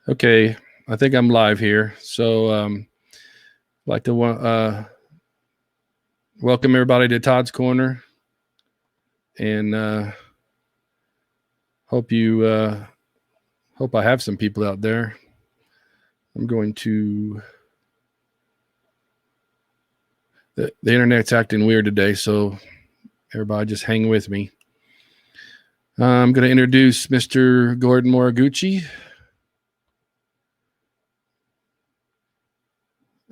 Okay, I think I'm live here. So, I'd like to welcome everybody to Todd's Corner, and hope you hope I have some people out there. I'm going to the internet's acting weird today, so everybody just hang with me. I'm going to introduce Mr. Gordon Moriguchi.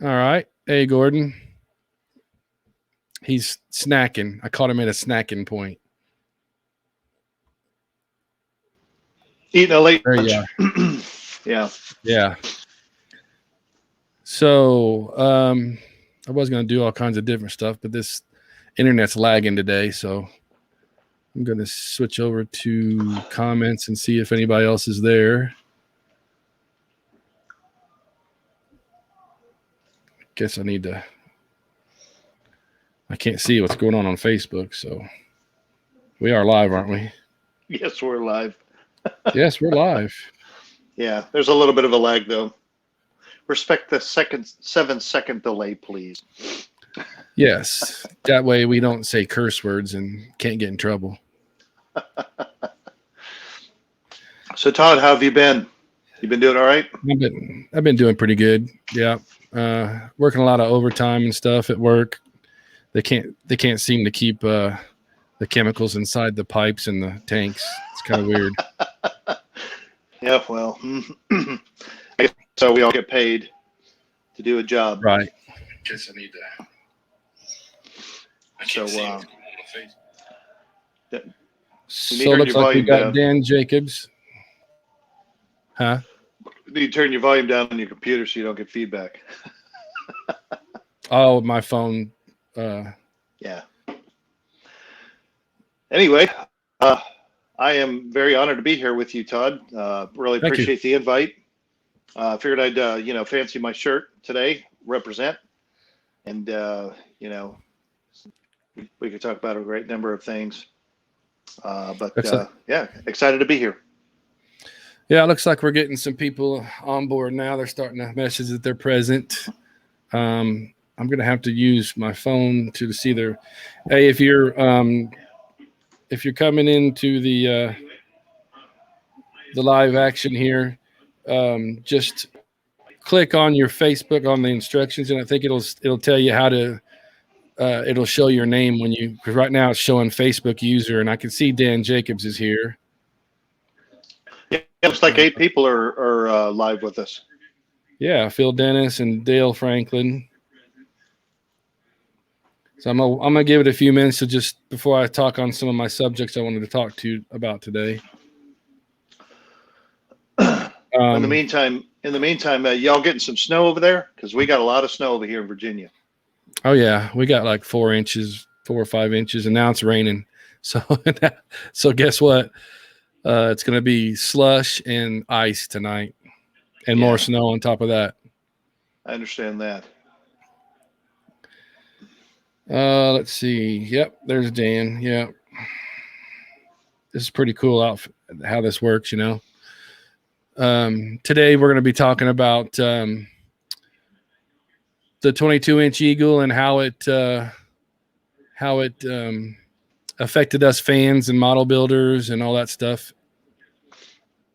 All right, hey Gordon. He's snacking. I caught him at a snacking point. Eating a late There you lunch. are. Yeah. Yeah. So, I was going to do all kinds of different stuff, but this internet's lagging today. So I'm going to switch over to comments and see if anybody else is there. Guess I can't see what's going on Facebook. So we are live, aren't we? Yes, we're live. Yes, we're live. Yeah. There's a little bit of a lag though. Respect the 7-second delay, please. Yes. That way we don't say curse words and can't get in trouble. So Todd, how have you been? You been doing all right? I've been doing pretty good. Yeah. Working a lot of overtime and stuff at work. They can't seem to keep the chemicals inside the pipes and the tanks. It's kind of weird. Yeah, well, I guess so. We all get paid to do a job. Right. Guess I need to. So, So looks like we got Dan Jacobs. Huh? You turn your volume down on your computer so you don't get feedback. Oh, my phone. Yeah. Anyway, I am very honored to be here with you, Todd. Really appreciate the invite. Figured I'd, fancy my shirt today, represent, and we could talk about a great number of things. Yeah, excited to be here. Yeah, it looks like we're getting some people on board now. They're starting to message that they're present. I'm gonna have to use my phone to see their. Hey, if you're coming into the live action here, just click on your Facebook on the instructions, and I think it'll tell you how to. It'll show your name because right now it's showing Facebook user, and I can see Dan Jacobs is here. Yeah, it looks like 8 people are live with us. Yeah, Phil Dennis and Dale Franklin. So I'm gonna give it a few minutes to just before I talk on some of my subjects I wanted to talk to you about today. In the meantime, y'all getting some snow over there? Because we got a lot of snow over here in Virginia. Oh yeah, we got like 4 or 5 inches, and now it's raining. So guess what? It's gonna be slush and ice tonight, and more snow on top of that. I understand that. Let's see. Yep, there's Dan. Yep. This is pretty cool how this works, Today we're going to be talking about the 22-inch Eagle and how it affected us fans and model builders and all that stuff.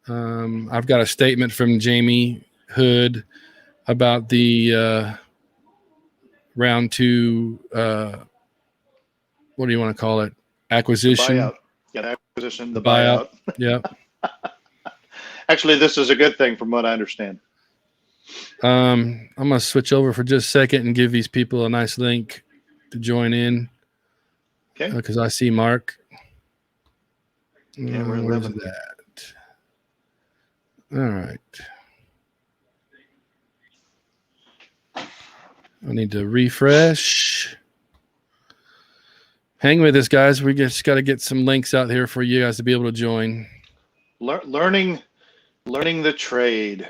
I've got a statement from Jamie Hood about the round 2. What do you want to call it? Acquisition. The buyout. Yeah, acquisition. The buyout. Yeah. Actually, this is a good thing from what I understand. I'm going to switch over for just a second and give these people a nice link to join in. Okay. Because I see Mark. Yeah, where's that? All right. I need to refresh. Hang with us, guys. We just got to get some links out here for you guys to be able to join. Learning the trade.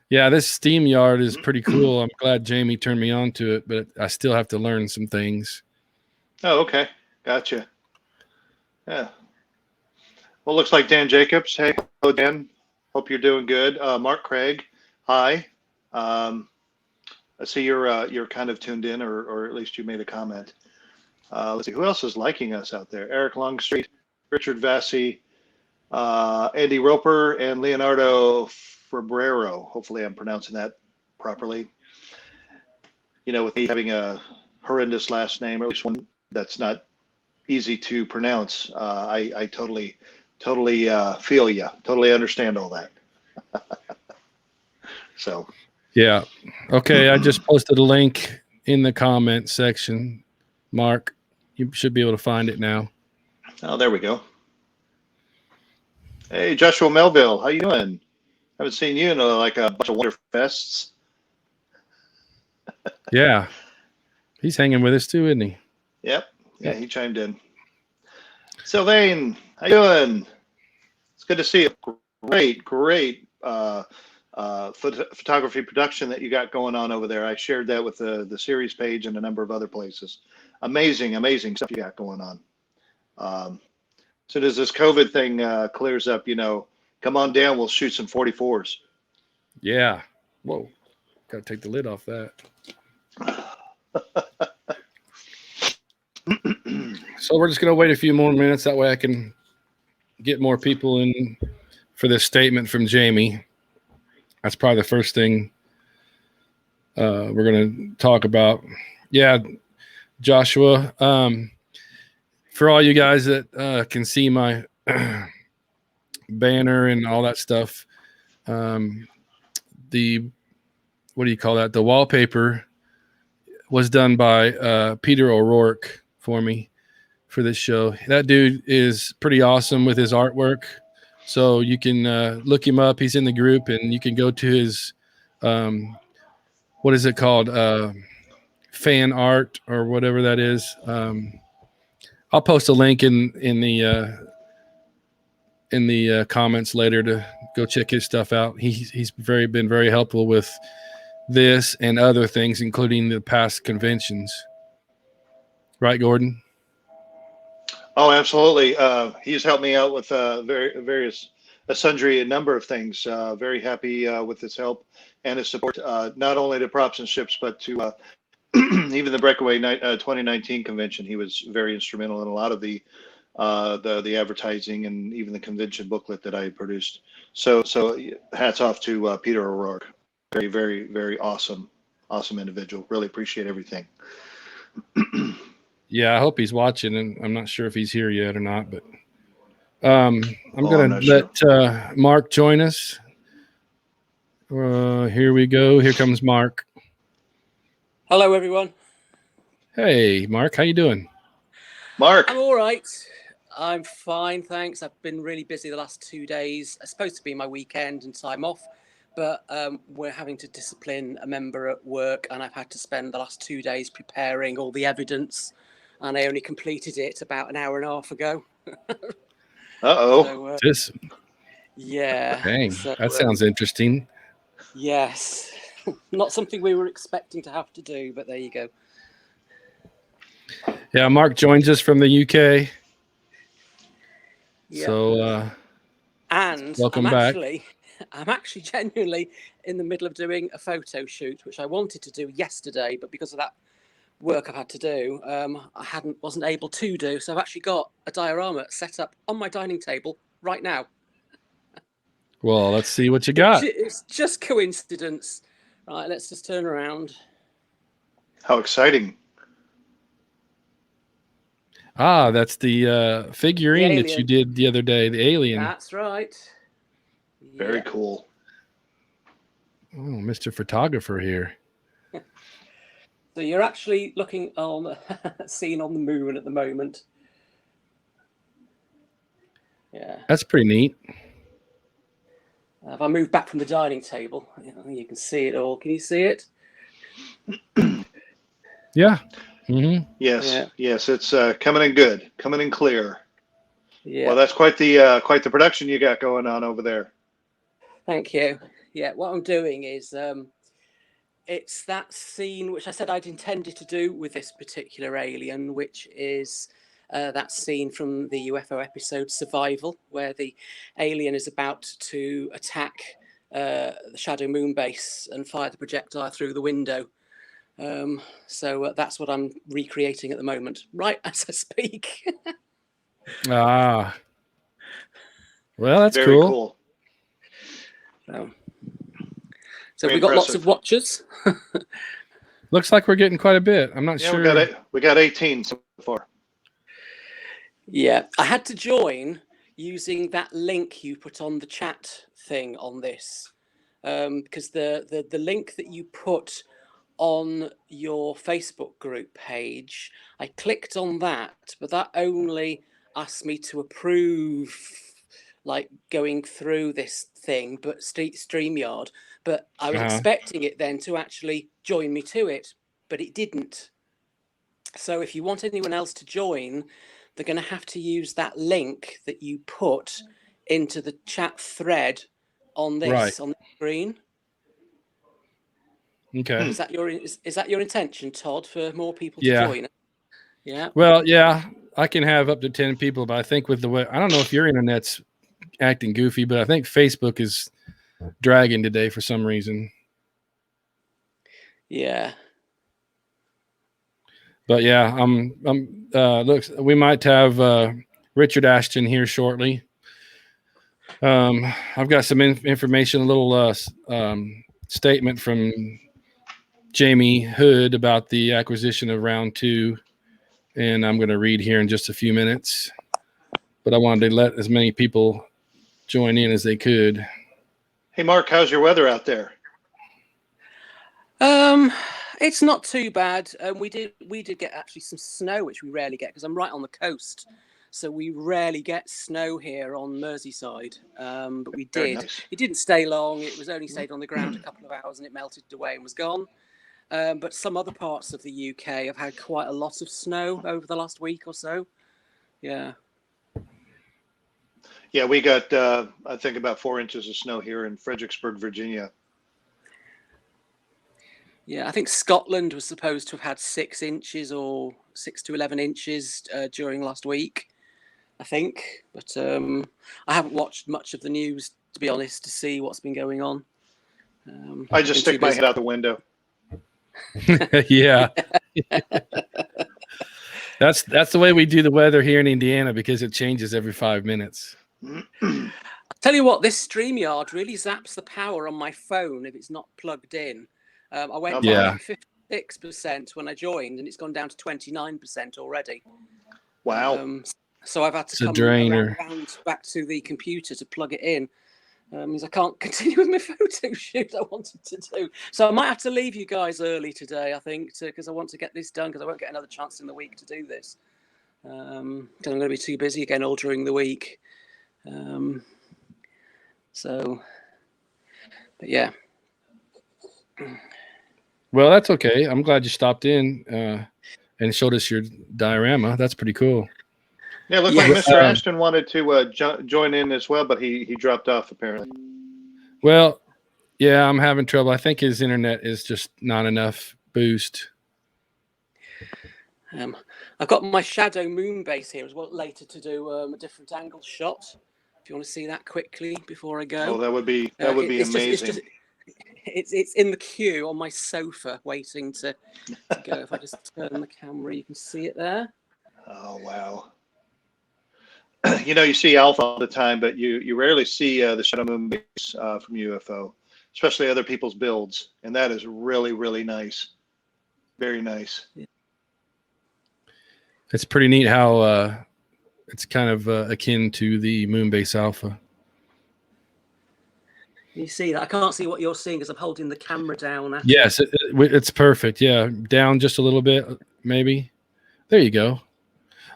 Yeah, this SteamYard is pretty cool. I'm glad Jamie turned me on to it, but I still have to learn some things. Oh, okay. Gotcha. Yeah. Well, looks like Dan Jacobs. Hey, hello, Dan. Hope you're doing good. Mark Craig, hi. I see you're kind of tuned in, or at least you made a comment. Let's see who else is liking us out there. Eric Longstreet, Richard Vassie, Andy Roper, and Leonardo Febrero. Hopefully, I'm pronouncing that properly. You know, with me having a horrendous last name, or at least one that's not easy to pronounce, I totally feel you. Totally understand all that. So. Yeah. Okay. I just posted a link in the comment section. Mark, you should be able to find it now. Oh, there we go. Hey, Joshua Melville, how you doing? Haven't seen you in like a bunch of Wonder Fests. Yeah. He's hanging with us too, isn't he? Yep. Yeah, he chimed in. Sylvain, how you doing? It's good to see you. Great photography production that you got going on over there. I shared that with the series page and a number of other places. Amazing stuff you got going on. As soon as this COVID thing clears up, come on down. We'll shoot some 44s. Yeah. Whoa. Got to take the lid off that. So we're just going to wait a few more minutes. That way I can get more people in for this statement from Jamie. That's probably the first thing we're going to talk about. Yeah, Joshua, for all you guys that can see my banner and all that stuff, the what do you call that? The wallpaper was done by Peter O'Rourke for me for this show. That dude is pretty awesome with his artwork. So you can look him up. He's in the group, and you can go to his what is it called? Fan art or whatever that is. I'll post a link in the comments later to go check his stuff out. He's been very helpful with this and other things, including the past conventions. Right, Gordon? Oh, absolutely. He's helped me out with various sundry a number of things. Very happy with his help and his support, not only to Props and Ships, but to even the Breakaway 2019 convention. He was very instrumental in a lot of the advertising and even the convention booklet that I produced. So hats off to Peter O'Rourke. Very awesome individual. Really appreciate everything. Yeah, I hope he's watching, and I'm not sure if he's here yet or not, but I'm going to let Mark join us. Here we go. Here comes Mark. Hello, everyone. Hey, Mark. How you doing? Mark. I'm all right. I'm fine, thanks. I've been really busy the last 2 days. It's supposed to be my weekend and time off, but we're having to discipline a member at work, and I've had to spend the last 2 days preparing all the evidence, and I only completed it about an hour and a half ago. Uh-oh. Yeah. Dang, that sounds interesting. Yes. Not something we were expecting to have to do, but there you go. Yeah, Mark joins us from the UK. Yeah. So, and welcome back. I'm actually genuinely in the middle of doing a photo shoot, which I wanted to do yesterday, but because of that work I've had to do, I wasn't able to do. So I've actually got a diorama set up on my dining table right now. Well, let's see what you got. It's just coincidence. Right, let's just turn around. How exciting. Ah, that's the figurine that you did the other day, the alien. That's right. Very cool. Oh, Mr. Photographer here. So you're actually looking on scene on the moon at the moment. Yeah. That's pretty neat. If I move back from the dining table, you can see it all. Can you see it? Yeah. Mm-hmm. Yes, it's coming in good, coming in clear. Yeah. Well, that's quite the production you got going on over there. Thank you. Yeah, what I'm doing is it's that scene which I said I'd intended to do with this particular alien, which is that scene from the UFO episode Survival, where the alien is about to attack the Shadow Moon base and fire the projectile through the window. So that's what I'm recreating at the moment, right as I speak. Ah, well, that's Very cool. cool. So Very we got lots impressive. of watchers. Looks like we're getting quite a bit. I'm not Yeah, sure. we got 18 so far. Yeah, I had to join using that link you put on the chat thing on this, because the link that you put on your Facebook group page, I clicked on that, but that only asked me to approve, like going through this thing, but StreamYard. But I was expecting it then to actually join me to it, but it didn't. So if you want anyone else to join, they're going to have to use that link that you put into the chat thread on this on the screen. Okay. Is that your intention, Todd, for more people to join? Yeah. Well, yeah, I can have up to 10 people, but I think with the way, I don't know if your internet's acting goofy, but I think Facebook is dragging today for some reason. Yeah. But yeah, looks, we might have Richard Ashton here shortly. I've got some information, a little statement from Jamie Hood about the acquisition of round 2, and I'm going to read here in just a few minutes. But I wanted to let as many people join in as they could. Hey, Mark, how's your weather out there? It's not too bad. We did get actually some snow, which we rarely get because I'm right on the coast, so we rarely get snow here on Merseyside. But we did. Nice. It didn't stay long. It was only stayed on the ground a couple of hours, and it melted away and was gone. But some other parts of the UK have had quite a lot of snow over the last week or so. Yeah. Yeah, we got, I think, about 4 inches of snow here in Fredericksburg, Virginia. Yeah, I think Scotland was supposed to have had 6 inches or 6 to 11 inches during last week, I think. But I haven't watched much of the news, to be honest, to see what's been going on. I just stick my head out the window. Yeah. That's the way we do the weather here in Indiana because it changes every 5 minutes. I'll tell you what, this StreamYard really zaps the power on my phone if it's not plugged in. I went down to 56% when I joined, and it's gone down to 29% already. Wow. So I've had to come around back to the computer to plug it in. Means I can't continue with my photo shoot I wanted to do. So I might have to leave you guys early today, I think, because I want to get this done because I won't get another chance in the week to do this. Because I'm going to be too busy again all during the week. But yeah. Well, that's okay. I'm glad you stopped in and showed us your diorama. That's pretty cool. Yeah, looks like Mr. Ashton wanted to join in as well, but he dropped off apparently. Well, yeah, I'm having trouble. I think his internet is just not enough boost. I've got my Shadow Moon base here as well later to do a different angle shot. If you want to see that quickly before I go. Oh, that would be amazing. It's in the queue on my sofa waiting to go. If I just turn the camera, you can see it there. Oh, wow. You know, you see Alpha all the time, but you rarely see the Shadow Moon base from UFO, especially other people's builds. And that is really, really nice. Very nice. Yeah. It's pretty neat how it's kind of akin to the Moonbase Alpha. You see that? I can't see what you're seeing because I'm holding the camera down. Yes, it's perfect. Yeah, down just a little bit, maybe. There you go.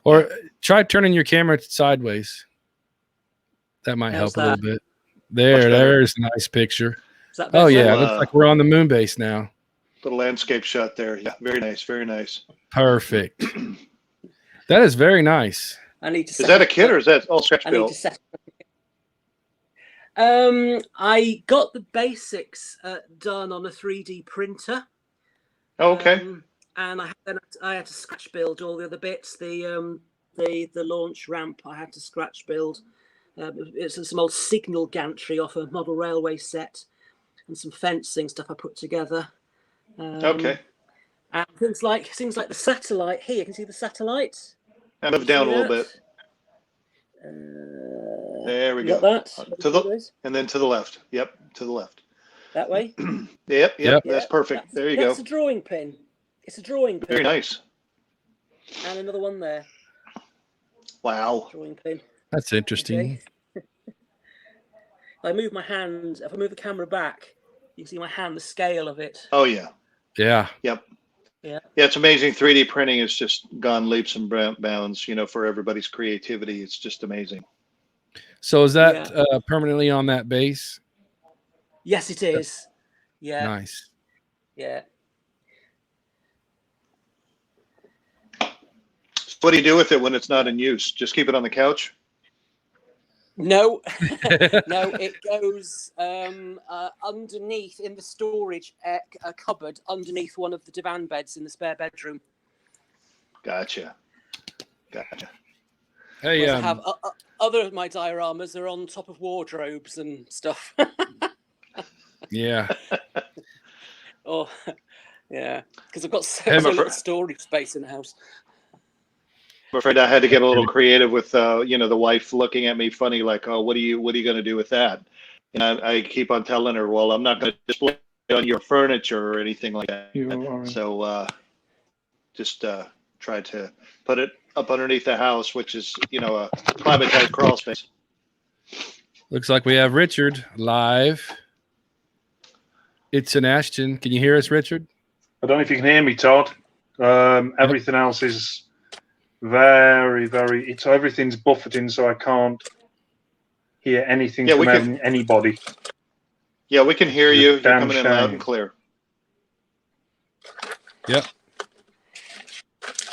Or try turning your camera sideways. That might help a little bit. There's a nice picture. Oh, yeah, looks like we're on the Moonbase now. Little landscape shot there. Yeah, very nice, very nice. Perfect. That is very nice. I need to. Is that a kit or is that all scratch built? I need to set. I got the basics done on a 3D printer. Oh, okay. And I had to scratch build all the other bits. The the launch ramp I had to scratch build. It's some old signal gantry off a model railway set, and some fencing stuff I put together. Okay. And things like the satellite here. You can see the satellite. And move down a little bit. There we go. Got that? To the and then to the left. Yep, to the left. That way. Yep. That's perfect. There you go. That's a drawing pin. It's a drawing pin. Very nice. And another one there. Wow. Drawing pin. That's interesting. Okay. If I move my hand, if I move the camera back, you can see my hand, the scale of it. Oh yeah. Yeah. Yep. Yeah. Yeah, it's amazing. 3D printing has just gone leaps and bounds, for everybody's creativity. It's just amazing. So is that permanently on that base? Yes, it is. Yeah. Nice. Yeah. So what do you do with it when it's not in use? Just keep it on the couch? No, no, it goes underneath in the storage cupboard underneath one of the divan beds in the spare bedroom. Gotcha. Hey, I have other of my dioramas are on top of wardrobes and stuff. Yeah. Oh, yeah, because I've got so little storage space in the house. I'm afraid I had to get a little creative with, the wife looking at me funny, like, "Oh, what are you going to do with that?" And I keep on telling her, "Well, I'm not going to display it on your furniture or anything like that." So just try to put it up underneath the house, which is, a climate-type crawl space. Looks like we have Richard live. It's an Ashton. Can you hear us, Richard? I don't know if you can hear me, Todd. Everything else is very, very. Everything's buffeting, so I can't hear anything from anybody. Yeah, we can hear you. You're coming in loud and clear. Yep.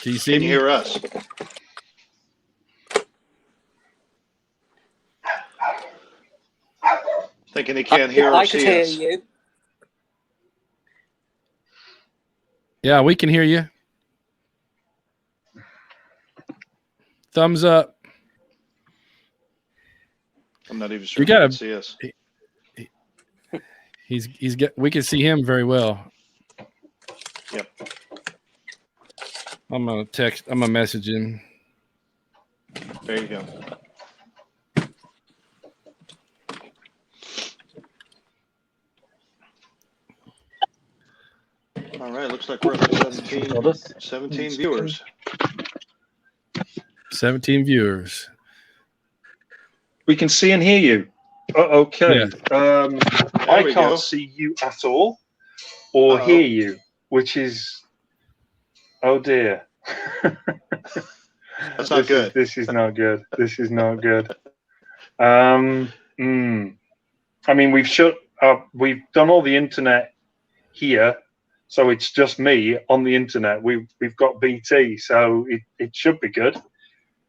Can you see me? Can you hear us? Thinking he can't hear or see us. I can hear you. Yeah, we can hear you. Thumbs up. I'm not even sure you can see us. We can see him very well. Yep. I'm gonna message him. There you go. All right, looks like we're up to 17 viewers. 17 viewers. We can see and hear you. Okay. Yeah. I can't see you at all or hear you, which is, oh dear. That's not good. This is not good. This is not good. I mean, we've done all the internet here, so it's just me on the internet. We've got BT, so it should be good,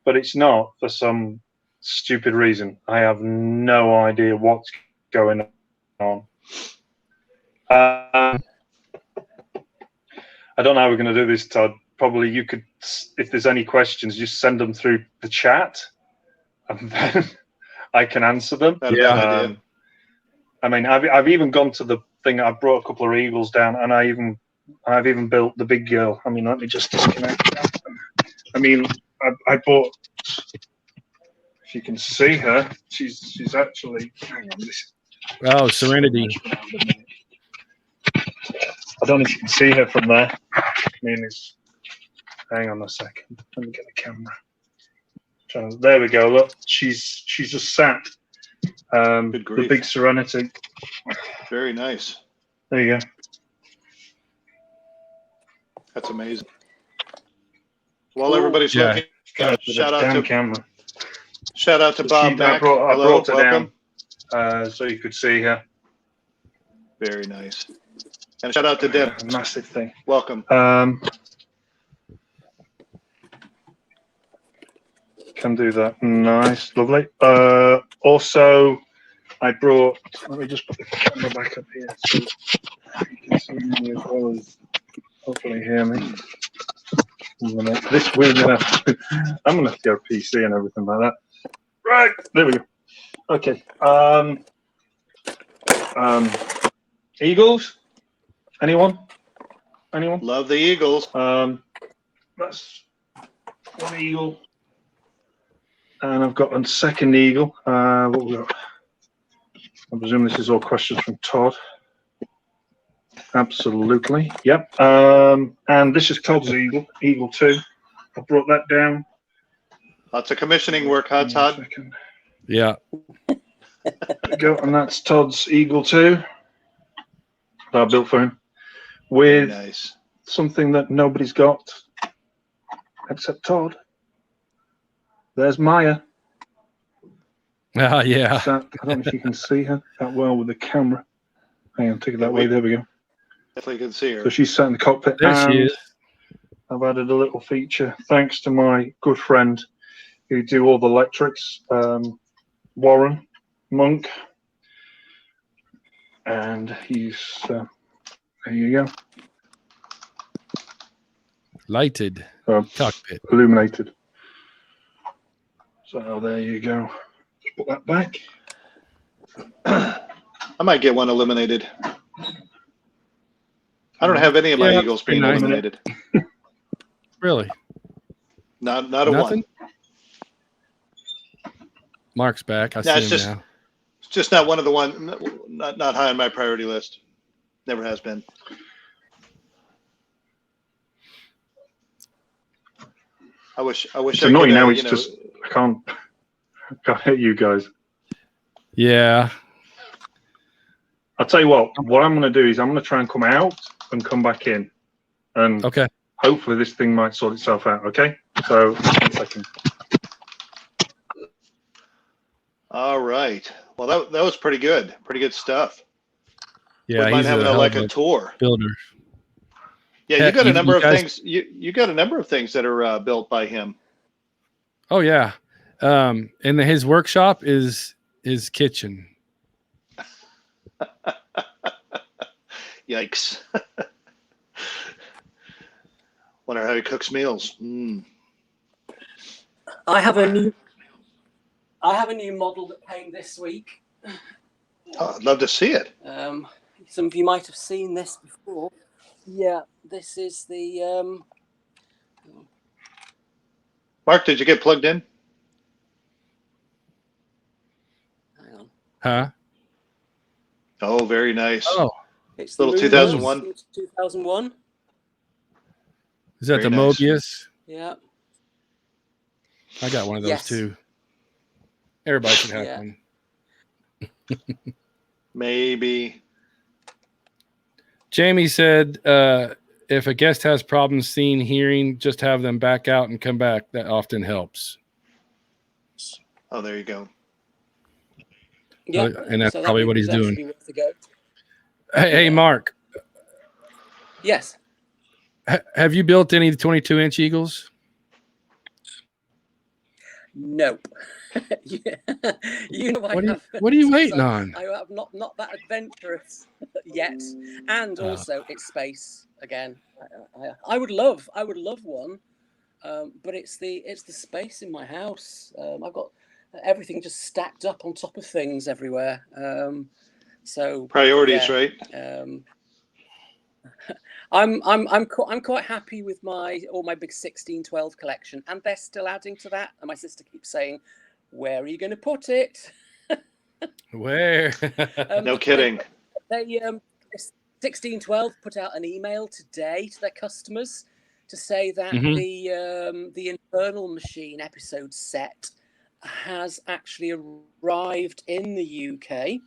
but it's not for some stupid reason. I have no idea what's going on. I don't know how we're going to do this, Todd. Probably you could, if there's any questions, just send them through the chat, and then I can answer them. Yeah. I mean, I've even gone to the thing. I brought a couple of eagles down, and I've even built the big girl. I mean, let me just disconnect. I mean, I bought. If you can see her, she's actually. Hang on, this. Oh, Serenity. I don't know if you can see her from there. I mean, hang on a second. Let me get the camera. There we go. Look, she's just sat. The big Serenity. Very nice. There you go. That's amazing. While everybody's looking, shout out to Bob Mack. I brought her down so you could see her. Very nice. And shout out to Deb. Massive thing. Welcome. Can do that. Nice, lovely. Also, I brought. Let me just put the camera back up here so you can see me as well as hopefully hear me. I'm gonna have to go PC and everything like that. Right, there we go. Okay. Eagles? Anyone? Love the Eagles. That's one eagle. And I've got a second eagle. What we got? I presume this is all questions from Todd. Absolutely. Yep. And this is Todd's eagle, Eagle 2. I brought that down. Lots of commissioning work, huh, Todd? Yeah. There we go. And that's Todd's Eagle 2 that I built for him with Nice. something that nobody's got except Todd. There's Maya. Yeah. I don't know if you can see her that well with the camera. Hang on, take it that way. There we go. Definitely can see her. So she's sat in the cockpit. There she and is. I've added a little feature thanks to my good friend who do all the electrics, Warren Monk. And he's, there you go. Lighted cockpit. Illuminated. So there you go. Just put that back. I might get one illuminated. I don't have any of my Eagles being nice. illuminated. Really? Not a Nothing? one. Mark's back. I Yeah, see him now. It's just not one of the one. Not high on my priority list. Never has been. I wish. It's annoying now. It's just I can't hit you guys. Yeah. I'll tell you what I'm going to do is I'm going to try and come out and come back in. And Okay. hopefully this thing might sort itself out. Okay. So 1 second. All right. Well, that was pretty good. Pretty good stuff. Yeah. We might He's have a like a tour. builder. Yeah, you got a number of things. You got a number of things that are built by him. Oh yeah. And his workshop is his kitchen. Yikes. Wonder how he cooks meals. I have a new model that came this week. Oh, I'd love to see it. Some of you might have seen this before. Yeah, this is the. Mark, did you get plugged in? Hang on. Huh? Oh, very nice. Oh. It's little the 2001. 2001. Is that Very the nice. Mobius? Yeah. I got one of those Yes. too. Everybody should have Yeah. one. Maybe. Jamie said, if a guest has problems seeing, hearing, just have them back out and come back. That often helps. Oh, there you go. Yeah. And that's So probably what he's that should doing. be worth a go. Hey, Mark, Yes. have you built any 22-inch Eagles? Nope. Yeah. You know, What are you waiting on? I have not that adventurous yet, and also it's space again. I would love one, but it's the space in my house. I've got everything just stacked up on top of things everywhere. So Priorities, yeah. right? I'm quite happy with my big 1612 collection, and they're still adding to that. And my sister keeps saying, "Where are you going to put it?" Where? No kidding. They 1612 put out an email today to their customers to say that the Infernal Machine episode set has actually arrived in the UK.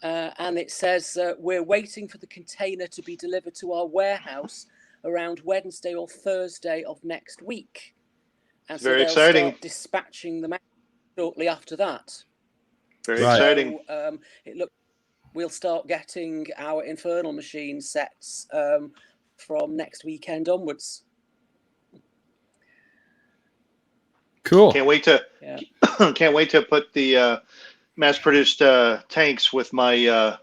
And it says we're waiting for the container to be delivered to our warehouse around Wednesday or Thursday of next week. And so Very they'll exciting. start dispatching them out shortly after that. Very Right. exciting. So, we'll start getting our Infernal Machine sets from next weekend onwards. Cool. Can't wait to Yeah. can't wait to put the mass-produced tanks with my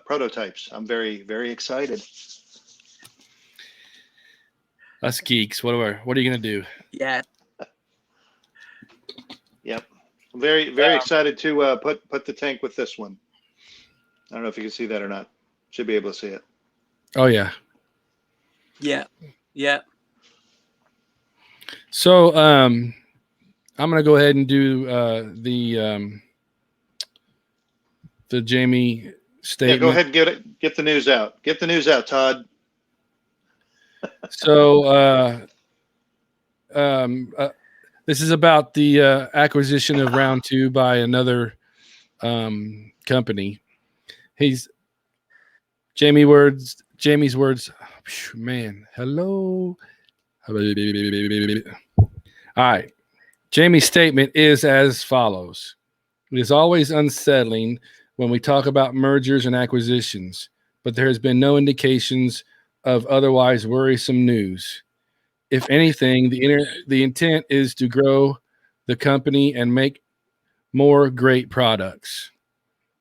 prototypes. I'm very, very excited. Us geeks. What are you gonna do? Yeah. Yep. Very excited to put the tank with this one. I don't know if you can see that or not. Should be able to see it. Oh yeah. Yeah. Yeah. So I'm gonna go ahead and do the Jamie statement. Yeah, go ahead and get the news out. Get the news out, Todd. So this is about the acquisition of Round 2 by another company. Jamie's words. Man, hello. All right. Jamie's statement is as follows. It is always unsettling when we talk about mergers and acquisitions, but there has been no indications of otherwise worrisome news. If anything, the intent is to grow the company and make more great products.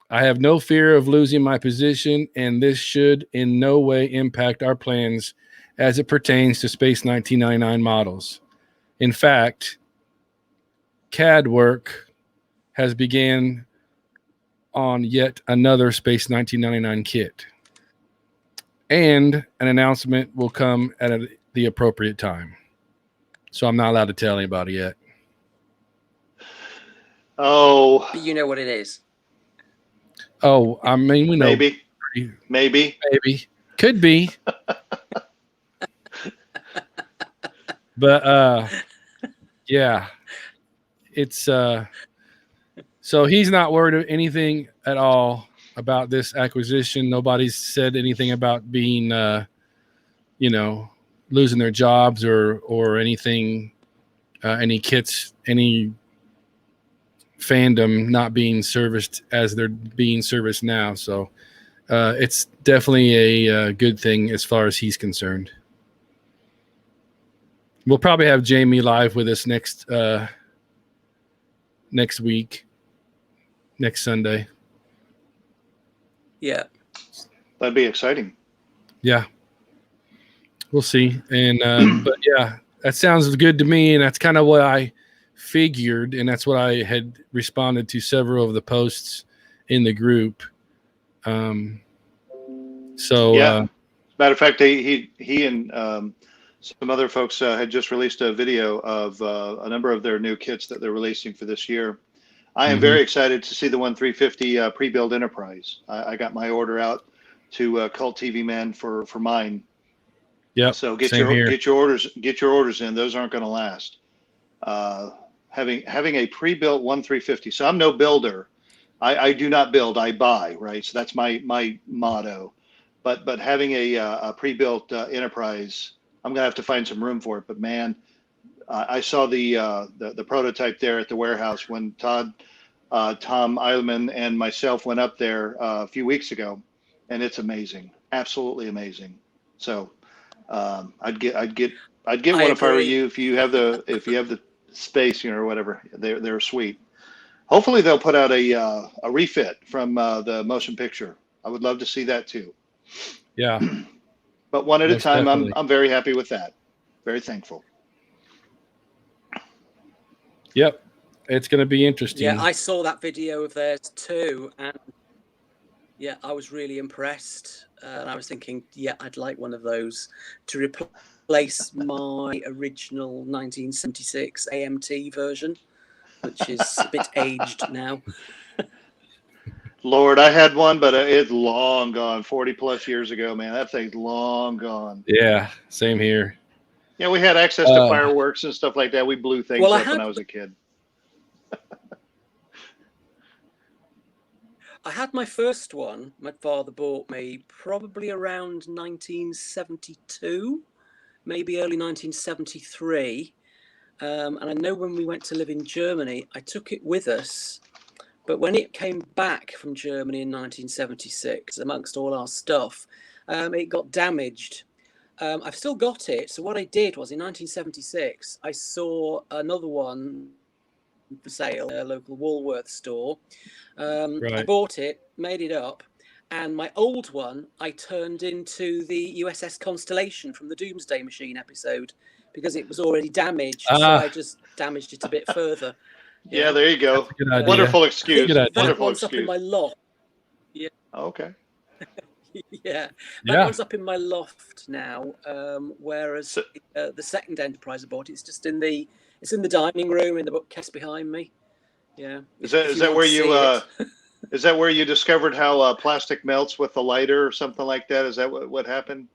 I have no fear of losing my position, and this should in no way impact our plans as it pertains to Space 1999 models. In fact, CAD work has began on yet another Space 1999 kit, and an announcement will come at the appropriate time. So I'm not allowed to tell anybody yet. Oh, But you know what it is. Oh, I mean, we know. Maybe. Could be. But yeah. It's so he's not worried of anything at all about this acquisition. Nobody's said anything about being losing their jobs or anything, any kits, any fandom not being serviced as they're being serviced now. So it's definitely a good thing as far as he's concerned. We'll probably have Jamie live with us next week, next Sunday. Yeah. That'd be exciting. Yeah. We'll see. And but yeah, that sounds good to me, and that's kind of what I figured, and that's what I had responded to several of the posts in the group. So yeah. Matter of fact, he and some other folks had just released a video of a number of their new kits that they're releasing for this year. I am very excited to see the 1350 pre-built Enterprise. I got my order out to Cult TV Man for mine. Yeah. So get your orders in. Those aren't going to last. Having a pre-built 1350. So I'm no builder. I do not build. I buy. Right. So that's my motto. But having a pre-built Enterprise, I'm gonna have to find some room for it. But man, I saw the prototype there at the warehouse when Todd, Tom Eileman, and myself went up there a few weeks ago, and it's amazing, absolutely amazing. So I'd get one if I were you. If you have the space, or whatever, they're sweet. Hopefully they'll put out a refit from the motion picture. I would love to see that too. Yeah. But one at a time. Definitely. I'm very happy with that. Very thankful. Yep. It's going to be interesting. Yeah, I saw that video of theirs too, and yeah, I was really impressed. And I was thinking, yeah, I'd like one of those to replace my original 1976 AMT version, which is a bit aged now. Lord, I had one, but it's long gone. 40 plus years ago, man. That thing's long gone. Yeah, same here. Yeah, we had access to fireworks and stuff like that. We blew things up when I was a kid. I had my first one. My father bought me probably around 1972, maybe early 1973. And I know when we went to live in Germany, I took it with us. But when it came back from Germany in 1976, amongst all our stuff, it got damaged. I've still got it. So what I did was in 1976, I saw another one for sale at a local Woolworth store. Right. I bought it, made it up, And my old one, I turned into the USS Constellation from the Doomsday Machine episode because it was already damaged. So I just damaged it a bit further. Yeah, there you go. That's a good idea. Wonderful I excuse. think that Wonderful one's up in excuse. my loft. Yeah. Okay. Yeah, that Yeah. one's up in my loft now. Whereas the second Enterprise I bought, it's in the dining room in the bookcase behind me. Yeah. Is that where you discovered how plastic melts with the lighter or something like that? Is that what happened?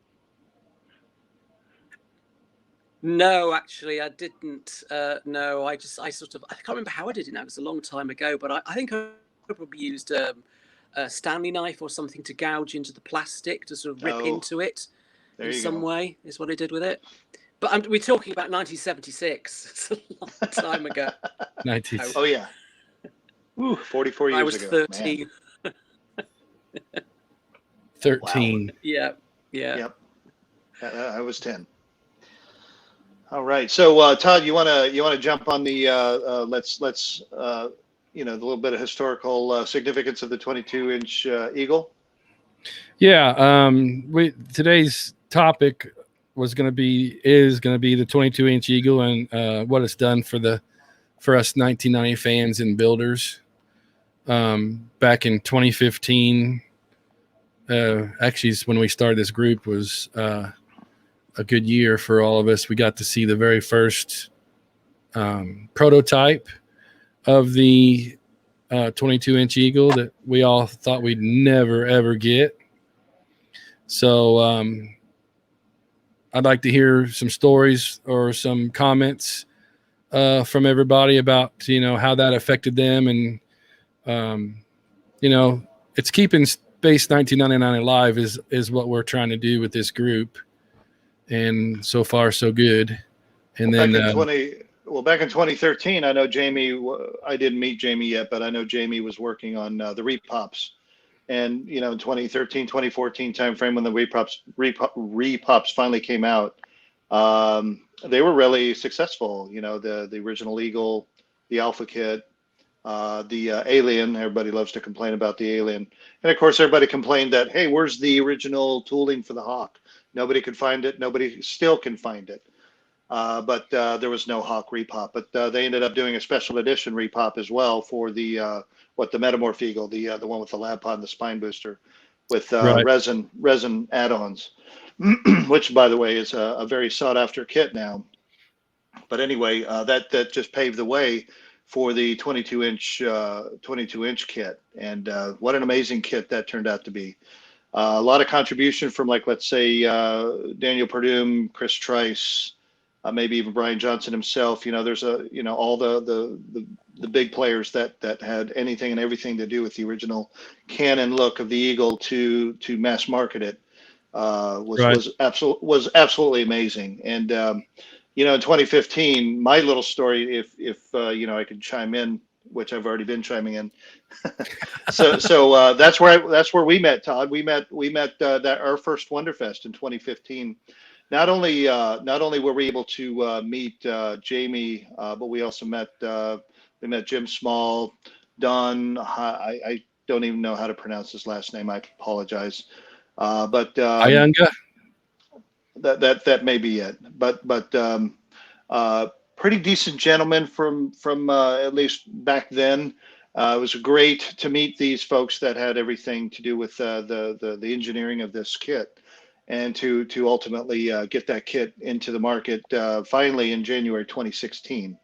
No, actually, I didn't. No, I can't remember how I did it now. It was a long time ago, but I think I probably used a Stanley knife or something to gouge into the plastic to sort of rip into it in some way, is what I did with it. But we're talking about 1976. It's a long time ago. 19. Oh, yeah. Ooh, 44 years ago. I was 13. 13. Wow. Yeah. Yep. I was 10. All right. So, Todd, you wanna jump on the let's the little bit of historical significance of the 22-inch Eagle? Yeah. Today's topic is going to be the 22-inch Eagle and what it's done for us 1990 fans and builders. Back in 2015, actually, when we started this group, was a good year for all of us. We got to see the very first prototype of the 22-inch Eagle that we all thought we'd never, ever get. So I'd like to hear some stories or some comments from everybody about, how that affected them. And, it's keeping Space 1999 alive is what we're trying to do with this group. And so far, so good. And back then in 2013, I know Jamie. I didn't meet Jamie yet, but I know Jamie was working on the repops. And in 2013, 2014 timeframe when the repops finally came out, they were really successful. The original Eagle, the Alpha Kit, the Alien. Everybody loves to complain about the Alien, and of course, everybody complained that, hey, where's the original tooling for the Hawk? Nobody could find it. Nobody still can find it. But there was no Hawk repop. But they ended up doing a special edition repop as well for the Metamorph Eagle, the one with the lab pod and the spine booster, with resin add-ons, which, by the way, is a very sought after kit now. But anyway, that just paved the way for the 22-inch kit, and what an amazing kit that turned out to be. A lot of contribution from, like, let's say, Daniel Perdue, Chris Trice, maybe even Brian Johnson himself. There's all the big players that had anything and everything to do with the original canon look of the Eagle to mass market it. Was absolutely amazing. And in 2015, my little story, if I could chime in, which I've already been chiming in. So that's where we met, Todd. We met our first Wonderfest in 2015. Not only were we able to meet Jamie, but we also met Jim Small, Don. I don't even know how to pronounce his last name. I apologize. But Ayanga. That may be it. But pretty decent gentlemen from at least back then. It was great to meet these folks that had everything to do with the engineering of this kit, and to ultimately get that kit into the market finally in January 2016.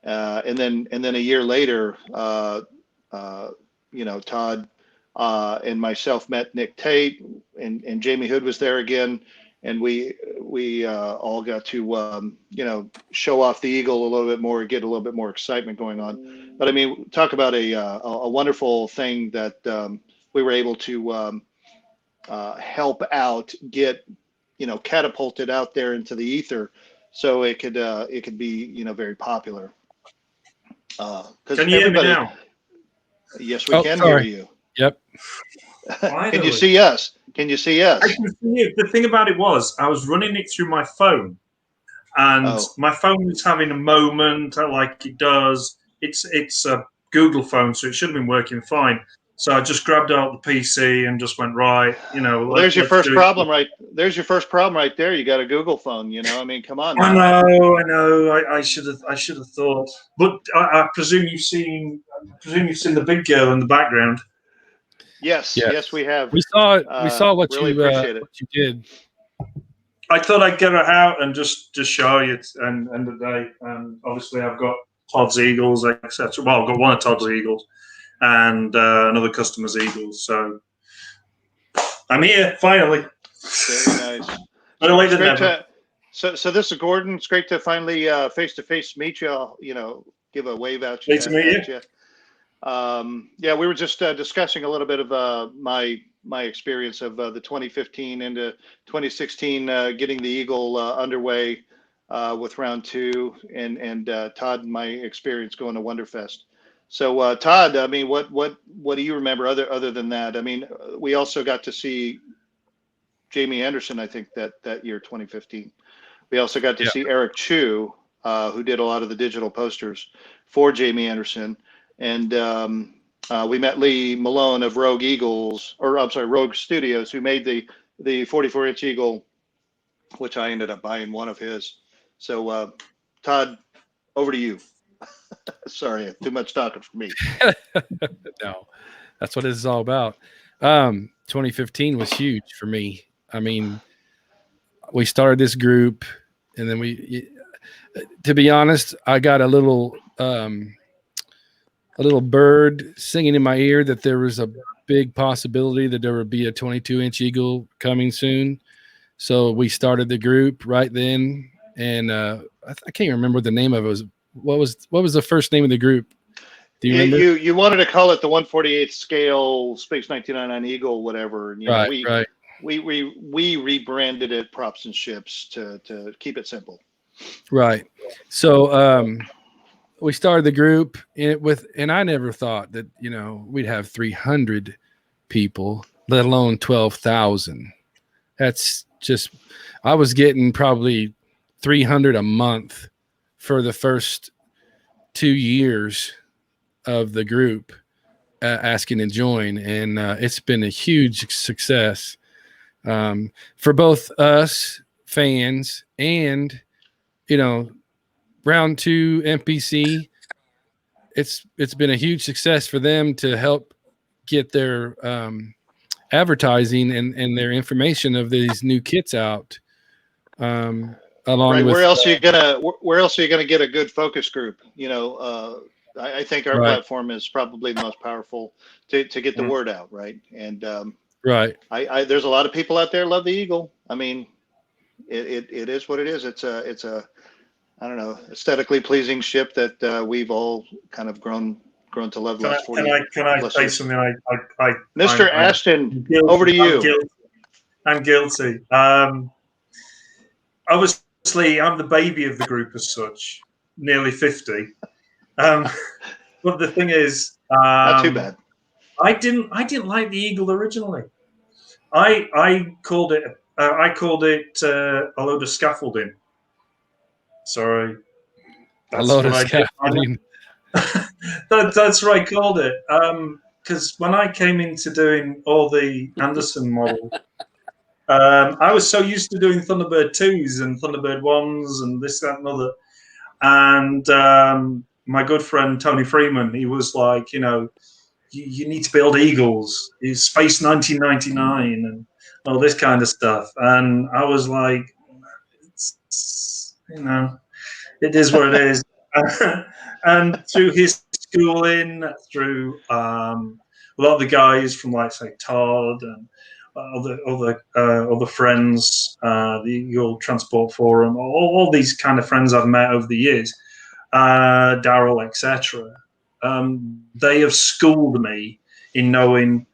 And then a year later, Todd and myself met Nick Tate, and Jamie Hood was there again. And we all got to show off the Eagle a little bit more, get a little bit more excitement going on. But I mean, talk about a wonderful thing that we were able to help out, get catapulted out there into the ether, so it could be very popular. Can you hear me now? Yes, we can hear you. Yep. Can you see us? Can you see us? I can see you. The thing about it was, I was running it through my phone, and my phone was having a moment, like it does. It's a Google phone, so it should have been working fine. So I just grabbed out the PC and just went, right, Well, there's your first problem, right? There's your first problem right there. You got a Google phone, I mean, come on. I know. I should have thought. But I presume you've seen the big girl in the background. Yes, we have. We saw what really you appreciate it. what you did. I thought I'd get her out and just show you and end the day. And obviously, I've got Todd's Eagles, etc. Well, I've got one of Todd's Eagles and another customer's Eagles. So I'm here finally. Very nice. Better late than never. So this is Gordon. It's great to finally face to face meet you. I'll, give a wave out Great to meet you. Yeah, we were just discussing a little bit of my experience of the 2015 into 2016, getting the Eagle underway with round 2, and Todd and my experience going to Wonderfest. So Todd, I mean, what do you remember other than that? I mean, we also got to see Jamie Anderson, I think that year, 2015. We also got to see Eric Chu, who did a lot of the digital posters for Jamie Anderson. And we met Lee Malone of Rogue Studios, who made the 44-inch Eagle, which I ended up buying one of his. So Todd, over to you. Sorry, too much talking for me. No, that's what this is all about. 2015 was huge for me. I mean, we started this group, and then to be honest, I got a little bird singing in my ear that there was a big possibility that there would be a 22-inch Eagle coming soon. So we started the group right then, and I can't remember what the name of it was. What was the first name of the group? Do you remember? You wanted to call it the 1/48 scale Space 1999 Eagle, whatever. And, right. We rebranded it Props and Ships to keep it simple. Right. So we started the group and I never thought that, we'd have 300 people, let alone 12,000. That's just, I was getting probably 300 a month for the first 2 years of the group asking to join. And it's been a huge success for both us fans and, round 2 MPC. It's been a huge success for them to help get their advertising and their information of these new kits out. Along with where else are you gonna get a good focus group? I think our platform is probably the most powerful to get the word out, right? And there's a lot of people out there love the Eagle. I mean, it is what it is. It's a I don't know, aesthetically pleasing ship that we've all kind of grown to love. Last 40 can I say something? Mr. Ashton, over to you. I'm guilty. Obviously, I'm the baby of the group as such, nearly 50. But the thing is, not too bad. I didn't like the Eagle originally. I called it a load of scaffolding. Sorry, a load of scaffolding. That's what I called it. Because when I came into doing all the Anderson model, I was so used to doing Thunderbird 2s and Thunderbird 1s and this, that, and other. And my good friend Tony Freeman, he was like, you need to build Eagles. It's Space 1999 and all this kind of stuff. And I was like, it is what it is. And through his schooling, through a lot of the guys from, like, say, Todd and other friends, the Eagle Transport Forum, all these kind of friends I've met over the years, Daryl, etc. They have schooled me in knowing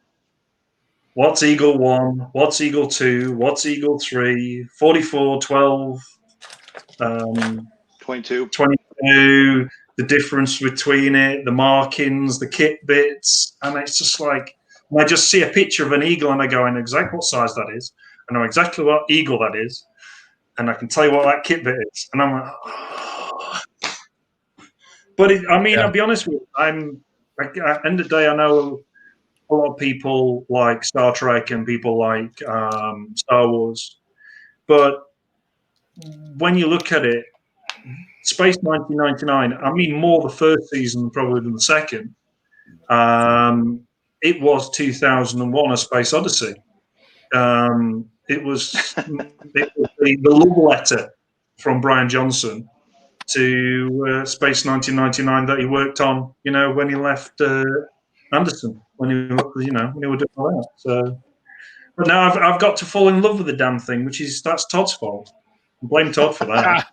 what's Eagle 1, what's Eagle 2, what's Eagle 3, 44, 12, 22, the difference between it, the markings, the kit bits, and it's just like, when I just see a picture of an Eagle and I go, I know exactly what size that is, I know exactly what Eagle that is, and I can tell you what that kit bit is, and I'm like, oh. But I'll be honest with you, at the end of the day, I know a lot of people like Star Trek and people like Star Wars. But when you look at it, Space 1999, I mean, more the first season probably than the second. It was 2001: A Space Odyssey. It was the love letter from Brian Johnson to Space 1999 that he worked on, when he left Anderson, when he were doing all that. So, but now I've got to fall in love with the damn thing, that's Todd's fault. Blame Todd for that.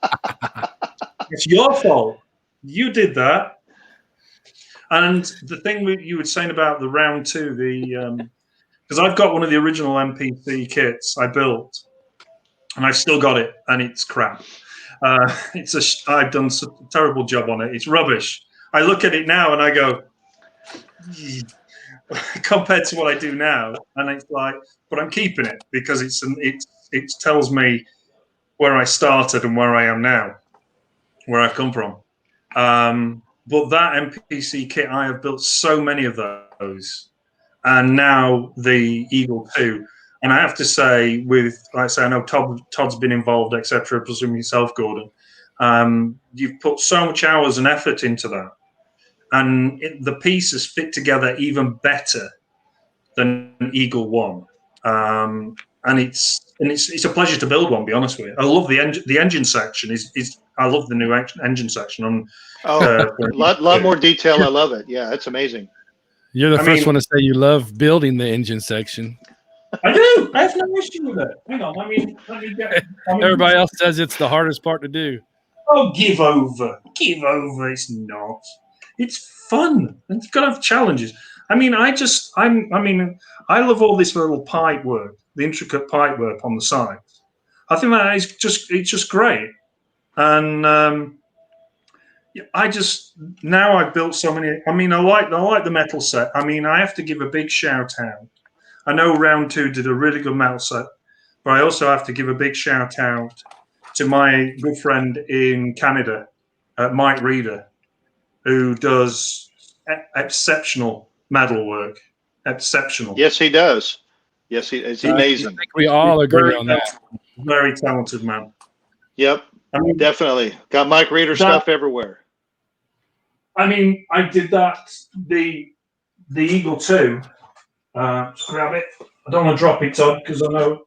It's your fault. You did that. And the thing you were saying about the round two, because I've got one of the original MPC kits I built, and I've still got it, and it's crap. I've done a terrible job on it. It's rubbish. I look at it now and I go, compared to what I do now, and it's like, but I'm keeping it because it tells me where I started and where I am now, where I've come from. But that MPC kit, I have built so many of those, and now the Eagle 2. And I have to say, I know Todd's been involved, etc., presuming yourself, Gordon. You've put so much hours and effort into that, and the pieces fit together even better than Eagle 1. And it's a pleasure to build one. Be honest with you, I love the engine section. I love the new engine section. A lot more detail. I love it. Yeah, it's amazing. You're the first one to say you love building the engine section. I do. I have no issue with it. Hang on. Everybody else says it's the hardest part to do. Oh, give over. Give over. It's not. It's fun. It's got to have challenges. I love all this little pipe work, the intricate pipe work on the side. I think that it's just great. And now I've built so many. I like the metal set. I have to give a big shout out. I know round two did a really good metal set, but I also have to give a big shout out to my good friend in Canada, Mike Reeder, who does exceptional metal work. Exceptional. Yes, he does. Yes, it's amazing. I think we all agree on that. Very talented man. Yep, definitely. Got Mike Reeder stuff everywhere. I did that, the Eagle 2. Just grab it. I don't want to drop it, Todd, because I know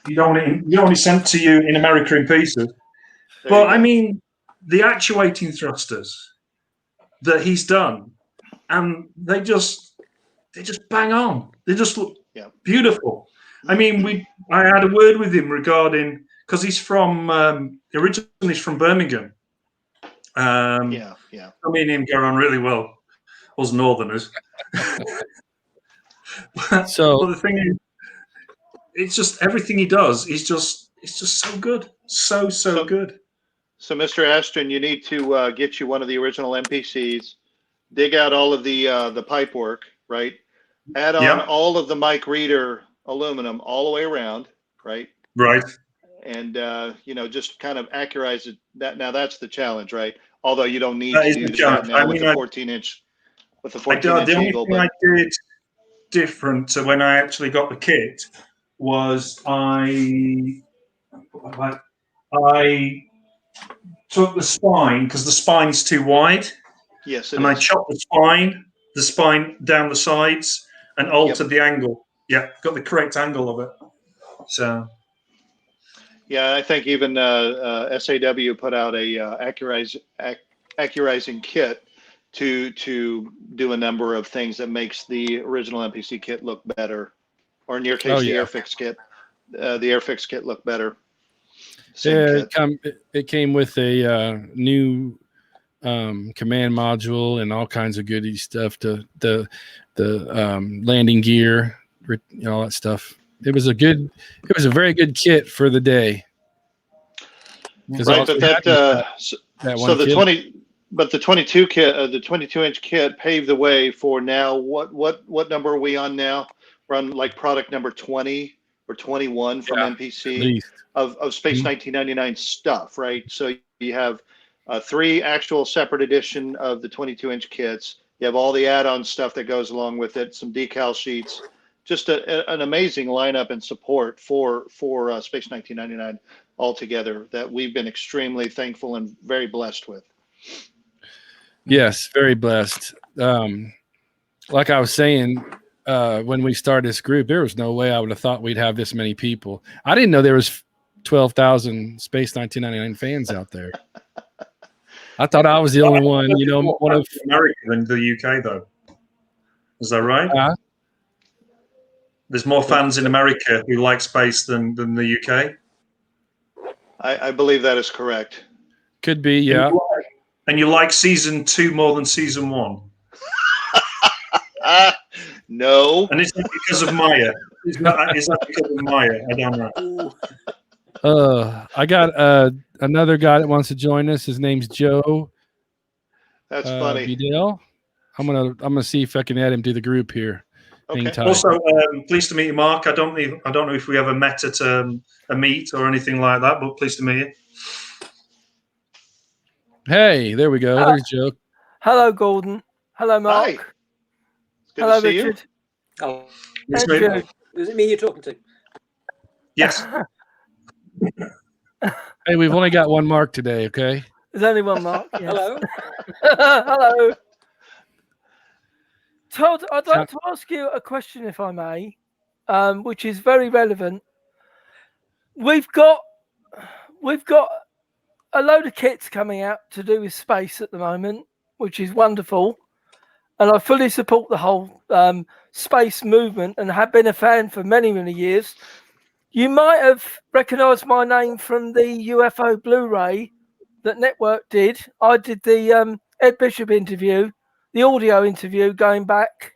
you don't want it sent to you in America in pieces. But the actuating thrusters that he's done, and they just bang on. They just look beautiful. I had a word with him regarding, because he's from originally he's from Birmingham. Me and him get on really well, us Northerners. But the thing is, it's just everything he does. It's just so good, so good. So, Mr. Ashton, you need to get you one of the original MPCs. Dig out all of the pipe work, right? Add on all of the Mike Reeder aluminum all the way around, right? Right. And just kind of accurize it. Now that's the challenge, right? Although you don't need to do that now with the 14-inch. With the 14-inch Eagle, the only thing I did different to when I actually got the kit was I took the spine, because the spine's too wide. Yes, I chopped the spine down the sides and altered the angle. Yeah, got the correct angle of it. So. Yeah, I think even SAW put out a accurizing kit to do a number of things that makes the original MPC kit look better, or in your case, the Airfix kit. The Airfix kit look better. It came with a new command module and all kinds of goody stuff. The landing gear, all that stuff. It was a very good kit for the day. Right, but the 22 kit, the 22-inch kit paved the way for now. What number are we on now? We're on like product number 20 or 21 from MPC of Space 1999 stuff, right? So you have 3 actual separate edition of the 22-inch kits, You have all the add-on stuff that goes along with it, some decal sheets, just an amazing lineup and support for Space 1999 altogether that we've been extremely thankful and very blessed with. Yes, very blessed. Like I was saying, when we started this group, there was no way I would have thought we'd have this many people. I didn't know there was 12,000 Space 1999 fans out there. I thought I was the only one, one of America than the UK, though. Is that right? There's more fans in America who like space than the UK. I believe that is correct. Could be, yeah. And you like season 2 more than season 1? No. And is that because of Maya? Is that because of Maya? I don't know. I got another guy that wants to join us. His name's Joe. That's funny. Vidal. I'm gonna see if I can add him to the group here. Okay. Also, pleased to meet you, Mark. I don't know if we ever met at a meet or anything like that, but pleased to meet you. Hey, there we go. There's Joe. Hello, Gordon. Hello, Mark. Hi. Good Hello, to see Richard. you. Oh, Andrew. is it me you're talking to? Yes. Hey, we've only got one Mark today, okay? There's only one Mark. Yes. Hello. Hello. Todd, I'd like to ask you a question, if I may, which is very relevant. We've got a load of kits coming out to do with space at the moment, which is wonderful. And I fully support the whole space movement and have been a fan for many, many years. You might have recognised my name from the UFO Blu-ray that Network did. I did the Ed Bishop interview, the audio interview going back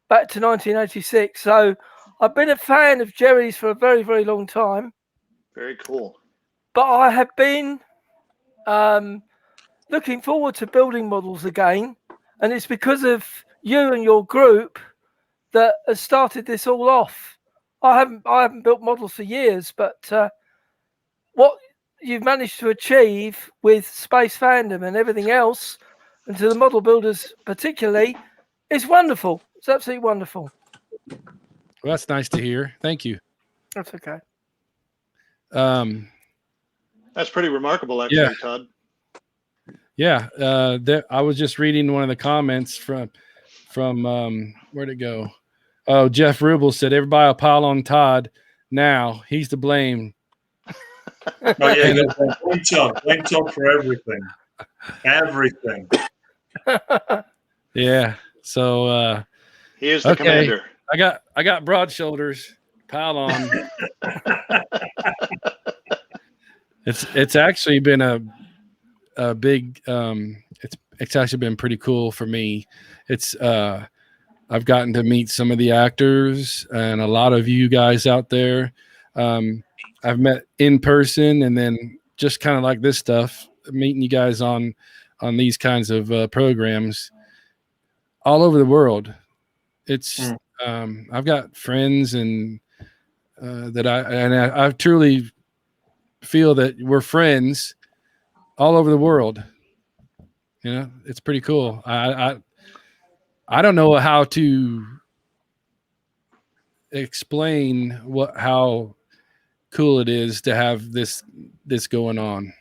to 1986. So I've been a fan of Jerry's for a very, very long time. Very cool. But I have been looking forward to building models again. And it's because of you and your group that has started this all off. I haven't built models for years, but what you've managed to achieve with space fandom and everything else, and to the model builders particularly, is wonderful. It's absolutely wonderful. Well, that's nice to hear. Thank you. That's okay. That's pretty remarkable, actually, Todd. Yeah, I was just reading one of the comments from where'd it go? Oh, Jeff Rubel said everybody will pile on Todd now. He's to blame. Oh yeah, blame Todd for everything. Everything. Yeah. So he is the commander. I got broad shoulders. Pile on. It's actually been a big it's actually been pretty cool for me. It's I've gotten to meet some of the actors and a lot of you guys out there. I've met in person, and then just kind of like this stuff, meeting you guys on these kinds of programs all over the world. It's I've got friends and that I truly feel that we're friends all over the world. You know, it's pretty cool. I don't know how to explain how cool it is to have this going on.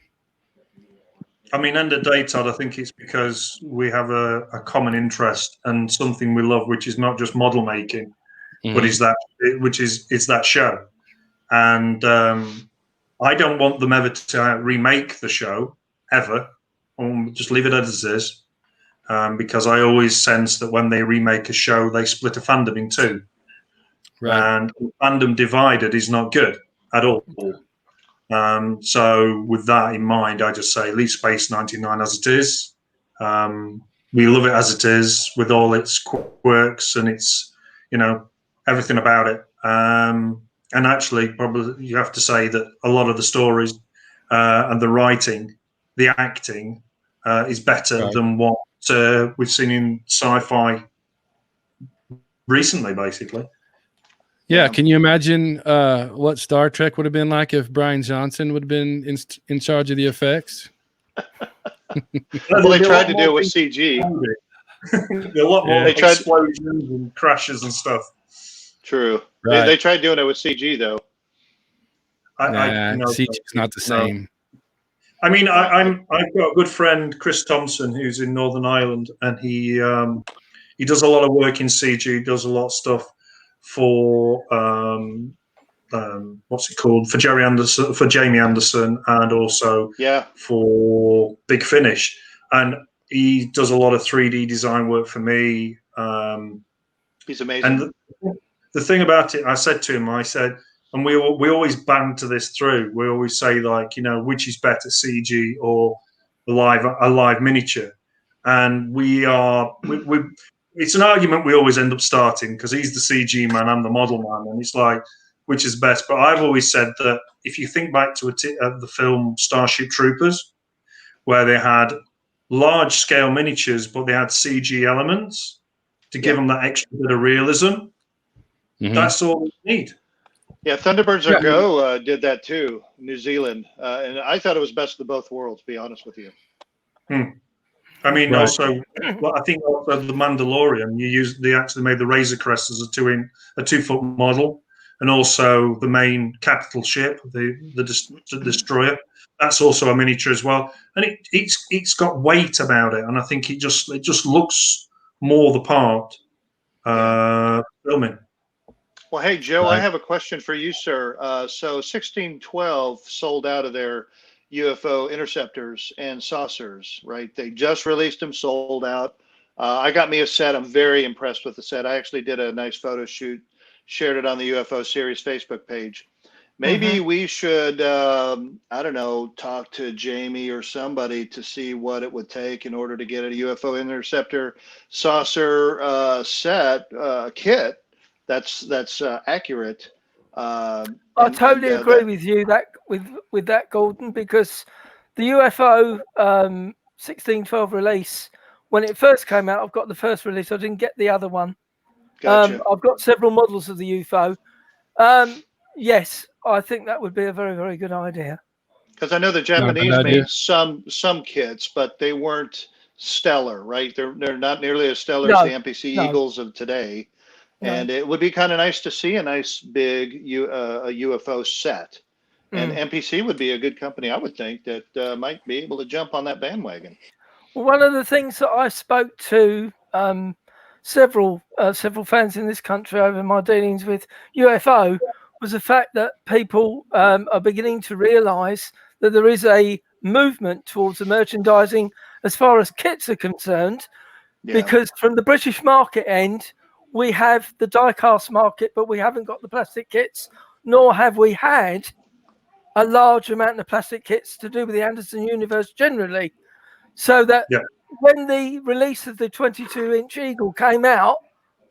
I mean, end of day, Todd, I think it's because we have a common interest and something we love, which is not just model making, but it's that show. And I don't want them ever to remake the show ever. Just leave it as it is. Because I always sense that when they remake a show, they split a fandom in two. Right. And fandom divided is not good at all. So with that in mind, I just say leave Space 99 as it is. We love it as it is with all its quirks and its, everything about it. And actually, probably you have to say that a lot of the stories and the writing, the acting is better than what we've seen in sci-fi recently, basically. Yeah, can you imagine what Star Trek would have been like if Brian Johnson would have been in charge of the effects? Well, they tried to do it with CG. A lot more They tried- explosions and crashes and stuff. True. Right. They tried doing it with CG though. CG is not the same. I mean, I've got a good friend, Chris Thompson, who's in Northern Ireland, and he does a lot of work in CG. He does a lot of stuff for what's it called, for Jamie Anderson, and also for Big Finish. And he does a lot of 3D design work for me. He's amazing. And the thing about it, I said to him, and we always banter this through. We always say, like, which is better, CG or a live miniature? And it's an argument we always end up starting, because he's the CG man, I'm the model man, and it's like, which is best? But I've always said that if you think back to the film Starship Troopers, where they had large scale miniatures, but they had CG elements to give them that extra bit of realism. That's all we need. Yeah, Thunderbirds Are Go did that too, New Zealand, and I thought it was best of both worlds. To be honest with you. I mean, also, well, I think also the Mandalorian, they actually made the Razor Crest as a 2-foot model, and also the main capital ship, the destroyer. That's also a miniature as well, and it's got weight about it, and I think it just looks more the part. Filming. Well, hey, Joe, I have a question for you, sir. So 1612 sold out of their UFO interceptors and saucers, right? They just released them, sold out. I got me a set. I'm very impressed with the set. I actually did a nice photo shoot, shared it on the UFO Series Facebook page. Maybe we should, I don't know, talk to Jamie or somebody to see what it would take in order to get a UFO interceptor saucer set kit that's accurate. I totally agree with you with that, Gordon, because the UFO 1612 release, when it first came out, I've got the first release. I didn't get the other one. Gotcha. I've got several models of the UFO. Yes, I think that would be a very, very good idea. Because I know the Japanese made some kits, but they weren't stellar, right? They're not nearly as stellar as the NPC Eagles of today. And it would be kind of nice to see a nice big a UFO set. And NPC would be a good company, I would think, that might be able to jump on that bandwagon. Well, one of the things that I spoke to several fans in this country over my dealings with UFO was the fact that people are beginning to realise that there is a movement towards the merchandising as far as kits are concerned, because from the British market end, we have the die-cast market, but we haven't got the plastic kits, nor have we had a large amount of plastic kits to do with the Anderson universe generally. So that when the release of the 22-inch Eagle came out,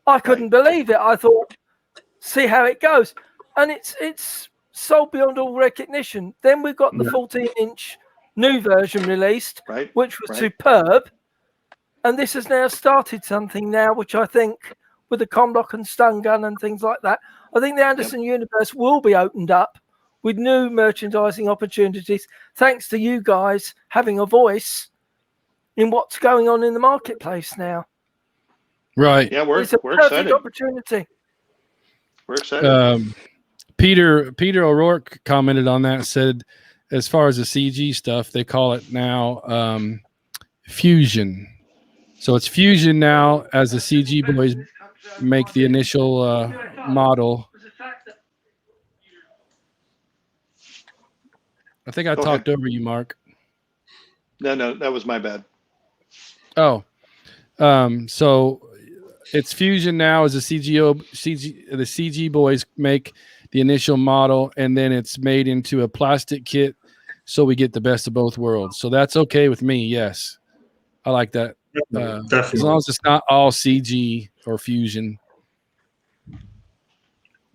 I couldn't believe it. I thought, see how it goes. And it's sold beyond all recognition. Then we've got the 14-inch new version released, which was superb. And this has now started something now, which I think, with the Comlock and stun gun and things like that, I think the Anderson universe will be opened up with new merchandising opportunities, thanks to you guys having a voice in what's going on in the marketplace now. Right. Yeah, we're it's a perfect excited. Opportunity. We're excited. Peter O'Rourke commented on that, said, as far as the CG stuff, they call it now Fusion. So it's Fusion now, as the CG boys make the initial model. I think I talked over you, Mark. No, that was my bad. Oh, so it's Fusion now as the CG boys make the initial model, and then it's made into a plastic kit, so we get the best of both worlds. So that's okay with me. Yes, I like that. Definitely. As long as it's not all CG or Fusion.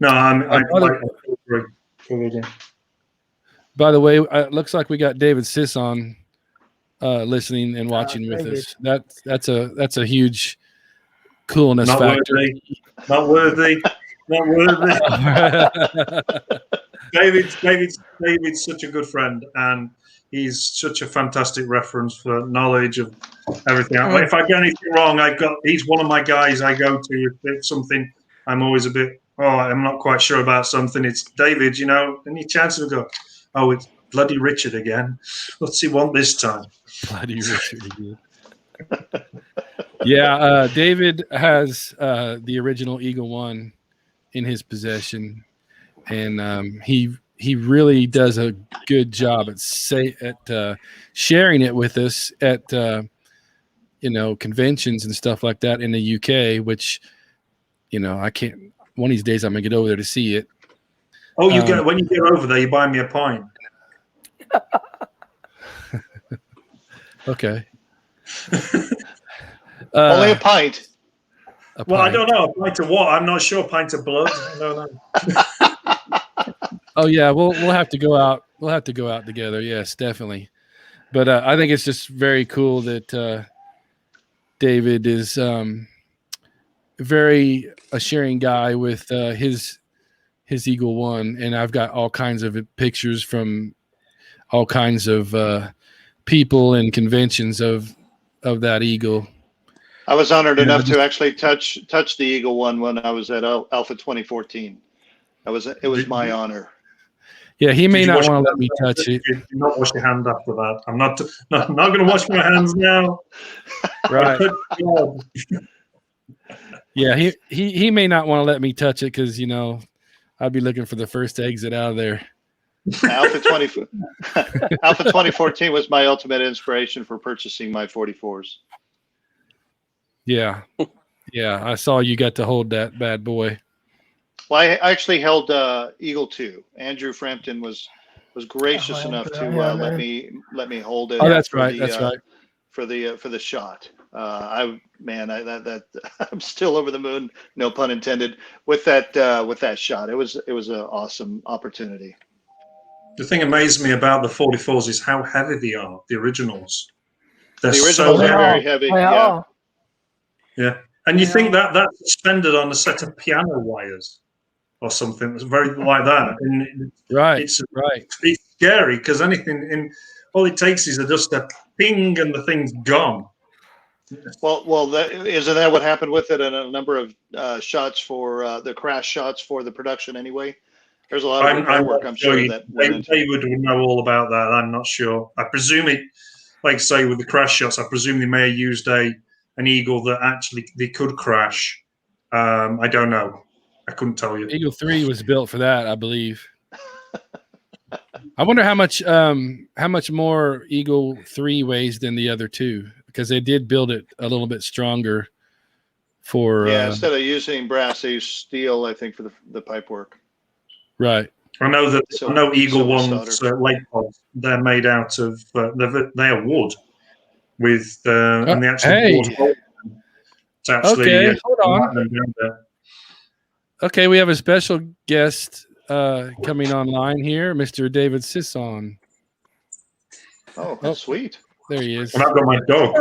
No, I agree. By the way, it looks like we got David Sisson listening and watching with us. That's a huge coolness factor. Not worthy. David's such a good friend, and he's such a fantastic reference for knowledge of everything. If I get anything wrong, he's one of my guys I go to if it's something I'm always a bit, I'm not quite sure about something. It's David, any chance of go, oh, it's bloody Richard again. What's he want this time? Bloody Richard again. Yeah, David has the original Eagle One in his possession, and he really does a good job at sharing it with us at conventions and stuff like that in the UK, which I can't. One of these days I'm gonna get over there to see it. Oh, when you get over there, you buy me a pint. Okay. Only a pint. Well, I don't know. A pint of what? I'm not sure. A pint of blood? I don't know. Oh yeah, we'll have to go out. We'll have to go out together. Yes, definitely. But I think it's just very cool that David is very a sharing guy with his Eagle One, and I've got all kinds of pictures from all kinds of people and conventions of that Eagle. I was honored enough to actually touch the Eagle One when I was at Alpha 2014. It was my honor. Yeah, he may not want to let me touch it. Do not wash your hand after that. I'm not going to wash my hands now. Right. Yeah, he may not want to let me touch it because I'd be looking for the first exit out of there. Alpha 2014 was my ultimate inspiration for purchasing my 44s. Yeah, I saw you got to hold that bad boy. Well, I actually held Eagle 2. Andrew Frampton was gracious enough to let me hold it. Oh, that's right. That's right. For the shot. I'm still over the moon, no pun intended, with that shot. It was an awesome opportunity. The thing amazed me about the 44s is how heavy they are. The originals. The originals are very heavy. Yeah. And you think that's suspended on a set of piano wires or something. It's very like that. And it's scary because all it takes is just a ping and the thing's gone. Well, isn't that what happened with it in a number of shots for the crash shots for the production anyway? There's a lot of work, I'm sure, that went into it. David would know all about that. I'm not sure. I presume it, like say with the crash shots, I presume they may have used an Eagle that actually they could crash. I don't know. I couldn't tell you. Eagle 3 was built for that, I believe. I wonder how much more Eagle 3 weighs than the other two, because they did build it a little bit stronger for. Instead of using brass, they use steel, I think, for the pipe work. Right. I know that Eagle ones, lake pods, they're made out of they are wood with and they actually hold on. Okay, we have a special guest coming online here, Mr. David Sisson. Oh, sweet. There he is. And I've got my dog.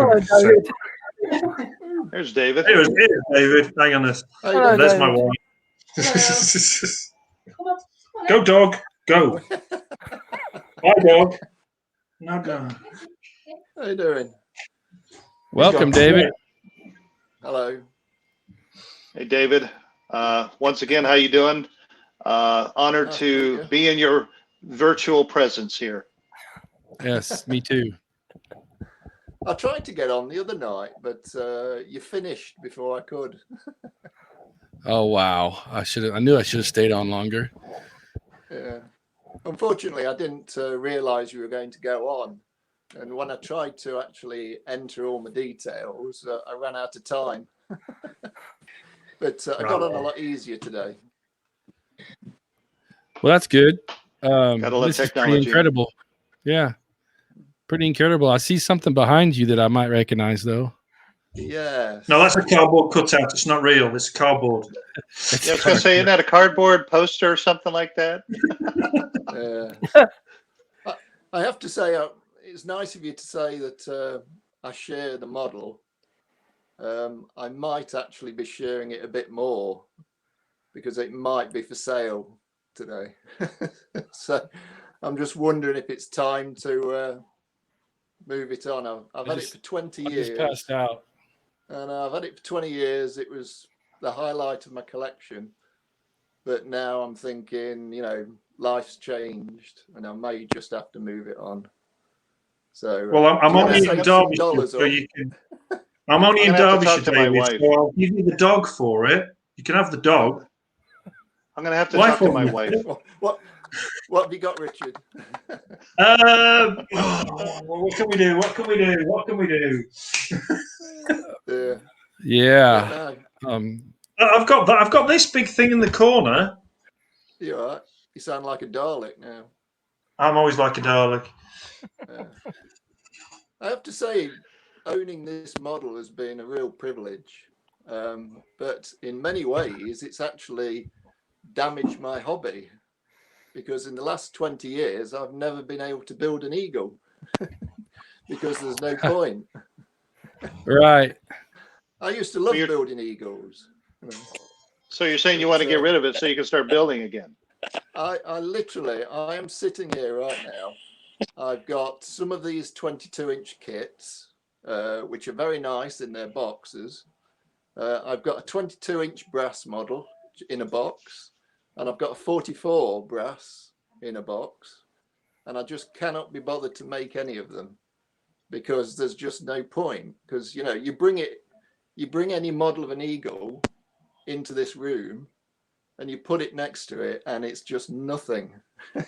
There's David. Here's David. Hang on this. Hello, There's David. my wife. Go, dog. Go. Bye, dog. No, go. How you doing? Welcome, David. Hello. Hey, David. Once again, how you doing? Honored to be in your virtual presence here. Yes, me too. I tried to get on the other night, but you finished before I could. Oh wow! I knew I should have stayed on longer. Yeah. Unfortunately, I didn't realize you were going to go on, and when I tried to actually enter all my details, I ran out of time. But I got on a lot easier today. Well, that's good. This is pretty incredible. Yeah, pretty incredible. I see something behind you that I might recognize, though. Yeah. No, that's a cardboard cutout. It's not real. It's cardboard. I was going to say, isn't that a cardboard poster or something like that? I have to say, it's nice of you to say that I share the model. I might actually be sharing it a bit more because it might be for sale today. So I'm just wondering if it's time to move it on. I've had it for 20 I years. just passed out. And I've had it for 20 years. It was the highlight of my collection. But now I'm thinking, life's changed and I may just have to move it on. So, Well, I'm only in Derbyshire, dollars so you can. I'm only in I'm gonna have to Derbyshire, talk to my David, wife. so I'll give you the dog for it. You can have the dog. I'm going to have to Wife talk to my won't wife. What have you got, Richard? What can we do? What can we do? What can we do? Yeah. I've got that. I've got this big thing in the corner. You all right? You sound like a Dalek now. I'm always like a Dalek. I have to say, owning this model has been a real privilege. But in many ways, it's actually damaged my hobby, because in the last 20 years, I've never been able to build an eagle because there's no point. Right. I used to love building eagles. So you're saying you want to get rid of it so you can start building again? I am sitting here right now. I've got some of these 22-inch kits, which are very nice in their boxes. I've got a 22-inch brass model in a box, and I've got a 44 brass in a box, and I just cannot be bothered to make any of them because there's just no point. Because you bring any model of an eagle into this room and you put it next to it and it's just nothing.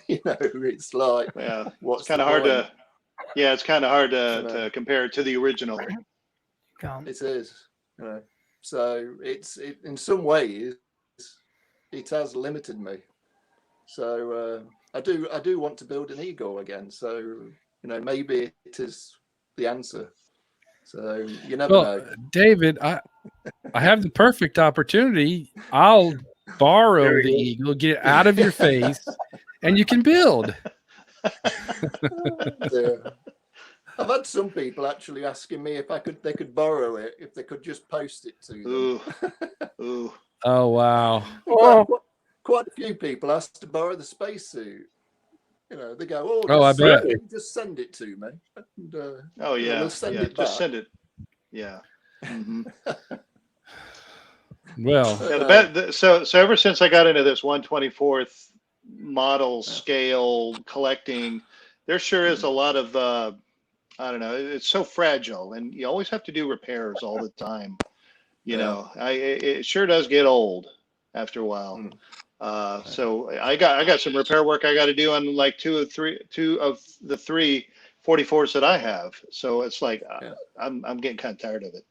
It's like, what's it's kind of hard to it's kind of hard to compare it to the original. It is, so it's in some ways it has limited me. So I do want to build an eagle again, so maybe it is the answer. So you never know. David, I have the perfect opportunity. I'll borrow the eagle, get it out of your face, and you can build. I've had some people actually asking me if they could borrow it, if they could just post it to them. Ooh. Oh wow! Quite a few people asked to borrow the spacesuit. They go, I bet. Just send it to me. And, we'll send it back. Just send it. Yeah. Mm-hmm. Well, so ever since I got into this 1/24th model scale collecting, there sure is a lot of I don't know. It's so fragile, and you always have to do repairs all the time. It sure does get old after a while. So I got some repair work I got to do on like two of the three 44s that I have. So it's like I'm getting kind of tired of it.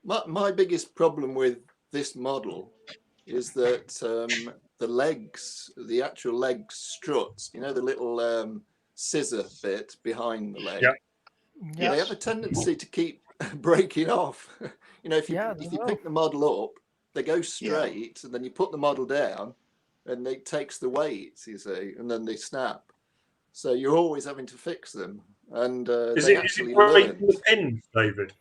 My biggest problem with this model is that the actual leg struts, the little scissor bit behind the leg, they have a tendency to keep breaking off. If you pick the model up, they go straight, and then you put the model down, and it takes the weight, you see, and then they snap. So you're always having to fix them. And is it breaking the pins, David?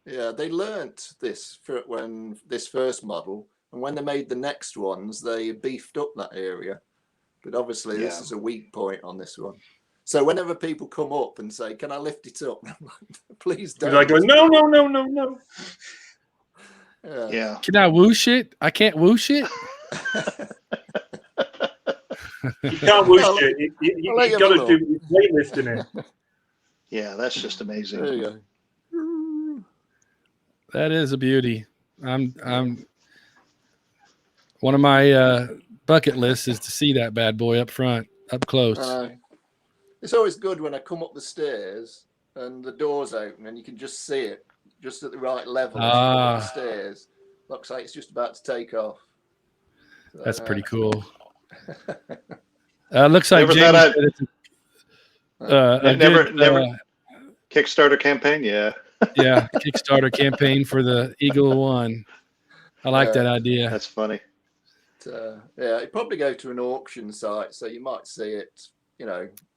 Yeah, they learnt this when this first model, and when they made the next ones, they beefed up that area. But obviously, this is a weak point on this one. So whenever people come up and say, "Can I lift it up?" I'm like, please don't. I go, no. Yeah. Can I whoosh it? I can't whoosh it. You can't whoosh it. You've got to do weightlifting it. Yeah, that's just amazing. There you go. That is a beauty. I'm one of my bucket lists is to see that bad boy up front, up close. It's always good when I come up the stairs and the door's open and you can just see it just at the right level as you come up the stairs. Looks like it's just about to take off. So, that's pretty cool. Looks like Jamie never Kickstarter campaign. Yeah, Kickstarter campaign for the Eagle One. I like that idea. That's funny. It'd probably go to an auction site, so you might see it,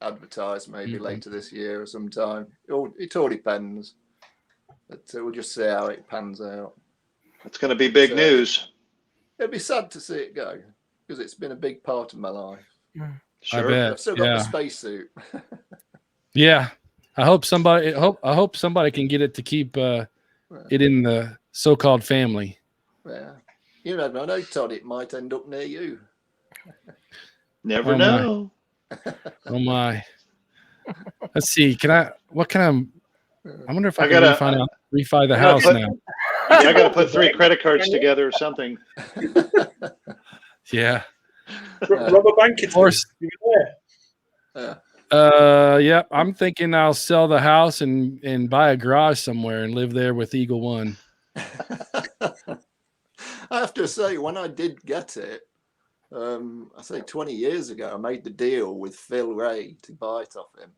advertised maybe later this year or sometime. It all depends. But we'll just see how it pans out. It's going to be big news. It'd be sad to see it go because it's been a big part of my life. Sure. I bet. I've still got the spacesuit. Yeah. I hope somebody can get it to keep it in the so-called family. Yeah. You never know, Todd. It might end up near you. Never Oh, know. Oh my. Let's see. What can I wonder if I I can gotta refi the I gotta house put- now. Yeah, I got to put 3 credit cards together or something. Yeah. Rubber bank it. Of course. You were Yeah. Yeah, I'm thinking I'll sell the house and buy a garage somewhere and live there with Eagle One. I have to say, when I did get it, I say 20 years ago, I made the deal with Phil Ray to buy it off him.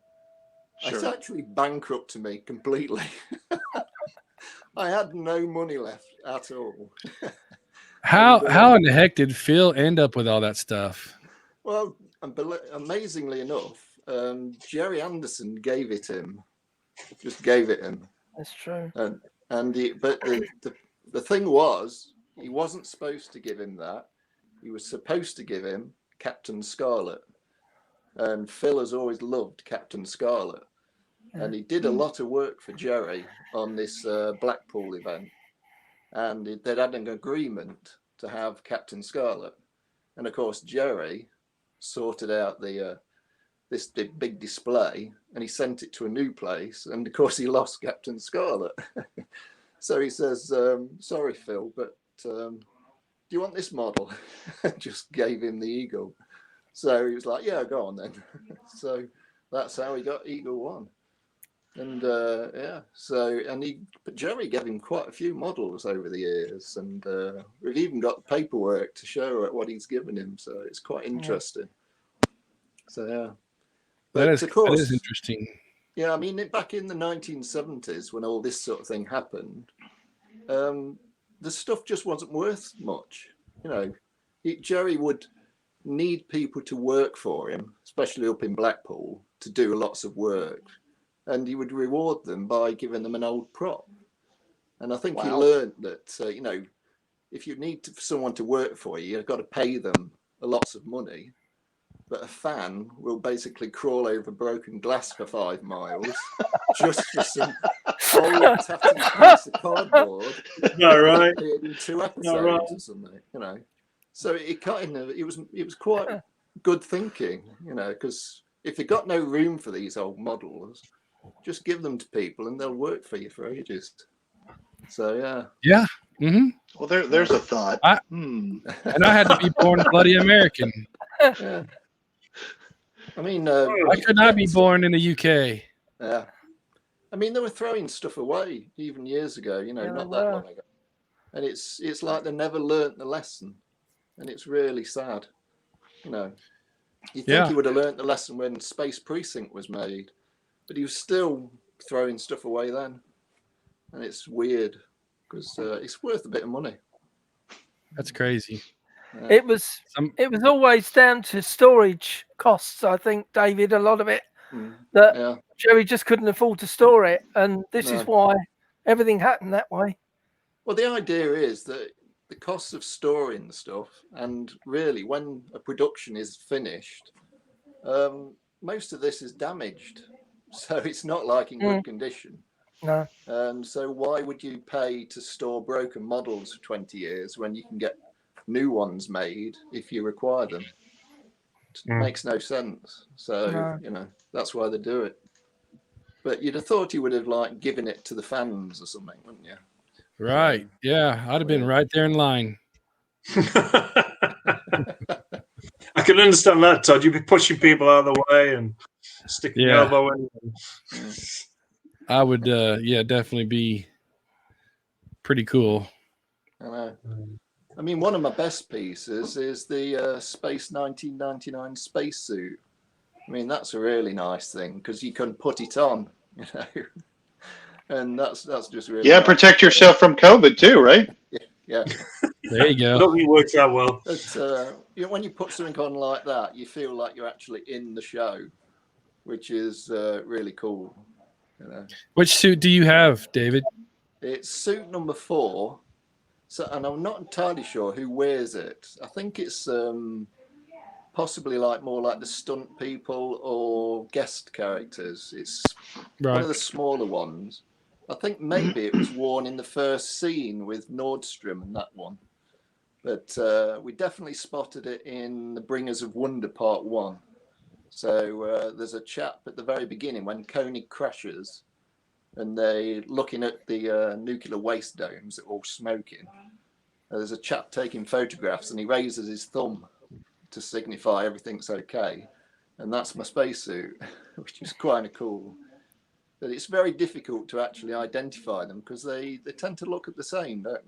It's Sure. actually bankrupted me completely. I had no money left at all. How in the heck did Phil end up with all that stuff? Well, amazingly enough, Jerry Anderson gave it him. Just gave it him. That's true. But the thing was, he wasn't supposed to give him that. He was supposed to give him Captain Scarlet. And Phil has always loved Captain Scarlet. And he did a lot of work for Jerry on this Blackpool event. And they'd had an agreement to have Captain Scarlet. And of course, Jerry sorted out this big display and he sent it to a new place. And of course, he lost Captain Scarlet. So he says, sorry, Phil, but do you want this model? Just gave him the Eagle. So he was like, yeah, go on then. So that's how he got Eagle One. And but Jerry gave him quite a few models over the years, and we've even got paperwork to show what he's given him. So it's quite interesting. So yeah, but of course, that is interesting. Yeah, I mean, back in the 1970s, when all this sort of thing happened, the stuff just wasn't worth much. You know, Jerry would need people to work for him, especially up in Blackpool, to do lots of work. And he would reward them by giving them an old prop. And I think he learned that, you know, if you need someone to work for you, you've got to pay them lots of money. But a fan will basically crawl over broken glass for 5 miles just for some old tatty piece of cardboard. No, right. In 2 episodes or something, you know. So it was quite good thinking, you know, because if you've got no room for these old models, just give them to people and they'll work for you for ages. So Yeah. Mm-hmm. Well, there's a thought. And I had to be born bloody American. Yeah. I mean, why couldn't I be born in the UK? Yeah. I mean, they were throwing stuff away even years ago, you know, not that long ago. And it's like they never learnt the lesson. And it's really sad. You know, you think he would have learnt the lesson when Space Precinct was made, but he was still throwing stuff away then. And it's weird because it's worth a bit of money. That's crazy. Yeah. It was always down to storage costs, I think, David, a lot of it. That Jerry just couldn't afford to store it. And this is why everything happened that way. Well, the idea is that the costs of storing the stuff, and really when a production is finished, most of this is damaged. So it's not like in good condition. No. So why would you pay to store broken models for 20 years when you can get new ones made if you require them? It makes no sense. So, you know, that's why they do it. But you'd have thought you would have like given it to the fans or something, wouldn't you? Right. Yeah. I'd have been right there in line. I can understand that, Todd. You'd be pushing people out of the way and sticking your elbow in. I would, definitely be pretty cool. I know. I mean, one of my best pieces is the Space 1999 spacesuit. I mean, that's a really nice thing because you can put it on, you know, and that's just really nice. Protect yourself from COVID too, right? Yeah. There you go. I don't think it works out well. But you know, when you put something on like that, you feel like you're actually in the show, which is really cool. You know. Which suit do you have, David? It's suit number 4. So, and I'm not entirely sure who wears it. I think it's possibly like more like the stunt people or guest characters. It's one of the smaller ones. I think maybe it was worn in the first scene with Nordstrom and that one. But we definitely spotted it in The Bringers of Wonder Part 1. So there's a chap at the very beginning when Koenig crashes and they're looking at the nuclear waste domes that are all smoking. There's a chap taking photographs and he raises his thumb to signify everything's okay. And that's my spacesuit, which is kind of cool. But it's very difficult to actually identify them because they tend to look the same, don't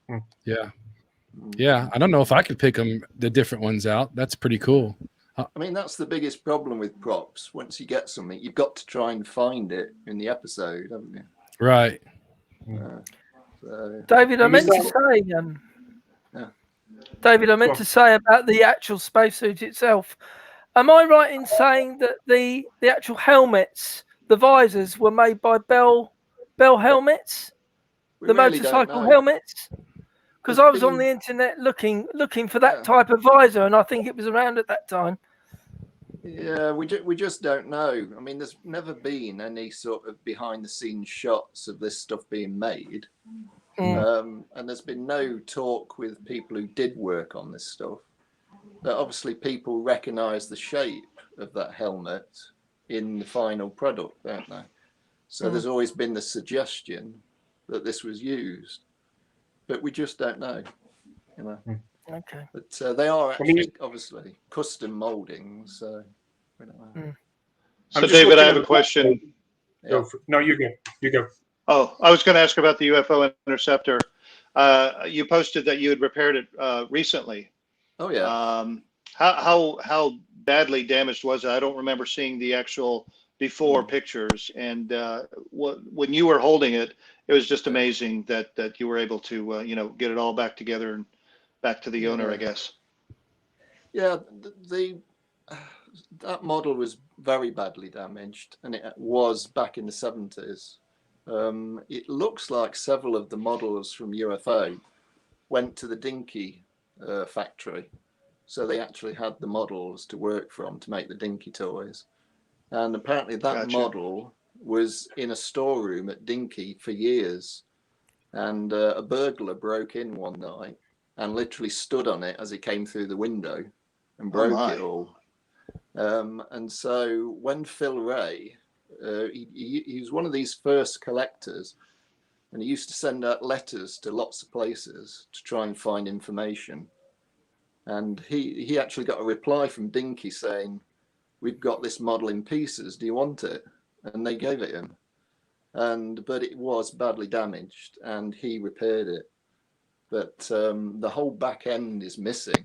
they? Yeah. Yeah. I don't know if I could pick the different ones out. That's pretty cool. I mean, that's the biggest problem with props. Once you get something, you've got to try and find it in the episode, haven't you? Right. David, I meant to say, David, I meant to say about the actual spacesuit itself. Am I right in saying that the actual helmets, the visors, were made by Bell helmets, the really motorcycle helmets? Because I was on the internet looking for that type of visor, and I think it was around at that time. Yeah, we just don't know. I mean, there's never been any sort of behind-the-scenes shots of this stuff being made. And there's been no talk with people who did work on this stuff. But obviously people recognise the shape of that helmet in the final product, don't they? So there's always been the suggestion that this was used. But we just don't know, you know. Okay. But they are actually obviously custom mouldings, so we don't know. So David, I have a question. No, you go. You go. Oh, I was going to ask about the UFO interceptor. You posted that you had repaired it recently. Oh yeah. How badly damaged was it? I don't remember seeing the actual before pictures. And when you were holding it, it was just amazing that you were able to get it all back together and back to the owner, I guess. Yeah, that model was very badly damaged, and it was back in the 70s. It looks like several of the models from UFO went to the Dinky factory. So they actually had the models to work from to make the Dinky toys. And apparently that model was in a storeroom at Dinky for years. And a burglar broke in one night and literally stood on it as he came through the window and broke it all. And so when Phil Ray, he was one of these first collectors, and he used to send out letters to lots of places to try and find information. And he actually got a reply from Dinky saying, "We've got this model in pieces. Do you want it?" And they gave it him. But it was badly damaged, and he repaired it. But the whole back end is missing.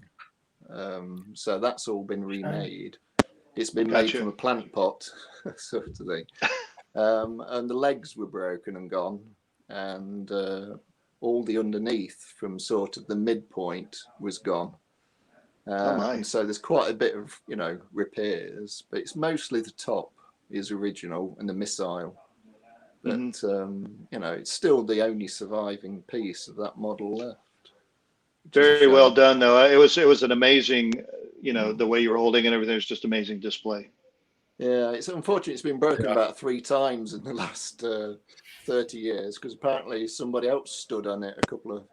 So that's all been remade. It's been made from a plant pot, sort of thing. And the legs were broken and gone, and all the underneath from sort of the midpoint was gone. And so there's quite a bit of repairs, but it's mostly the top is original and the missile. But it's still the only surviving piece of that model left. Very well done, though. It was an amazing, the way you were holding and everything was just amazing display. Yeah, it's unfortunate it's been broken about 3 times in the last 30 years because apparently somebody else stood on it a couple of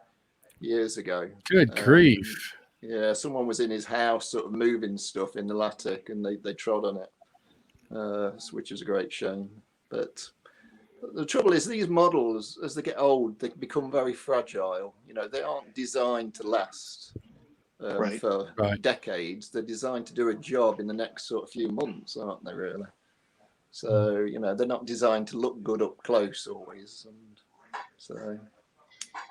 years ago. Good grief. Yeah, someone was in his house sort of moving stuff in the attic and they trod on it, which is a great shame. But the trouble is these models, as they get old, they become very fragile. They aren't designed to last for decades. They're designed to do a job in the next sort of few months, aren't they, really? So, they're not designed to look good up close always. And so,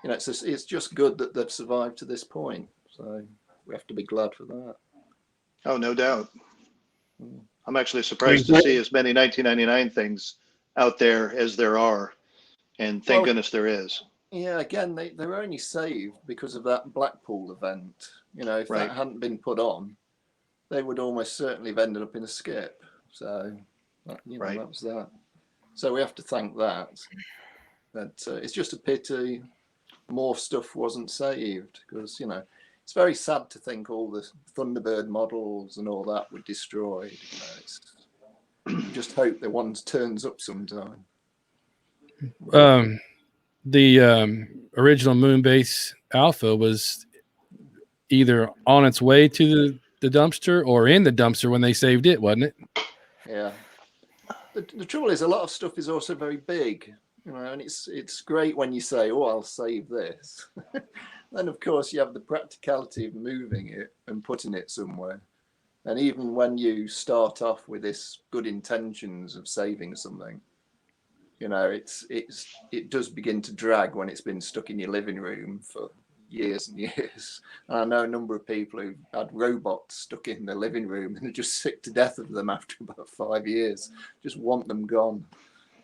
it's just good that they've survived to this point. So we have to be glad for that. Oh, no doubt. I'm actually surprised to see as many 1999 things out there as there are, and thank goodness there is. Yeah, again, they were only saved because of that Blackpool event. If that hadn't been put on, they would almost certainly have ended up in a skip. So, that was that. So we have to thank that. But it's just a pity more stuff wasn't saved because, it's very sad to think all the Thunderbird models and all that were destroyed. You know, you just hope that one turns up sometime. The original Moonbase Alpha was either on its way to the dumpster or in the dumpster when they saved it, wasn't it? Yeah. The trouble is, a lot of stuff is also very big, you know, and it's great when you say, "Oh, I'll save this." Then, of course, you have the practicality of moving it and putting it somewhere. And even when you start off with this good intentions of saving something, you know, it does begin to drag when it's been stuck in your living room for years and years. And I know a number of people who had robots stuck in their living room and are just sick to death of them after about 5 years, just want them gone,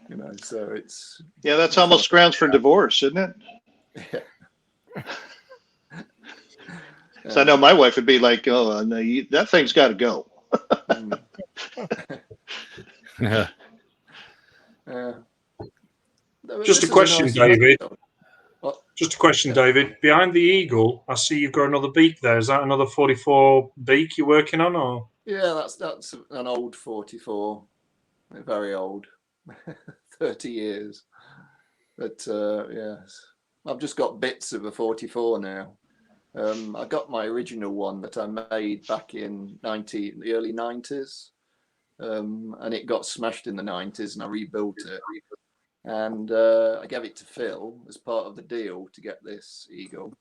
you know. So it's that's almost grounds for divorce, isn't it? Yeah. So I know my wife would be like, "Oh, no, that thing's got to go." Yeah. Just a question, David. Just a question, David. Behind the eagle, I see you've got another beak there. Is that another 44 beak you're working on, or? Yeah, that's an old 44, very old, 30 years. But yes, I've just got bits of a 44 now. I got my original one that I made back in the early 90s, and it got smashed in the 90s, and I rebuilt it. And I gave it to Phil as part of the deal to get this eagle,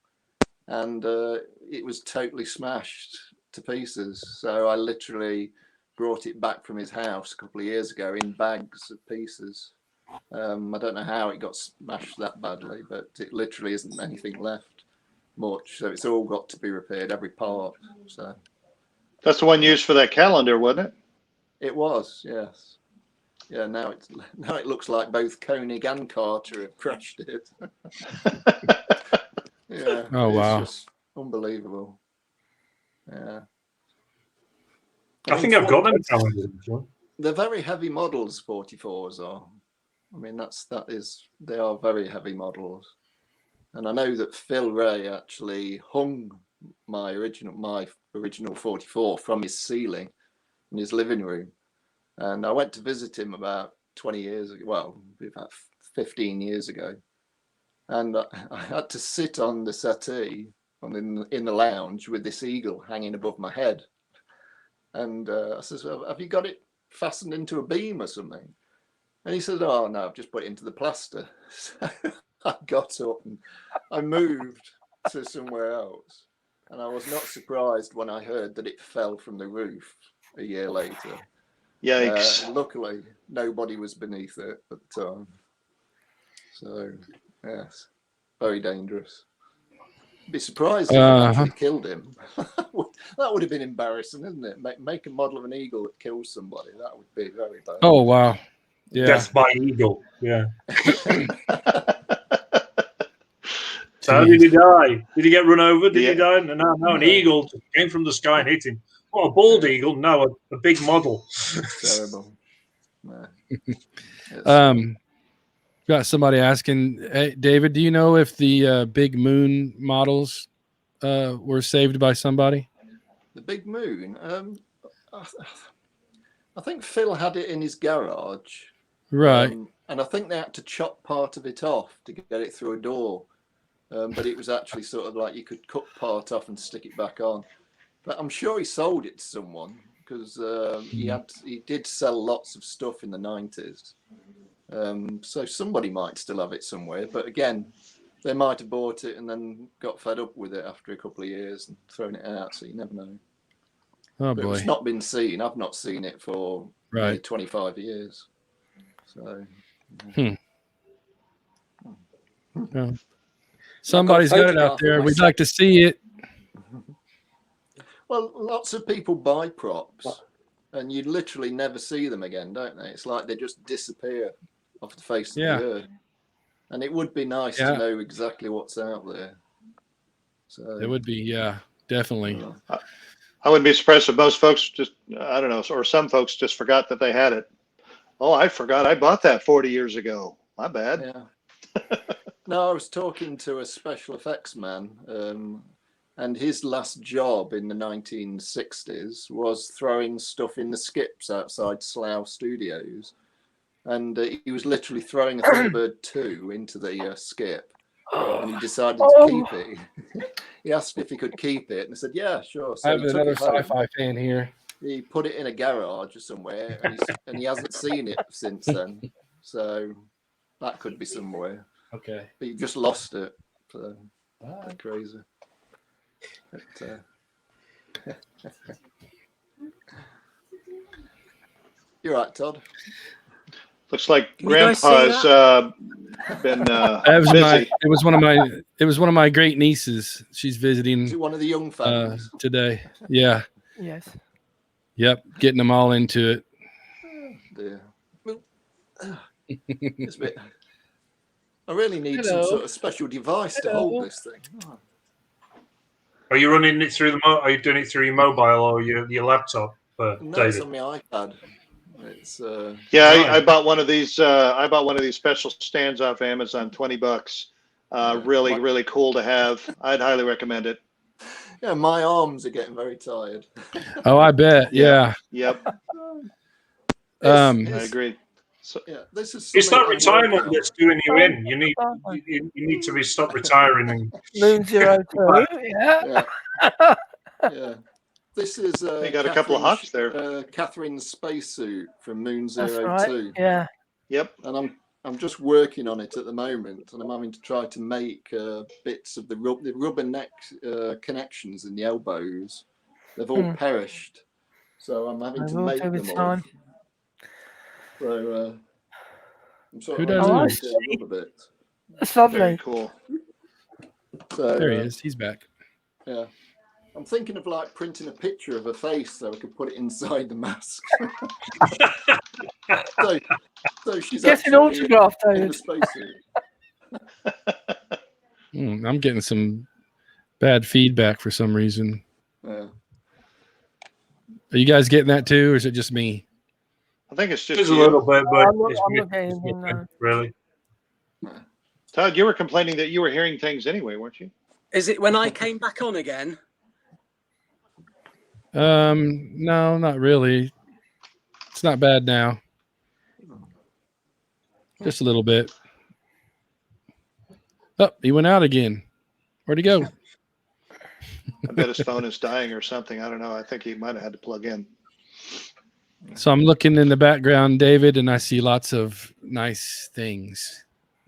and it was totally smashed to pieces. So I literally brought it back from his house a couple of years ago in bags of pieces. I don't know how it got smashed that badly, but it literally isn't anything left much. So it's all got to be repaired, every part. So That's the one used for that calendar, wasn't it? it was, yes. Yeah, now it looks like both Koenig and Carter have crashed it. Yeah. Oh, wow. It's just unbelievable. Yeah. I think I've got them calendars. They're very heavy models, 44s are. I mean, they are very heavy models. And I know that Phil Ray actually hung my original 44 from his ceiling in his living room. And I went to visit him about 20 years ago, well, about 15 years ago. And I had to sit on the settee in the lounge with this eagle hanging above my head. And I said, "Well, have you got it fastened into a beam or something?" And he said, "Oh, no, I've just put it into the plaster." So I got up and I moved to somewhere else. And I was not surprised when I heard that it fell from the roof a year later. Yikes. Luckily, nobody was beneath it at the time. So, yes, very dangerous. I'd be surprised if it actually killed him. That would have been embarrassing, isn't it? Make a model of an eagle that kills somebody. That would be very bad. Oh, wow. Yeah. Death by eagle. Yeah. So how did he die? Did he get run over? Did he die? No, an eagle came from the sky and hit him. What, a bald eagle? No, a big model. Terrible. No. Got somebody asking, hey, David, do you know if the big moon models were saved by somebody? The big moon? I think Phil had it in his garage. Right. And I think they had to chop part of it off to get it through a door. But it was actually sort of like you could cut part off and stick it back on. But I'm sure he sold it to someone because he did sell lots of stuff in the 90s. So somebody might still have it somewhere. But again, they might have bought it and then got fed up with it after a couple of years and thrown it out. So you never know. Oh, but boy. It's not been seen. I've not seen it for maybe 25 years. So. Yeah. Somebody's got it out there. We'd like to see it. Well, lots of people buy props and you literally never see them again, don't they? It's like they just disappear off the face of the earth. And it would be nice to know exactly what's out there. So it would be, definitely. I wouldn't be surprised if most folks just, I don't know, or some folks just forgot that they had it. Oh, I forgot I bought that 40 years ago. My bad. Yeah. No, I was talking to a special effects man, And his last job in the 1960s was throwing stuff in the skips outside Slough Studios. And he was literally throwing a Thunderbird 2 into the skip. And he decided to keep it. He asked if he could keep it, and I said, "Yeah, sure." So I have he took another it home. sci-fi fan here. He put it in a garage or somewhere, and he hasn't seen it since then. So that could be somewhere. Okay. But he just lost it. So crazy. But, you're right, Todd. Looks like Can you guys see Grandpa's been busy. It was one of my great nieces. She's visiting Is it one of the young families? today. Yeah. Yes. Yep. Getting them all into it. Oh, dear. Well, it's a bit. I really need some sort of special device to hold this thing. Oh. Are you running it through Are you doing it through your mobile or your laptop, No, David? it's on my iPad. It's Yeah, Right. I bought one of these. I bought one of these special stands off Amazon, $20. Really cool to have. I'd highly recommend it. yeah, my arms are getting very tired. Oh, I bet. Yeah. Yep, Um, I agree. So, Yeah, this is. It's that something I'm working retirement on. that's doing you in. You need to stop retiring and Moon 02. Yeah. Yeah. This is you got a couple of hawks there. Catherine's spacesuit from Moon That's 02. right. Yeah. Yep. And I'm just working on it at the moment, and I'm having to try to make bits of the rubber neck connections in the elbows. They've all perished, so I'm having to make them all. So I'm sort Who of does making a rubber bit. That's Very lovely. cool. So, there he is. He's back. Yeah. I'm thinking of like printing a picture of her face so I could put it inside the mask. so she's Get an actually autograph, in David. the spacesuit. I'm getting some bad feedback for some reason. Yeah. Are you guys getting that too, or is it just me? I think it's just there's a you. little bit, but I'm not it's getting it's in, no. really. Todd, you were complaining that you were hearing things anyway, weren't you? Is it when I came back on again? No, not really. It's not bad now. Just a little bit. Oh, he went out again. Where'd he go? I bet his phone is dying or something. I don't know. I think he might have had to plug in. So I'm looking in the background, David, and I see lots of nice things.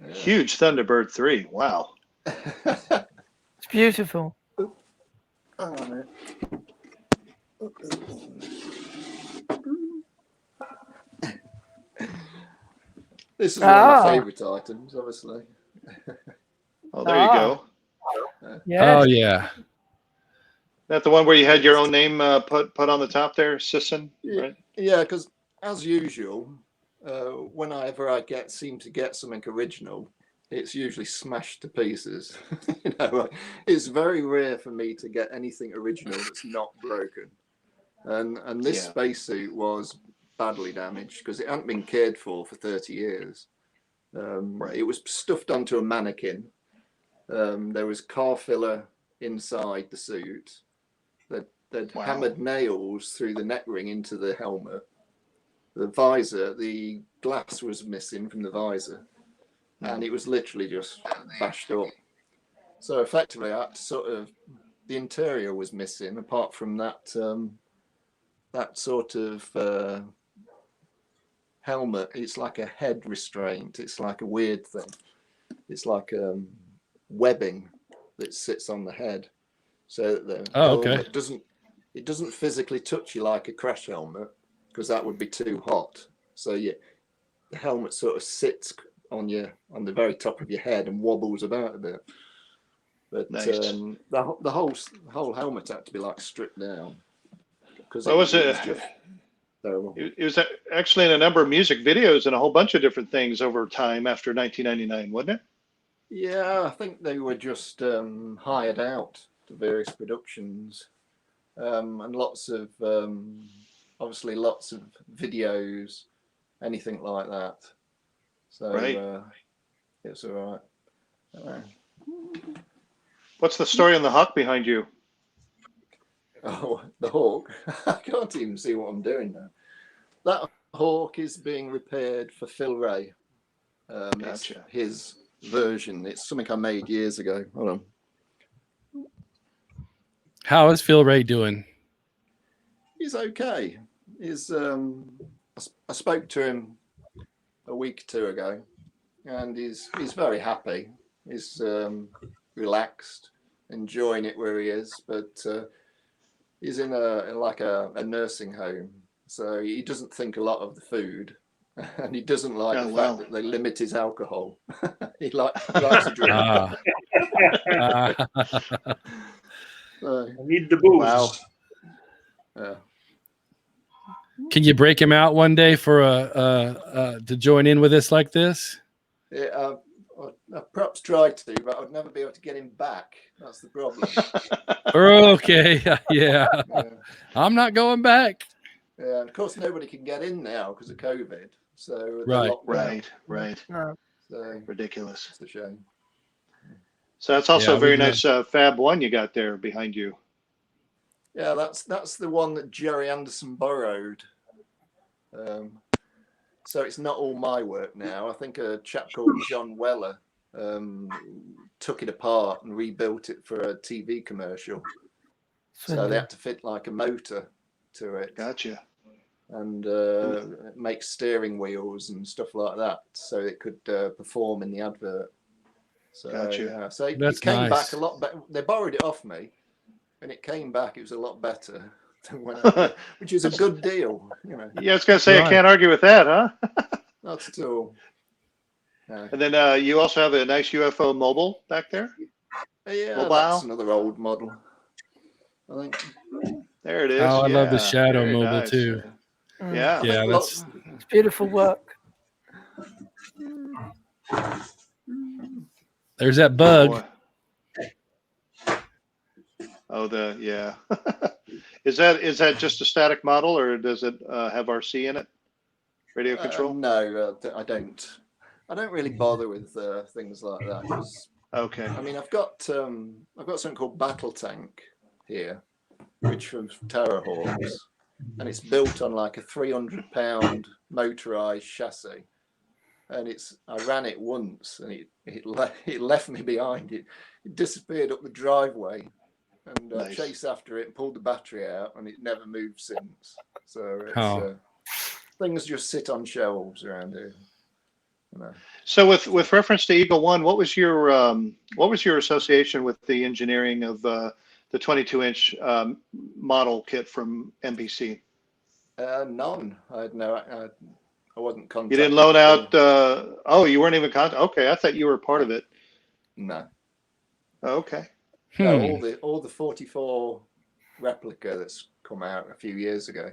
Yeah. Huge Thunderbird 3. Wow. It's beautiful. Oh, this is one of my favourite items, obviously. Oh, there you go. Yeah. Oh yeah. That the one where you had your own name put on the top there, Sisson, right? Yeah, because as usual, whenever I seem to get something original, it's usually smashed to pieces. It's very rare for me to get anything original that's not broken. And this spacesuit was badly damaged because it hadn't been cared for 30 years. It was stuffed onto a mannequin. There was car filler inside the suit. They'd hammered nails through the neck ring into the helmet. The visor, the glass was missing from the visor, and it was literally just bashed up. So effectively, I had to the interior was missing, apart from that sort of helmet. It's like a head restraint. It's like a weird thing. It's like webbing that sits on the head, so that the helmet doesn't physically touch you like a crash helmet, because that would be too hot. So the helmet sort of sits on the very top of your head and wobbles about a bit. But Nice. The whole helmet had to be like stripped down, because What was it? just terrible. It was actually in a number of music videos and a whole bunch of different things over time after 1999, wasn't it? Yeah, I think they were just hired out to various productions, and lots of obviously lots of videos, anything like that. So it's all right. What's the story on the hawk behind you? Oh, the hawk. I can't even see what I'm doing now. That hawk is being repaired for Phil Ray. It's Gotcha. his version. It's something I made years ago. Hold on. How is Phil Ray doing? He's okay. I spoke to him a week or two ago, and he's very happy. He's relaxed, enjoying it where he is, but he's in a nursing home, so he doesn't think a lot of the food, and he doesn't like the fact that they limit his alcohol. he likes to drink. I need the booze. Wow. Yeah. Can you break him out one day for to join in with us like this? Yeah, I perhaps try to, but I'd never be able to get him back. That's the problem. Okay, yeah. I'm not going back. Yeah, and of course nobody can get in now because of COVID. So they're Right. locked down. Right. No. So Ridiculous. it's a shame. So that's also Yeah, a very we've nice Fab One you got there behind you. Yeah, that's the one that Jerry Anderson borrowed. So it's not all my work now. I think a chap called John Weller took it apart and rebuilt it for a TV commercial. So they had to fit like a motor to it. Gotcha. And make steering wheels and stuff like that, so it could perform in the advert. So, Gotcha. yeah. So it nice. came back a lot better. They borrowed it off me, and it came back. It was a lot better than when which is a good deal, you know. Yeah, I was gonna say Right. I can't argue with that, huh? That's all. And then you also have a nice UFO mobile back there. Yeah, Mobile. that's another old model, I think. There it is. Oh, I love the Yeah, Shadow very mobile nice. too. Yeah. Yeah, that's It's beautiful work. there's that bug. Boy. Oh, is that just a static model, or does it have RC in it? Radio control? No, I don't. I don't really bother with things like that. 'Cause, Okay. I mean, I've got something called Battle Tank here, which from Terrorhawks, and it's built on like a 300-pound motorized chassis. And I ran it once, and it left me behind. It disappeared up the driveway, and I chased after it and pulled the battery out, and it never moved since. So it's, things just sit on shelves around here. You know. So with reference to Eagle One, what was your association with the engineering of the 22-inch model kit from NBC? None. I had no. I wasn't contacted. You didn't loan out. You weren't even contacted. Okay, I thought you were part of it. No. Okay. No, all the 44 replica that's come out a few years ago.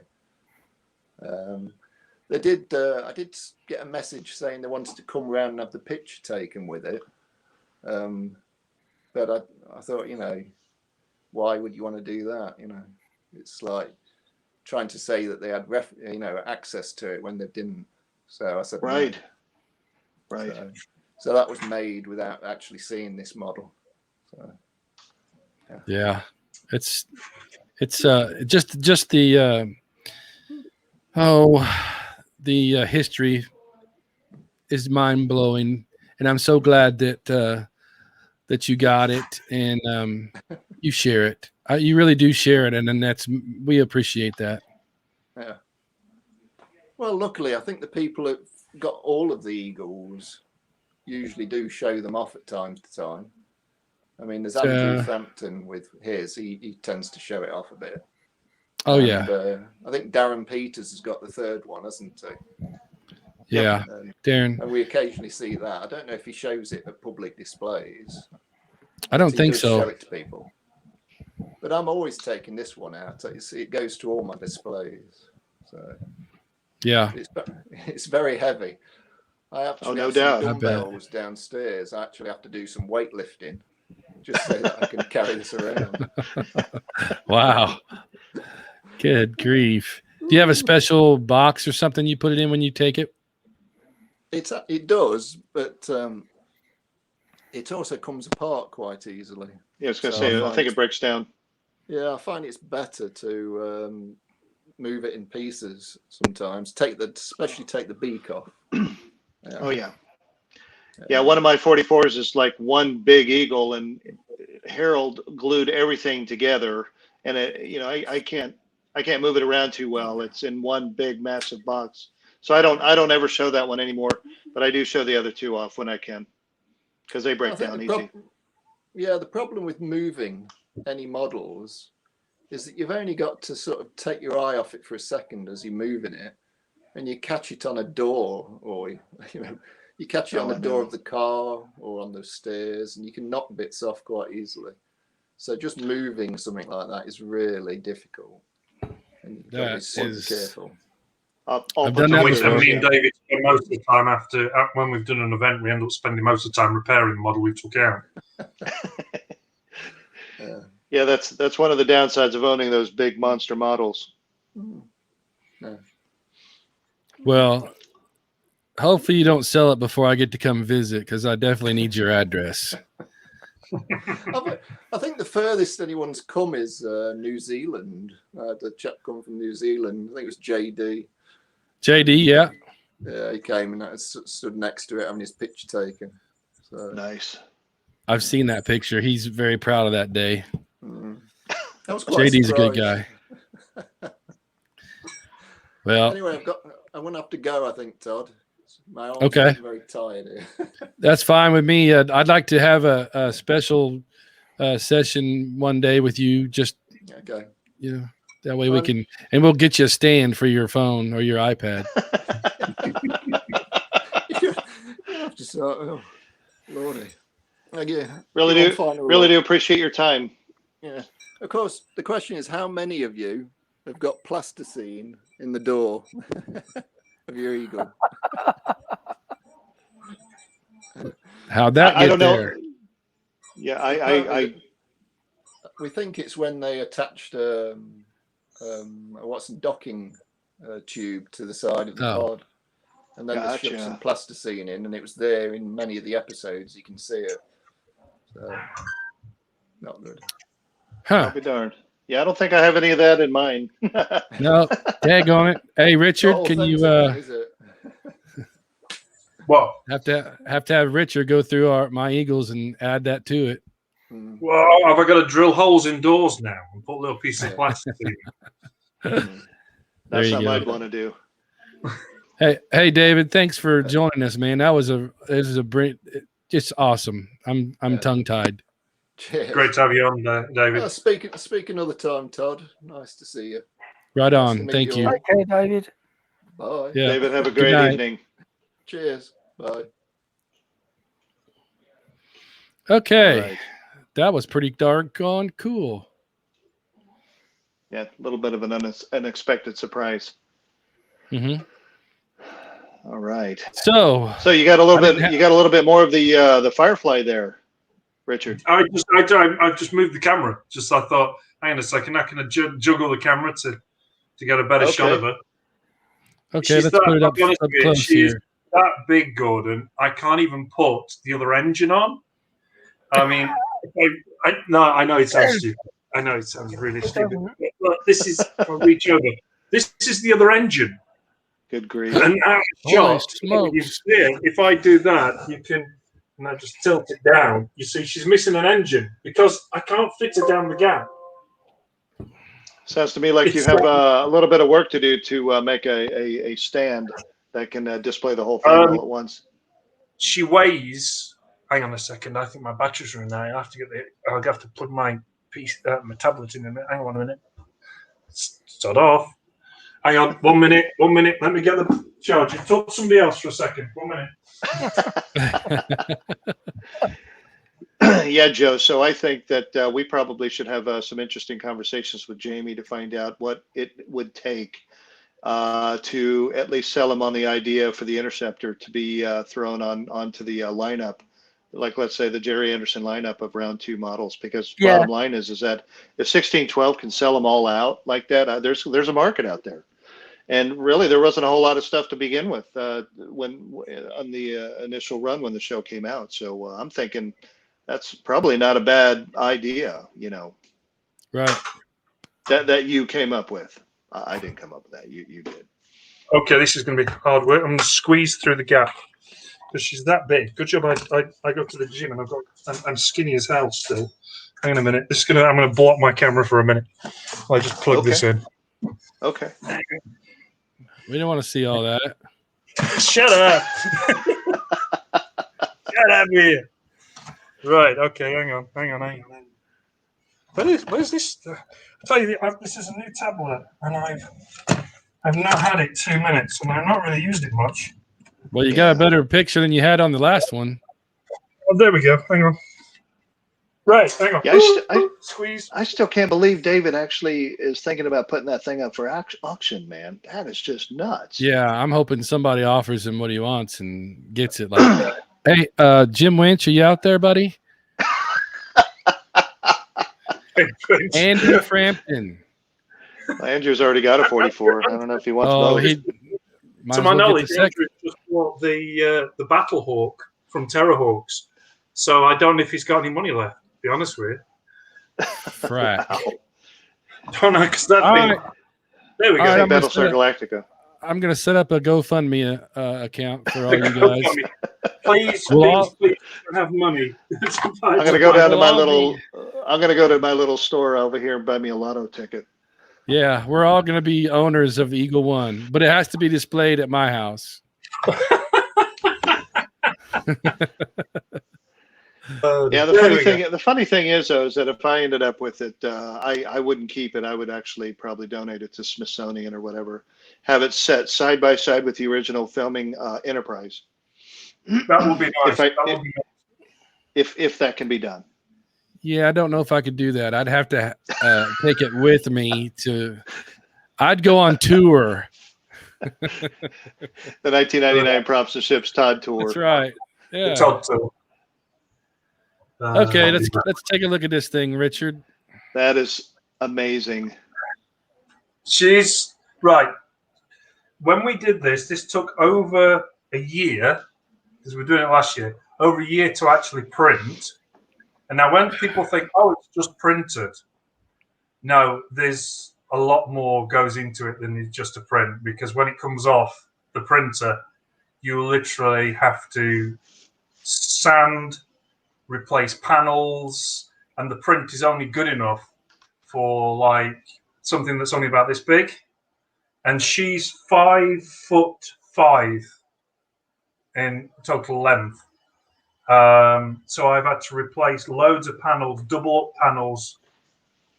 They did. I did get a message saying they wanted to come around and have the picture taken with it. But I thought, why would you want to do that? It's like trying to say that they had access to it when they didn't. So I said right. So that was made without actually seeing this model. So yeah, it's just the the history is mind blowing, and I'm so glad that you got it and you share it. You really do share it, and then we appreciate that. Yeah. Well, luckily, I think the people that got all of the Eagles usually do show them off at time to time. I mean, there's Andrew Frampton with his. He tends to show it off a bit. Oh, yeah. I think Darren Peters has got the third one, hasn't he? Yeah, Darren. And we occasionally see that. I don't know if he shows it at public displays. I don't think so. Show it to people. But I'm always taking this one out. It goes to all my displays. So yeah, it's very heavy. I actually have some dumbbells downstairs. I actually have to do some weightlifting just so that I can carry this around. Wow. Good grief. Do you have a special box or something you put it in when you take it? It does, but it also comes apart quite easily. Yeah, I was going to say, I think it breaks down. Yeah, I find it's better to move it in pieces sometimes. Especially take the beak off. Yeah. Oh yeah. Yeah, one of my 44s is like one big eagle, and Harold glued everything together, and I can't move it around too well. It's in one big massive box, so I don't ever show that one anymore. But I do show the other two off when I can, because they break down easy. The problem with moving any models is that you've only got to sort of take your eye off it for a second as you're moving it, and you catch it on a door, or you catch it on the door of the car or on the stairs, and you can knock bits off quite easily. So just moving something like that is really difficult, and you've got to be super careful. I've done that before. Me and David spend most of the time when we've done an event, we end up spending most of the time repairing the model we took out. Yeah, that's one of the downsides of owning those big monster models. Yeah. Well, hopefully you don't sell it before I get to come visit, because I definitely need your address. I think the furthest anyone's come is New Zealand. The chap come from New Zealand. I think it was JD. JD, yeah. Yeah, he came and I stood next to it having his picture taken. So nice. I've seen that picture. He's very proud of that day. That was quite JD's a good guy. Well, anyway, I'm gonna have to go, I think, Todd. My arms okay. are very tired here. That's fine with me. I'd like to have a special session one day with you. Just that way we can, and we'll get you a stand for your phone or your iPad. Lordy. Really do appreciate your time. Yeah. Of course, the question is, how many of you have got plasticine in the door of your eagle? How'd that get I don't there? know. Yeah, we think it's when they attached docking tube to the side of the pod, and then they shoved some plasticine in, and it was there in many of the episodes. You can see it. So, not good. I'll be darned. Yeah, I don't think I have any of that in mine. No, tag on it. Hey, Richard, can you what? Have to have Richard go through my Eagles and add that to it. Well, have I got to drill holes in doors now and put little pieces of plastic in? That's something I'd want to do. Hey, David, thanks for joining us, man. It was just awesome. I'm tongue tied. Cheers. Great to have you on, David. Speak another time, Todd. Nice to see you. Right on. Thank you. Okay, David. Bye. Yeah. David, have a great evening. Cheers. Bye. Okay. Right. That was pretty doggone cool. Yeah, a little bit of an unexpected surprise. Mm-hmm. All right. So you got a little bit. You got a little bit more of the Firefly there, Richard. I just moved the camera. Just I thought, hang on a second, I can juggle the camera to get a better shot of her. Okay, let's put it up close here. That big, Gordon. I can't even put the other engine on. I mean, I know it sounds stupid. I know it sounds really stupid. But this is, I'll reach over. This is the other engine. Good grief. And if I do that, you can, and I just tilt it down, you see she's missing an engine because I can't fit her down the gap. Sounds to me like you have a little bit of work to do to make a stand that can display the whole thing all at once. She weighs. Hang on a second. I think my batteries are in there. I'll have to plug my my tablet in a minute. Hang on a minute. Start off. Hang on. 1 minute. 1 minute. Let me get the charger. Talk to somebody else for a second. 1 minute. Yeah, Joe. So I think that we probably should have some interesting conversations with Jamie to find out what it would take to at least sell him on the idea for the Interceptor to be thrown onto the lineup. Like, let's say the Jerry Anderson lineup of round 2 models, because bottom line is that if 1612 can sell them all out like that, there's a market out there. And really, there wasn't a whole lot of stuff to begin with when on the initial run when the show came out. So I'm thinking that's probably not a bad idea, Right. That you came up with. I didn't come up with that. You did. Okay, this is going to be hard work. I'm going to squeeze through the gap because she's that big. Good job. I go to the gym and I'm skinny as hell still. Hang on a minute. I'm going to block my camera for a minute. I just plug this in. Okay. We don't want to see all that. Shut up. Shut up here. Right. Okay. Hang on. Where's this? I tell you, this is a new tablet, and I've now had it 2 minutes, and I've not really used it much. Well, you got a better picture than you had on the last one. Oh, there we go. Hang on. Right. Hang on. Yeah, Squeeze. I still can't believe David actually is thinking about putting that thing up for auction, man. That is just nuts. Yeah, I'm hoping somebody offers him what he wants and gets it. Like, hey, Jim Winch, are you out there, buddy? Andrew Frampton. Well, Andrew's already got a 44. I don't know if he wants both. To my knowledge, Andrew just bought the Battle Hawk from Terrorhawks. So I don't know if he's got any money left, to be honest with you. Frack. Wow. Don't know, because that thing. Right. There we go. I think Battlestar Galactica. I'm going to set up a GoFundMe account for all you guys. Please don't have money. I'm going to go down to my little. I'm going to go to my little store over here and buy me a lotto ticket. Yeah, we're all going to be owners of Eagle One, but it has to be displayed at my house. Yeah, the funny thing is, though, is that if I ended up with it, I wouldn't keep it. I would actually probably donate it to Smithsonian or whatever. Have it set side by side with the original filming Enterprise. That would be nice. If that can be done. Yeah, I don't know if I could do that. I'd have to take it with me I'd go on tour. The 1999 Props and Ships Todd tour. That's right. Yeah. The Todd tour. Okay, let's take a look at this thing, Richard. That is amazing. She's right. When we did this took over a year, because we were doing it last year, over a year to actually print. And now when people think, oh, it's just printed, no, there's a lot more goes into it than just a print, because when it comes off the printer, you literally have to sand, replace panels, and the print is only good enough for like something that's only about this big. And she's 5'5" in total length. So I've had to replace loads of panels, double up panels,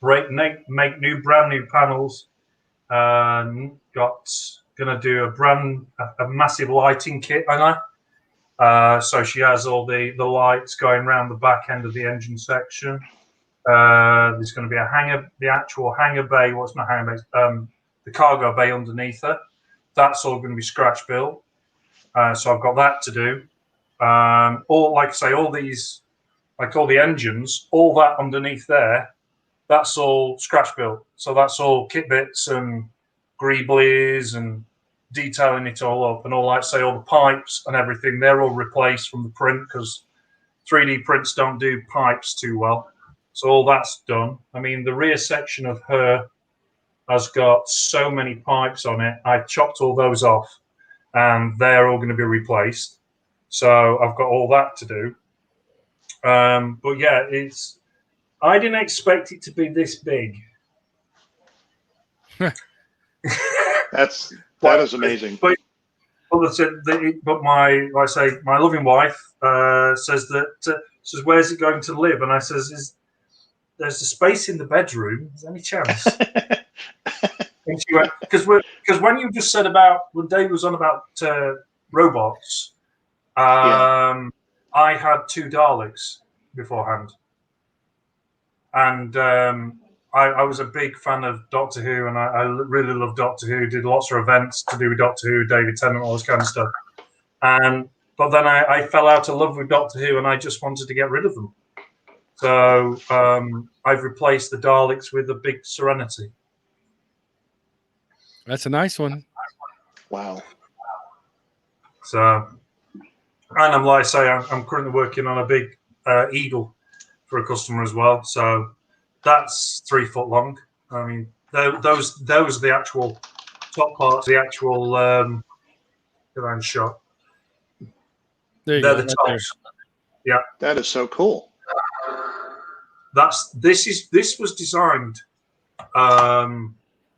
make brand new panels. Gonna do a massive lighting kit, so she has all the lights going around the back end of the engine section. There's going to be the actual hangar bay. What's not hangar bay? The cargo bay underneath her. That's all going to be scratch built. So I've got that to do. All these, like all the engines, all that underneath there, that's all scratch built. So that's all kit bits and greeblies and detailing it all up, and all the pipes and everything, they're all replaced from the print, because 3D prints don't do pipes too well. So all that's done. I mean, the rear section of her has got so many pipes on it. I chopped all those off, and they're all going to be replaced. So I've got all that to do. But yeah, I didn't expect it to be this big. That is amazing. But my loving wife says where's it going to live? And I says, there's a space in the bedroom. Is there any chance? And she went, because when you just said when Dave was on about robots, I had 2 Daleks beforehand, and I was a big fan of Doctor Who, and I really love Doctor Who. Did lots of events to do with Doctor Who, David Tennant, all this kind of stuff. But then I fell out of love with Doctor Who, and I just wanted to get rid of them. So I've replaced the Daleks with a big Serenity. That's a nice one. Wow. So, and I'm currently working on a big Eagle for a customer as well. So that's 3 foot long. I mean, those are the actual top parts, the actual divine shot. There you They're go. the Right there. tops. Yeah, That is so cool. this was designed.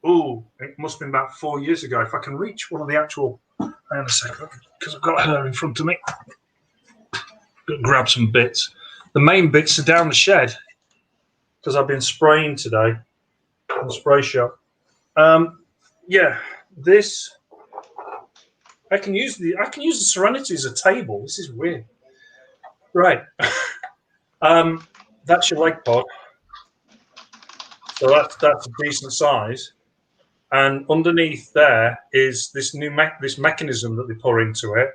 It must have been about 4 years ago. If I can reach one of the actual, hang on a second, because I've got her in front of me. Grab some bits. The main bits are down the shed because I've been spraying today in the spray shop. Yeah, this I can use the Serenity as a table. This is weird. Right. That's your leg pod. So that's a decent size. And underneath there is this new this mechanism that they pour into it.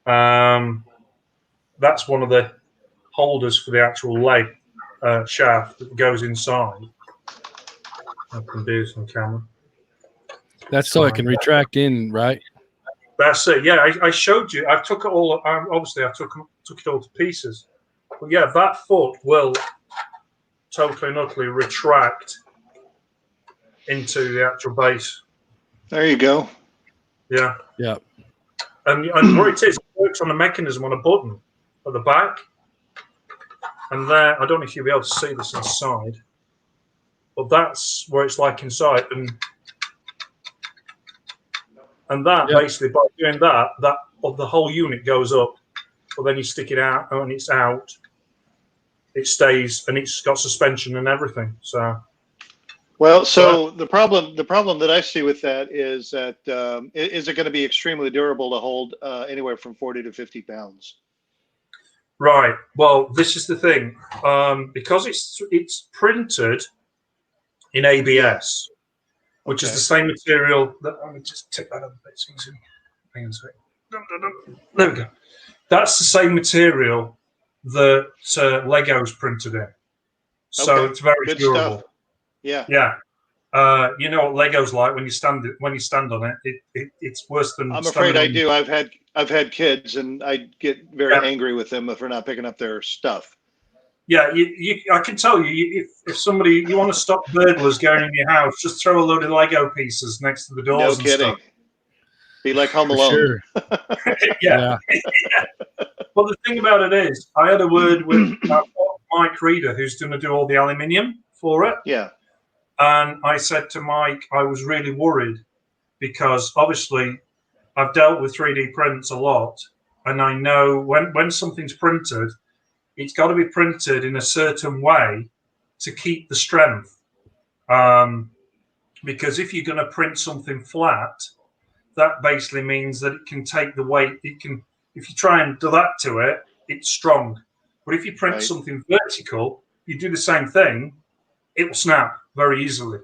That's one of the holders for the actual leg shaft that goes inside. I can do this on camera. That's so it can retract in, right? That's it. Yeah, I showed you. I took it all. Obviously, I took it all to pieces. But yeah, that foot will totally and utterly retract into the actual base. There you go. Yeah. Yeah. And what it is, it works on a mechanism on a button at the back. And there, I don't know if you'll be able to see this inside, but that's where it's like inside. And that basically, by doing that of the whole unit goes up. But then you stick it out, and it's out. It stays, and it's got suspension and everything. So. Well, so the problem that I see with that is that is it going to be extremely durable to hold anywhere from 40 to 50 pounds? Right. Well, this is the thing, because it's printed in ABS, which is the same material that. Let me just take that up a bit so you can see. Hang on a second. There we go. That's the same material that Lego's printed in, so it's very good durable. Stuff. Yeah. Yeah. You know what Lego's like when you stand on it. It's worse than. I'm afraid I do. I've had kids, and I get very angry with them if we're not picking up their stuff. Yeah, I can tell you, if somebody you want to stop burglars going in your house, just throw a load of Lego pieces next to the doors. No kidding. Stuff. Be like Home Alone. Sure. Yeah. Well, the thing about it is, I had a word with Mike Reeder, who's going to do all the aluminium for it. Yeah. And I said to Mike, I was really worried because obviously I've dealt with 3D prints a lot, and I know when something's printed, it's got to be printed in a certain way to keep the strength. Because if you're going to print something flat, that basically means that it can take the weight. It can, if you try and do that to it, it's strong. But if you print something vertical, you do the same thing, it will snap very easily.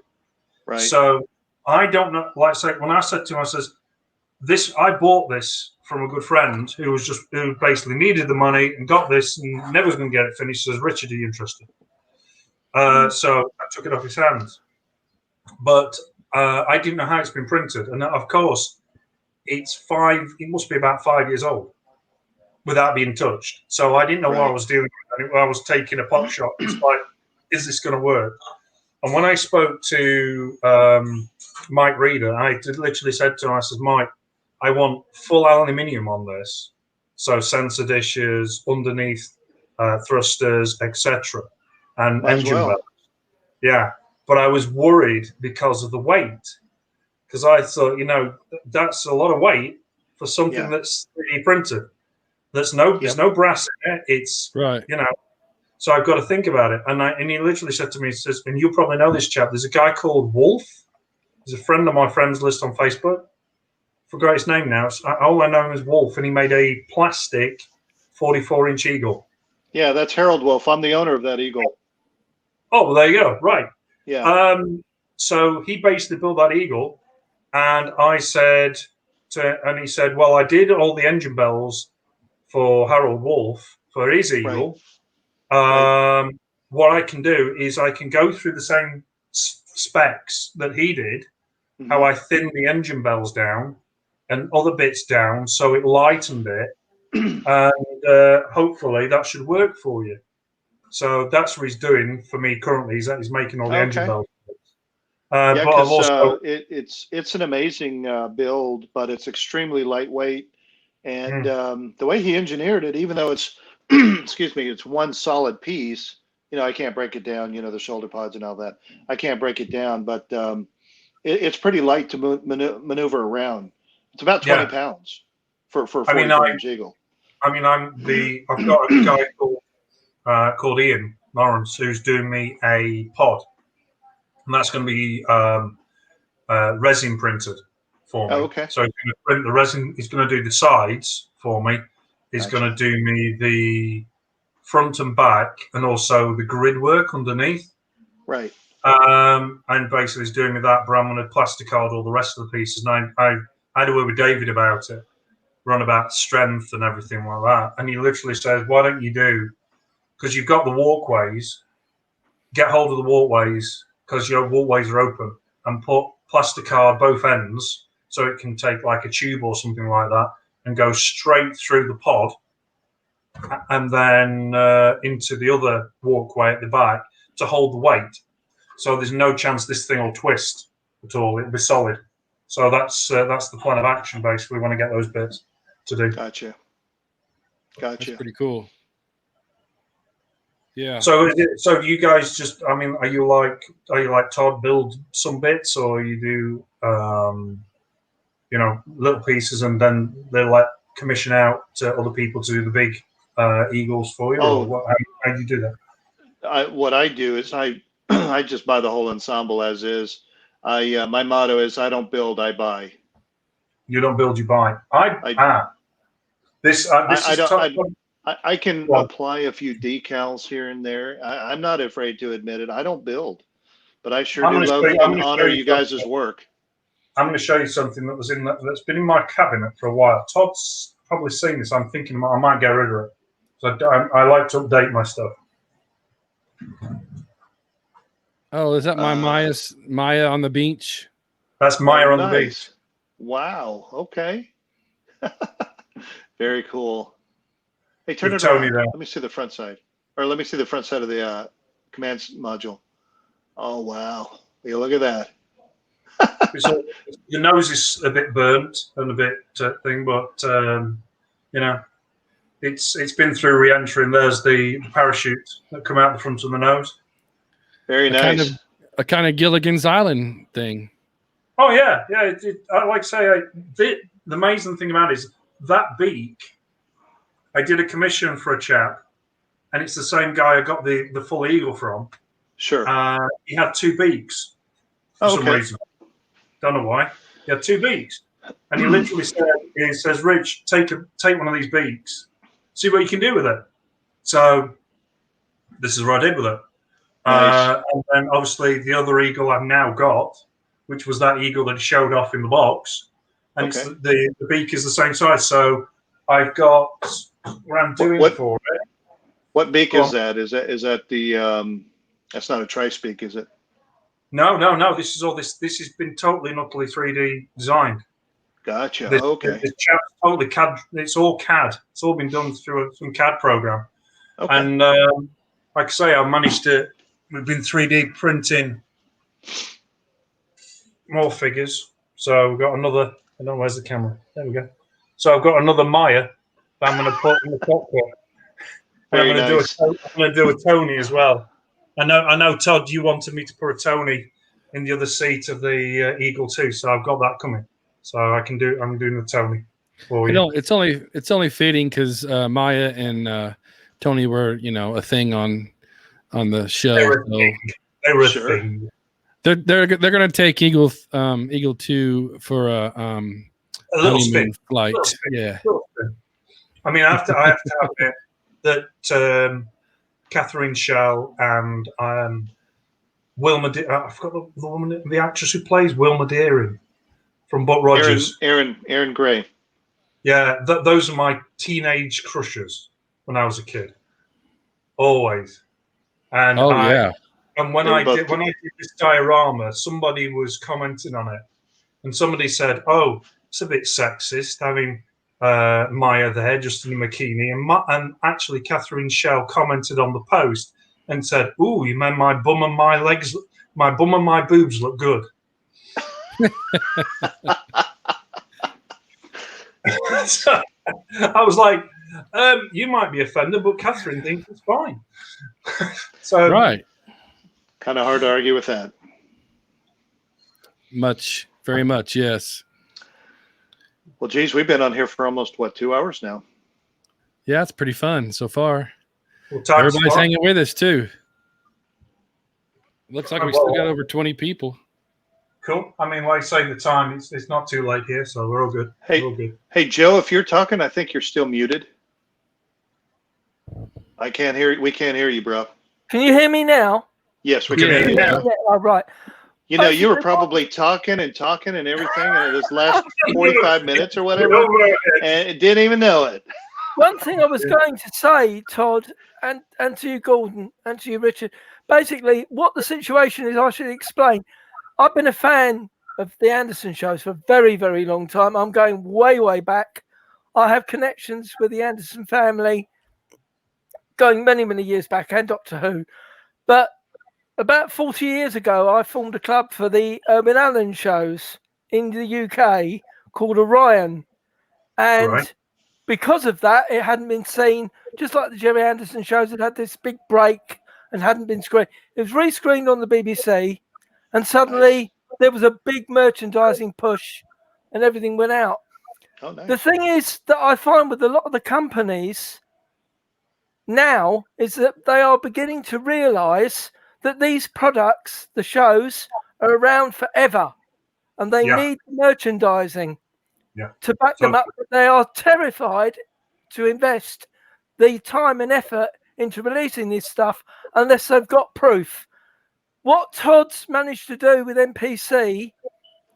Right. So I don't know. Like I say, when I said to him, I says, I bought this from a good friend who basically needed the money and got this and never was going to get it finished. Says, Richard, are you interested? So I took it off his hands. But I didn't know how it's been printed, and of course, it must be about 5 years old without being touched. So I didn't know what I was doing. I was taking a pot shot. It's like, is this going to work? And when I spoke to Mike Reeder, I literally said to him, I said, Mike, I want full aluminium on this. So sensor dishes, underneath thrusters, etc. And engine belts. Yeah. But I was worried because of the weight. Because I thought, that's a lot of weight for something that's 3D printed. There's no brass in it. It's, so I've got to think about it. And he literally said to me, he says, and you probably know this chap, there's a guy called Wolf. He's a friend of my friends list on Facebook. Forgot his name now. All I know him as Wolf, and he made a plastic 44-inch eagle. Yeah, that's Harold Wolf. I'm the owner of that eagle. Oh, well, there you go. Right. Yeah. So he basically built that eagle, and I said and he said, well, I did all the engine bells for Harold Wolf for his eagle. What I can do is I can go through the same specs that he did, how I thinned the engine bells down and other bits down so it lightened it, and hopefully that should work for you. So that's what he's doing for me currently. He's making all the engine Okay. belts. Yeah, But I've because also it's an amazing build, but it's extremely lightweight. And Mm. the way he engineered it, even though it's excuse me, it's one solid piece. I can't break it down. The shoulder pods and all that. I can't break it down, but it's pretty light to maneuver around. It's about 20 yeah. pounds for a I mean, 40 inch Eagle. I've got a guy called Ian Lawrence who's doing me a pod, and that's going to be resin printed for Oh, me. okay. So he's going to print the resin. He's going to do the sides for me. He's Gotcha. going to do me the front and back, and also the grid work underneath. Right. And basically he's doing me that, but I'm going to plasticard all the rest of the pieces. And I had a word with David about it, run about strength and everything like that. And he literally says, why don't you do, because you've got the walkways, get hold of the walkways, because your walkways are open, and put plasticard both ends so it can take like a tube or something like that and go straight through the pod and then into the other walkway at the back to hold the weight. So there's no chance this thing will twist at all. It'll be solid. So that's the plan of action, basically. We want to get those bits to do. Gotcha. That's pretty cool. Yeah. So you guys just, I mean, are you like Todd, build some bits, or you do little pieces and then they let commission out to other people to do the big Eagles for you, or how do you do that? What I do is I just buy the whole ensemble as is. My motto is I don't build, I buy. You don't build, you buy. I can apply a few decals here and there. I'm not afraid to admit it. I don't build, but I sure do love and honor you guys' work. I'm going to show you something that's been in my cabinet for a while. Todd's probably seen this. I'm thinking I might get rid of it. So I like to update my stuff. Oh, is that my Maya on the beach? That's Maya on the beach. Wow. Okay. Very cool. Hey, turn With it Tony around. there. Let me see the front side. Or let me see the front side of the command module. Oh, wow. Yeah, look at that. The nose is a bit burnt and a bit thing, but it's been through re-entry, and there's the parachute that come out the front of the nose. Very nice. A kind of Gilligan's Island thing. Oh yeah. I like to say the amazing thing about it is that beak. I did a commission for a chap, and it's the same guy I got the full Eagle from. Sure. He had two beaks for some reason. Don't know why. He had two beaks, and he literally says, "Rich, take one of these beaks, see what you can do with it." So this is what I did with it. Nice. And then obviously the other Eagle I've now got, which was that Eagle that he showed off in the box, and it's the beak is the same size. So I've got what I'm doing for it. What beak is that? Is that the that's not a tri-speak, is it? No. This has been totally and utterly 3D designed. Gotcha. This chap's totally CAD. It's all CAD. It's all been done through some CAD program. Okay. And like I say, I managed to. We've been 3D printing more figures. So we've got another. I don't know, where's the camera? There we go. So I've got another Maya that I'm going to put in the cockpit. And I'm going to do a Tony as well. I know, Todd, you wanted me to put a Tony in the other seat of the Eagle too, so I've got that coming. So I'm doing the Tony for you. No, it's only fitting because Maya and Tony were a thing on the show. They were a thing. They're going to take Eagle 2 for a little spin flight. Yeah. I mean, I have to admit that Catherine Schell and Wilma, I forgot the woman, the actress who plays Wilma Deering from Buck Rogers. Erin Gray. Yeah, those are my teenage crushes when I was a kid. Always. And and when I did this diorama, somebody was commenting on it, and somebody said, "Oh, it's a bit sexist having Maya there, just in a bikini, and actually Catherine Shell commented on the post and said, "Ooh, you meant my bum and my legs, my bum and my boobs look good." So I was like, "You might be offended, but Catherine thinks it's fine." So Right. Kind of hard to argue with that. Very much, yes. Well, geez, we've been on here for almost 2 hours now. Yeah, it's pretty fun so far. well, time Everybody's spot. hanging with us too. Looks like we still got over 20 people. Cool. I mean, like I say, the time it's not too late here, so we're all good. Hey, we're all good. Hey, Joe, if you're talking, I think you're still muted. I can't hear. We can't hear you, bro. Can you hear me now? Yes, we Yeah. can hear you now. Yeah, all right. You know, you were Basically, probably talking and everything in this last 45 minutes or whatever, and it didn't even know it. One thing I was going to say, Todd, and to you, Gordon, and to you, Richard, basically what the situation is, I should explain. I've been a fan of the Anderson shows for a very, very long time. I'm going way, way back. I have connections with the Anderson family going many, many years back, and Doctor Who. But about 40 years ago, I formed a club for the Urban Allen shows in the UK called Orion. And Right. because of that, it hadn't been seen, just like the Jerry Anderson shows, it had this big break and hadn't been screened. It was rescreened on the BBC, and suddenly there was a big merchandising push and everything went out. Oh, nice. The thing is that I find with a lot of the companies now is that they are beginning to realize that these products, the shows, are around forever and they need merchandising to back them up. But they are terrified to invest the time and effort into releasing this stuff unless they've got proof. What Todd's managed to do with NPC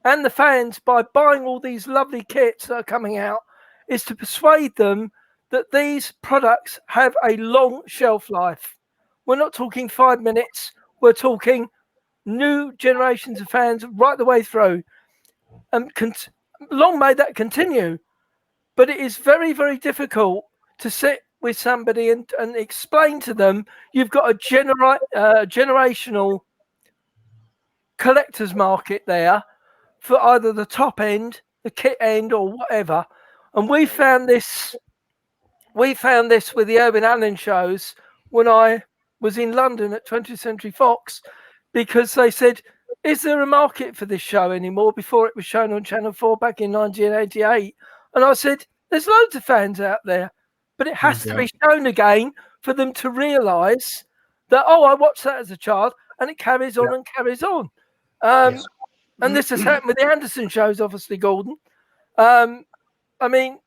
and the fans by buying all these lovely kits that are coming out is to persuade them that these products have a long shelf life. We're not talking 5 minutes, we're talking new generations of fans right the way through. And long may that continue. But it is very, very difficult to sit with somebody and explain to them you've got a generational collector's market there for either the top end, the kit end, or whatever. And we found this with the Urban Allen shows when I was in London at 20th Century Fox, because they said, is there a market for this show anymore, before it was shown on Channel 4 back in 1988? And I said, there's loads of fans out there, but it has to be shown again for them to realise that, oh, I watched that as a child, and it carries on and carries on. And this has happened with the Anderson shows, obviously, Gordon. I mean,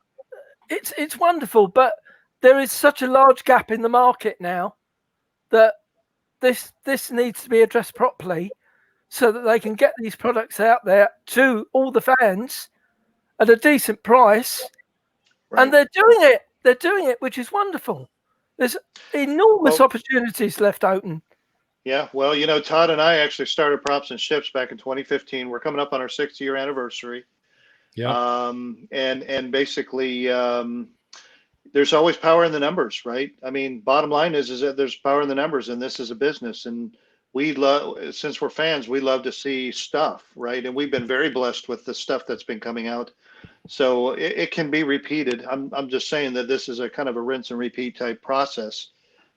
it's wonderful, but there is such a large gap in the market now that this needs to be addressed properly so that they can get these products out there to all the fans at a decent price. Right. And they're doing it, which is wonderful. There's enormous opportunities left open. Yeah, well, you know, Todd and I actually started Props and Ships back in 2015. We're coming up on our 6th-year anniversary. Yeah. And basically, there's always power in the numbers, right? I mean, bottom line is that there's power in the numbers, and this is a business. And we love, since we're fans, we love to see stuff, right? And we've been very blessed with the stuff that's been coming out. So it can be repeated. I'm just saying that this is a kind of a rinse and repeat type process.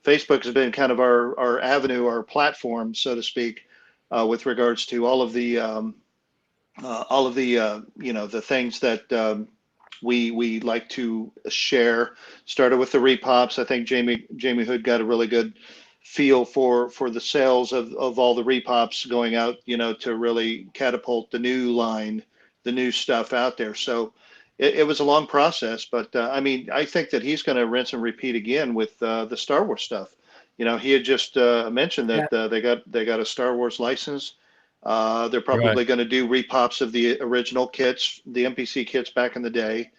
Facebook has been kind of our avenue, our platform, so to speak, with regards to all of the you know, the things that we like to share. Started with the repops. I think Jamie Hood got a really good feel for the sales of all the repops going out, you know, to really catapult the new line, the new stuff out there. So it was a long process, but I mean, I think that he's going to rinse and repeat again with the Star Wars stuff. You know, he had just mentioned that they got a Star Wars license. They're probably going to do repops of the original kits, the NPC kits back in the day.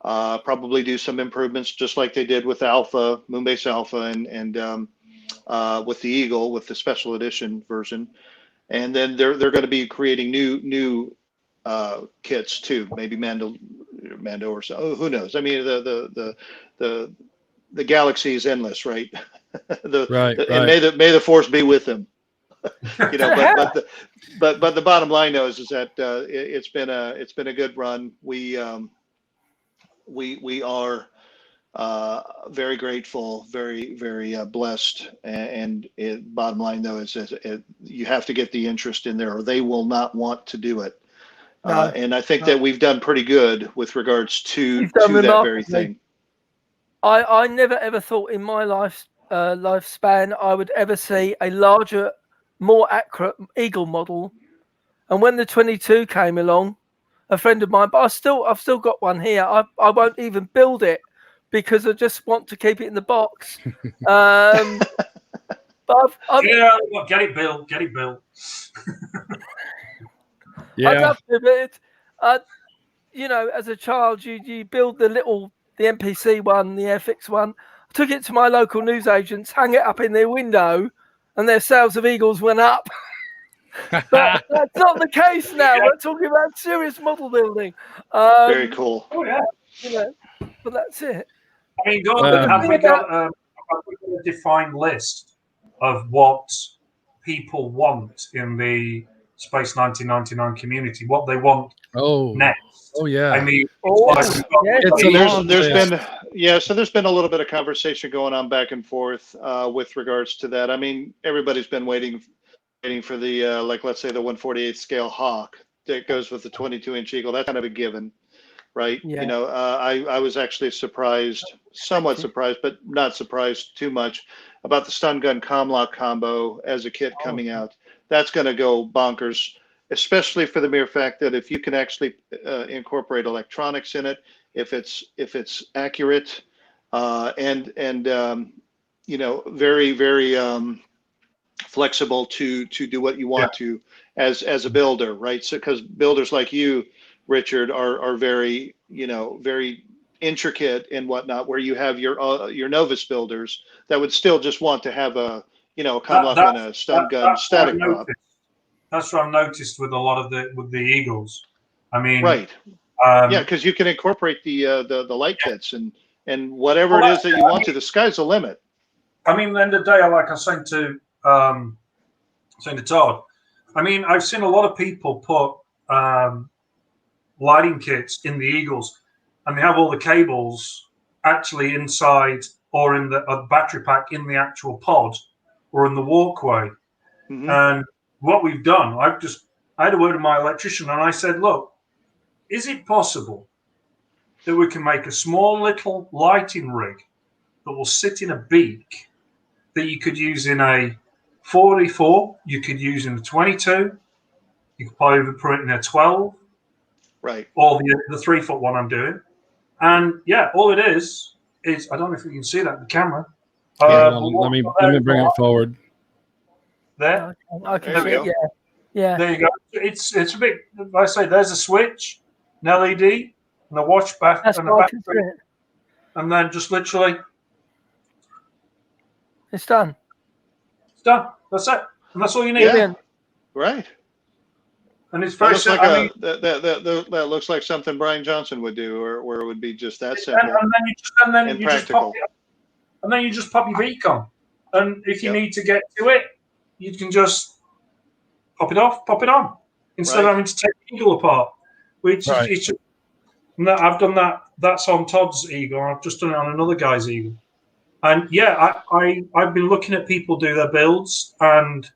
Probably do some improvements, just like they did with Alpha, Moonbase Alpha, and with the Eagle, with the special edition version. And then they're going to be creating new kits too, maybe Mando or so. Who knows? I mean, the galaxy is endless, right? Right. And may the force be with them. You know, but the bottom line though is that it's been a good run. We are very grateful, very blessed, and bottom line though is you have to get the interest in there, or they will not want to do it. No, and I think that we've done pretty good with regards to You've done that very remarkably. thing. I never ever thought in my lifespan I would ever see a larger, more accurate eagle model. And when the 22 came along, a friend of mine, but I've still got one here. I won't even build it because I just want to keep it in the box. But get it built. Get it built. Yeah. I'd love to, but you know, as a child, you build the NPC one, the FX one. I took it to my local newsagents, hung it up in their window, and their sales of eagles went up. But that's not the case now. We're talking about serious model building. Very cool. Oh yeah. You know, but that's it. I mean, have we got a defined list of what people want in the Space 1999 community? What they want next? Oh yeah. I mean, there's been a little bit of conversation going on back and forth with regards to that. I mean, everybody's been waiting for the let's say the 1/48 scale Hawk that goes with the 22-inch Eagle. That's kind of a given, right? Yeah. You know, I was actually somewhat surprised, but not surprised too much about the stun gun Comlock combo as a kit coming out. That's going to go bonkers, especially for the mere fact that if you can actually incorporate electronics in it, if it's accurate, and you know, very flexible to do what you want to as a builder, right? So because builders like you, Richard, are very, you know, very intricate and whatnot, where you have your novice builders that would still just want to have a, you know, a Comlock and a stun gun static prop. That's what I've noticed with a lot of the Eagles. I mean, right. Yeah, because you can incorporate the light kits and whatever it is that you want to. The sky's the limit. I mean, at the end of the day, like I was saying to Todd, I mean, I've seen a lot of people put lighting kits in the Eagles, and they have all the cables actually inside or in the battery pack in the actual pod or in the walkway. Mm-hmm. And what we've done, I had a word with my electrician, and I said, look, is it possible that we can make a small little lighting rig that will sit in a beak that you could use in a 44, you could use in a 22, you could probably put it in a 12, right? Or the 3-foot one I'm doing. And yeah, all it is I don't know if you can see that in the camera. Let me bring it forward. There. I can see it. Yeah. There you go. It's a bit. Like I say, there's a switch, an LED, and a watch back, and a battery, and then just literally, it's done. It's done. That's it, and that's all you need. Yeah. Right. And it's very simple. That looks like something Brian Johnson would do, or where it would be just that simple. And then you just pop it, and then you just pop your beak on, and if you need to get to it, you can just pop it off, pop it on, instead of having to take the Eagle apart. Which is, I've done that. That's on Todd's Eagle. I've just done it on another guy's Eagle. And yeah, I've been looking at people do their builds, and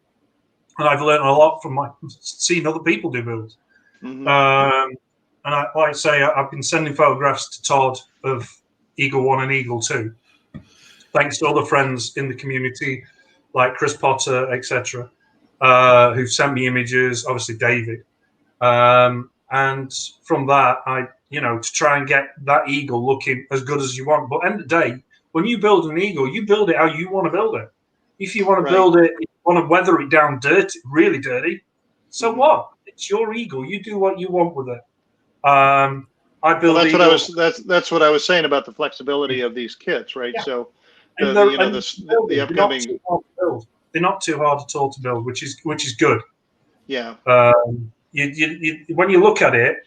I've learned a lot from seeing other people do builds. Mm-hmm. And like I say, I've been sending photographs to Todd of Eagle 1 and Eagle 2, thanks to other friends in the community like Chris Potter, etc., who sent me images. Obviously, David. And from that, to try and get that Eagle looking as good as you want. But at the end of the day, when you build an Eagle, you build it how you want to build it. If you want to build it, you want to weather it down really dirty, so what? It's your Eagle. You do what you want with it. I build. That's what I was saying about the flexibility of these kits, right? Yeah. So, the upcoming. They're not too hard at all to build, which is good. Yeah. You when you look at it,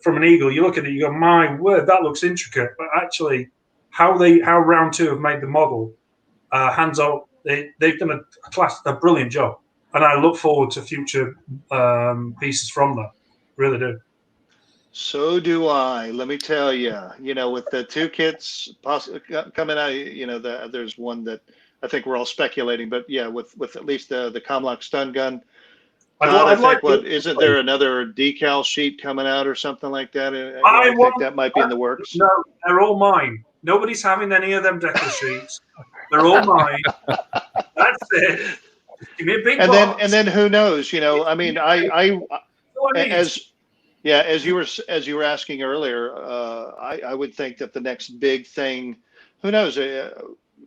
from an eagle, you look at it, you go, my word, that looks intricate. But actually, how round two have made the model, hands out, they've done a brilliant job, and I look forward to future pieces from them. Really do. So do I. Let me tell you, with the two kits coming out, there's one that I think we're all speculating, but yeah, with at least the Comlock stun gun. Todd, I think isn't there another decal sheet coming out or something like that? I think that might be in the works. No, they're all mine. Nobody's having any of them decal sheets. They're all mine. That's it. Give me a big box. And then who knows? I mean, as you were asking earlier, I would think that the next big thing, who knows?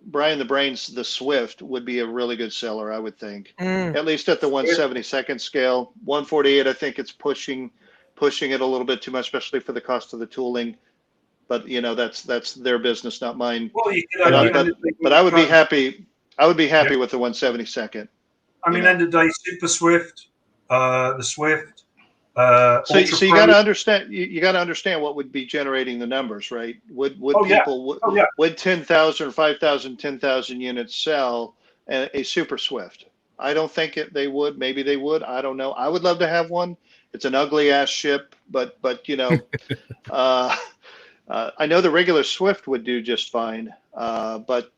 Brian the Brains, the Swift would be a really good seller, I would think. At least at the 1/72nd scale. 148, I think it's pushing it a little bit too much, especially for the cost of the tooling. But that's their business, not mine. Well, but I would be happy. I would be happy with the 1/72nd. I mean, end of the day, Super Swift, the Swift. So you got to understand. You got to understand what would be generating the numbers, right? Would would 10,000 or 5,000, 10,000 units sell a Super Swift? I don't think they would. Maybe they would. I don't know. I would love to have one. It's an ugly ass ship, but I know the regular Swift would do just fine. But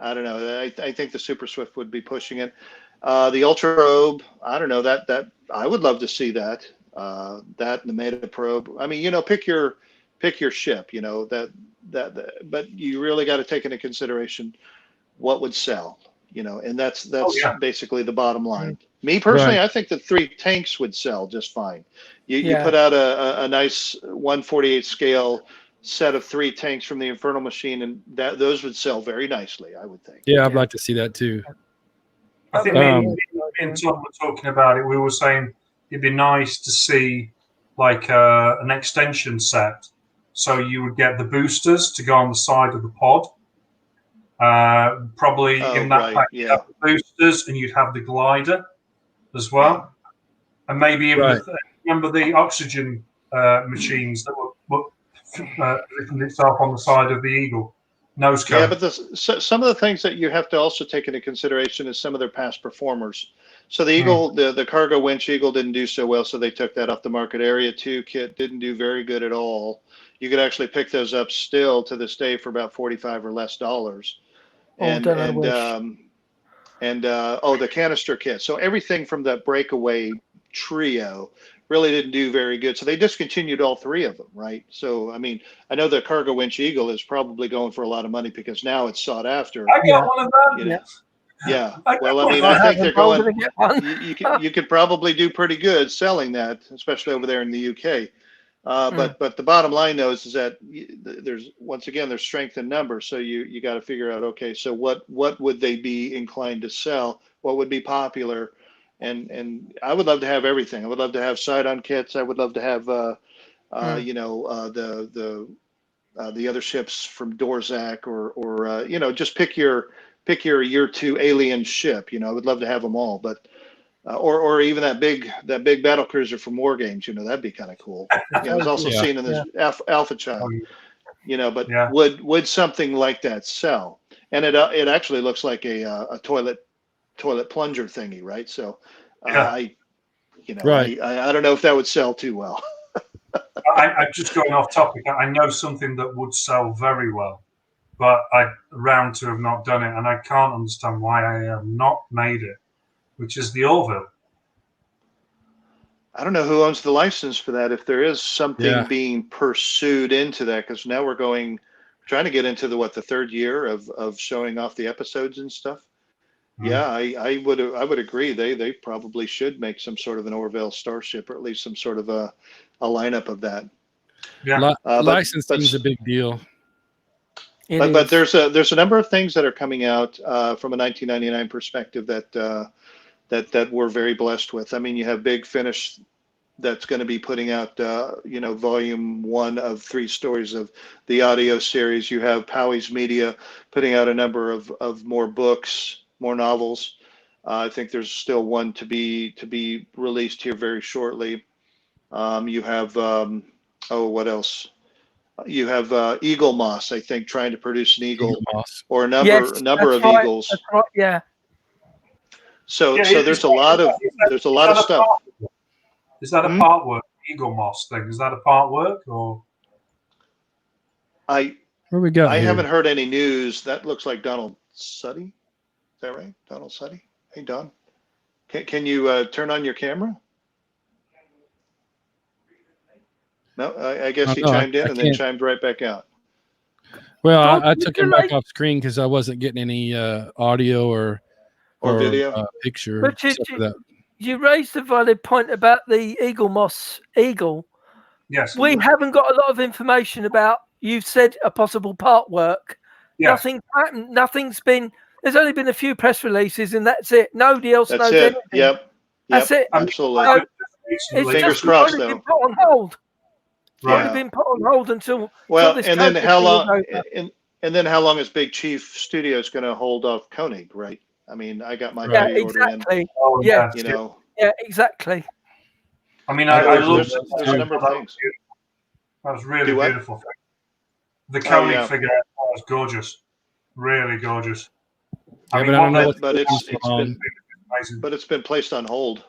I don't know. I think the Super Swift would be pushing it. The Ultra Probe, I don't know, that I would love to see that. That and the Meta Probe. I mean, pick your ship. But you really got to take into consideration what would sell. And that's basically the bottom line. Me personally, I think the 3 tanks would sell just fine. You put out a nice 1/48 scale set of 3 tanks from the Infernal Machine, and those would sell very nicely, I would think. Yeah, I'd like to see that too. I think me and Tom were talking about it. We were saying it'd be nice to see like an extension set. So you would get the boosters to go on the side of the pod. Probably in that pack, you'd have the boosters, and you'd have the glider as well. And maybe even remember the oxygen machines that were positioned itself on the side of the Eagle. Nose cone. Yeah, but some of the things that you have to also take into consideration is some of their past performers. So the Eagle, the cargo winch Eagle didn't do so well, so they took that off the market. Area 2 kit didn't do very good at all. You could actually pick those up still to this day for about $45 or less. The canister kit. So everything from that breakaway trio really didn't do very good. So they discontinued all 3 of them, right? So, I mean, I know the cargo winch Eagle is probably going for a lot of money because now it's sought after. I got one of them. Yeah. Well, I mean, I think they're going, you could probably do pretty good selling that, especially over there in the UK. But the bottom line though is that there's strength in numbers. So you got to figure out, okay, so what would they be inclined to sell? What would be popular? And I would love to have everything. I would love to have side-on kits. I would love to have the other ships from Dorzak or just pick your year 2 alien ship. I would love to have them all, but or even that big battle cruiser from War Games. That'd be kind of cool. I was also seen in this Alpha Child. But would something like that sell? And it actually looks like a toilet plunger thingy, right? So I don't know if that would sell too well. I'm just going off topic. I know something that would sell very well, but round 2 have not done it, and I can't understand why I have not made it, which is the Orville. I don't know who owns the license for that. If there is something being pursued into that, because now we're trying to get into the 3rd year of showing off the episodes and stuff. Yeah, I would agree. They probably should make some sort of an Orville starship, or at least some sort of a lineup of that. Yeah, licensing is a big deal. But there's a number of things that are coming out from a 1999 perspective that we're very blessed with. I mean, you have Big Finish that's going to be putting out volume 1 of 3 stories of the audio series. You have Powys Media putting out a number of more books, more novels. I think there's still one to be released here very shortly. You have what else? You have eagle moss, I think, trying to produce an eagle Moss. or a Yes, number that's of right, eagles. That's right. Yeah. So Yeah, there's a lot of stuff. Is that a part work eagle moss thing? Is that a part work or? I Where we got here? haven't heard any news. That looks like Donald Sutty. Is that right? Donald Sutty. Hey, Don. Can you turn on your camera? No, I guess he no, chimed in I and then can't. chimed right back out. Well, Todd, I did took you him back like- off screen because I wasn't getting any audio or video. picture. But except for that. you raised a valid point about the eagle moss eagle. Yes. We haven't got a lot of information about. You've said a possible part work. Yeah. Nothing happened. Nothing's been. There's only been a few press releases, and that's it. Nobody else That's knows it. anything. Yep. That's it. Absolutely. So it's Recently, Fingers just crossed, only though. been put on hold. It's Yeah. only been put on hold until Well, this and then COVID how thing is long? over. And then how long is Big Chief Studios going to hold off Koenig? Right. I mean, I got my Yeah, pre-order exactly. Oh, Yeah. in. You know. Yeah, exactly. I mean, I I know looked. there's a number of things. That was really Do what? beautiful. The Koenig yeah. figure was gorgeous, really gorgeous. Yeah, but I don't know what But it's on. amazing. but it's been placed on hold.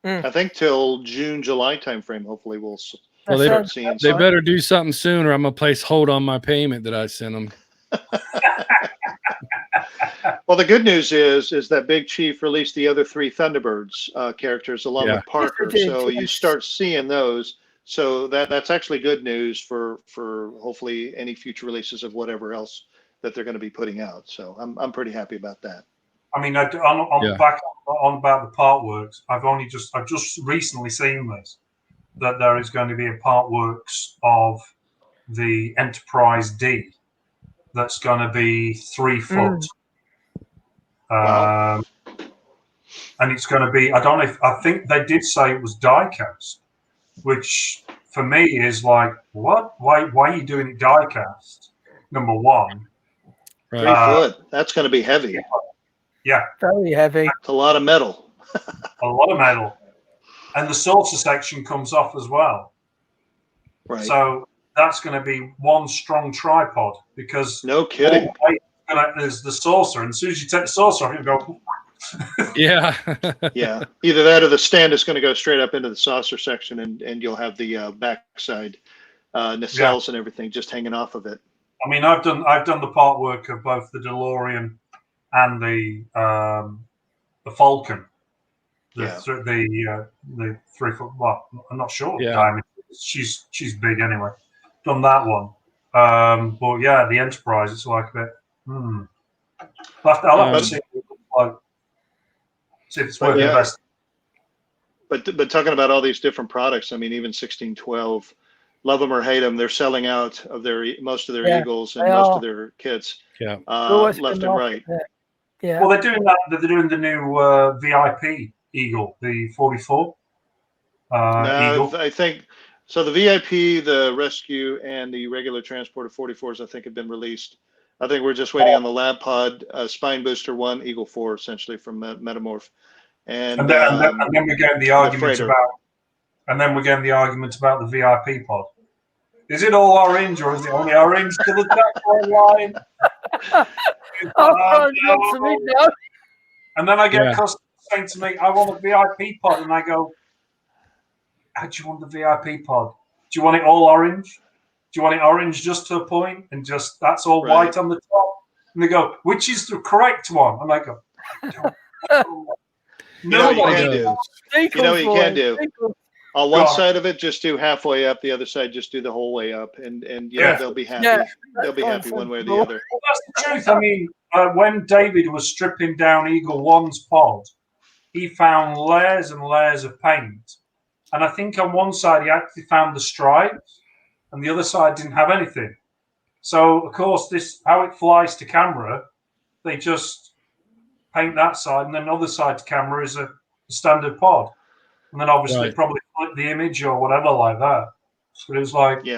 Mm. I think till June, July timeframe. Hopefully, we'll Well, That start sounds seeing. about They Some. better do something soon, or I'm gonna place hold on my payment that I sent them. Well, the good news is that Big Chief released the other 3 Thunderbirds characters along Yeah. with Parker. Yes, it did, So you yes. start seeing those. So that's actually good news for hopefully any future releases of whatever else that they're going to be putting out. So I'm pretty happy about that. I mean, Yeah. back on about the part works. I've just recently seen this, that there is going to be a part works of the Enterprise D that's going to be 3 foot. Wow. And it's going to be, I think they did say it was die cast, which for me is like, what? Why are you doing it die cast? Number one. 3 Right. foot. That's going to be heavy. Yeah, very heavy. It's a lot of metal. a lot of metal. And the saucer section comes off as well. Right. So that's going to be one strong tripod because No kidding. there's the saucer. And as soon as you take the saucer off, you go, Yeah. Yeah. Either that or the stand is going to go straight up into the saucer section, and you'll have the backside nacelles and everything just hanging off of it. I mean, I've done the part work of both the DeLorean and the Falcon. The 3 foot. Well, I'm not sure. Yeah. Diamond. She's big anyway. Done that one. But yeah, the Enterprise. It's like a bit. I'll have to see. See if it's worth investing. But talking about all these different products, I mean, even 1612, love them or hate them, they're selling out of most of their Eagles and most of their kits. Yeah. Left and right. Yeah. Well, they're doing that. They're doing the new VIP Eagle, the 44 Eagle. I think so. The VIP, the Rescue, and the regular Transporter 44s, I think, have been released. I think we're just waiting on the Lab Pod Spine Booster 1, Eagle 4, essentially from Metamorph. And then we're getting the argument about. And then we're getting the argument about the VIP pod. Is it all orange or is it only orange to the tackle line? And then I get customers saying to me, I want a VIP pod. And I go, how do you want the VIP pod? Do you want it all orange? Do you want it orange just to a point and just that's all white on the top? And they go, which is the correct one? And I go, you know what you can do? On one side of it, just do halfway up. The other side, just do the whole way up, and they'll be happy. Yeah, they'll be happy one way or the other. Well, that's the truth. I mean, when David was stripping down Eagle One's pod, he found layers and layers of paint, and I think on one side he actually found the stripes, and the other side didn't have anything. So, of course, this how it flies to camera, they just paint that side, and then the other side to camera is a standard pod. And then obviously probably flip the image or whatever like that. So it was like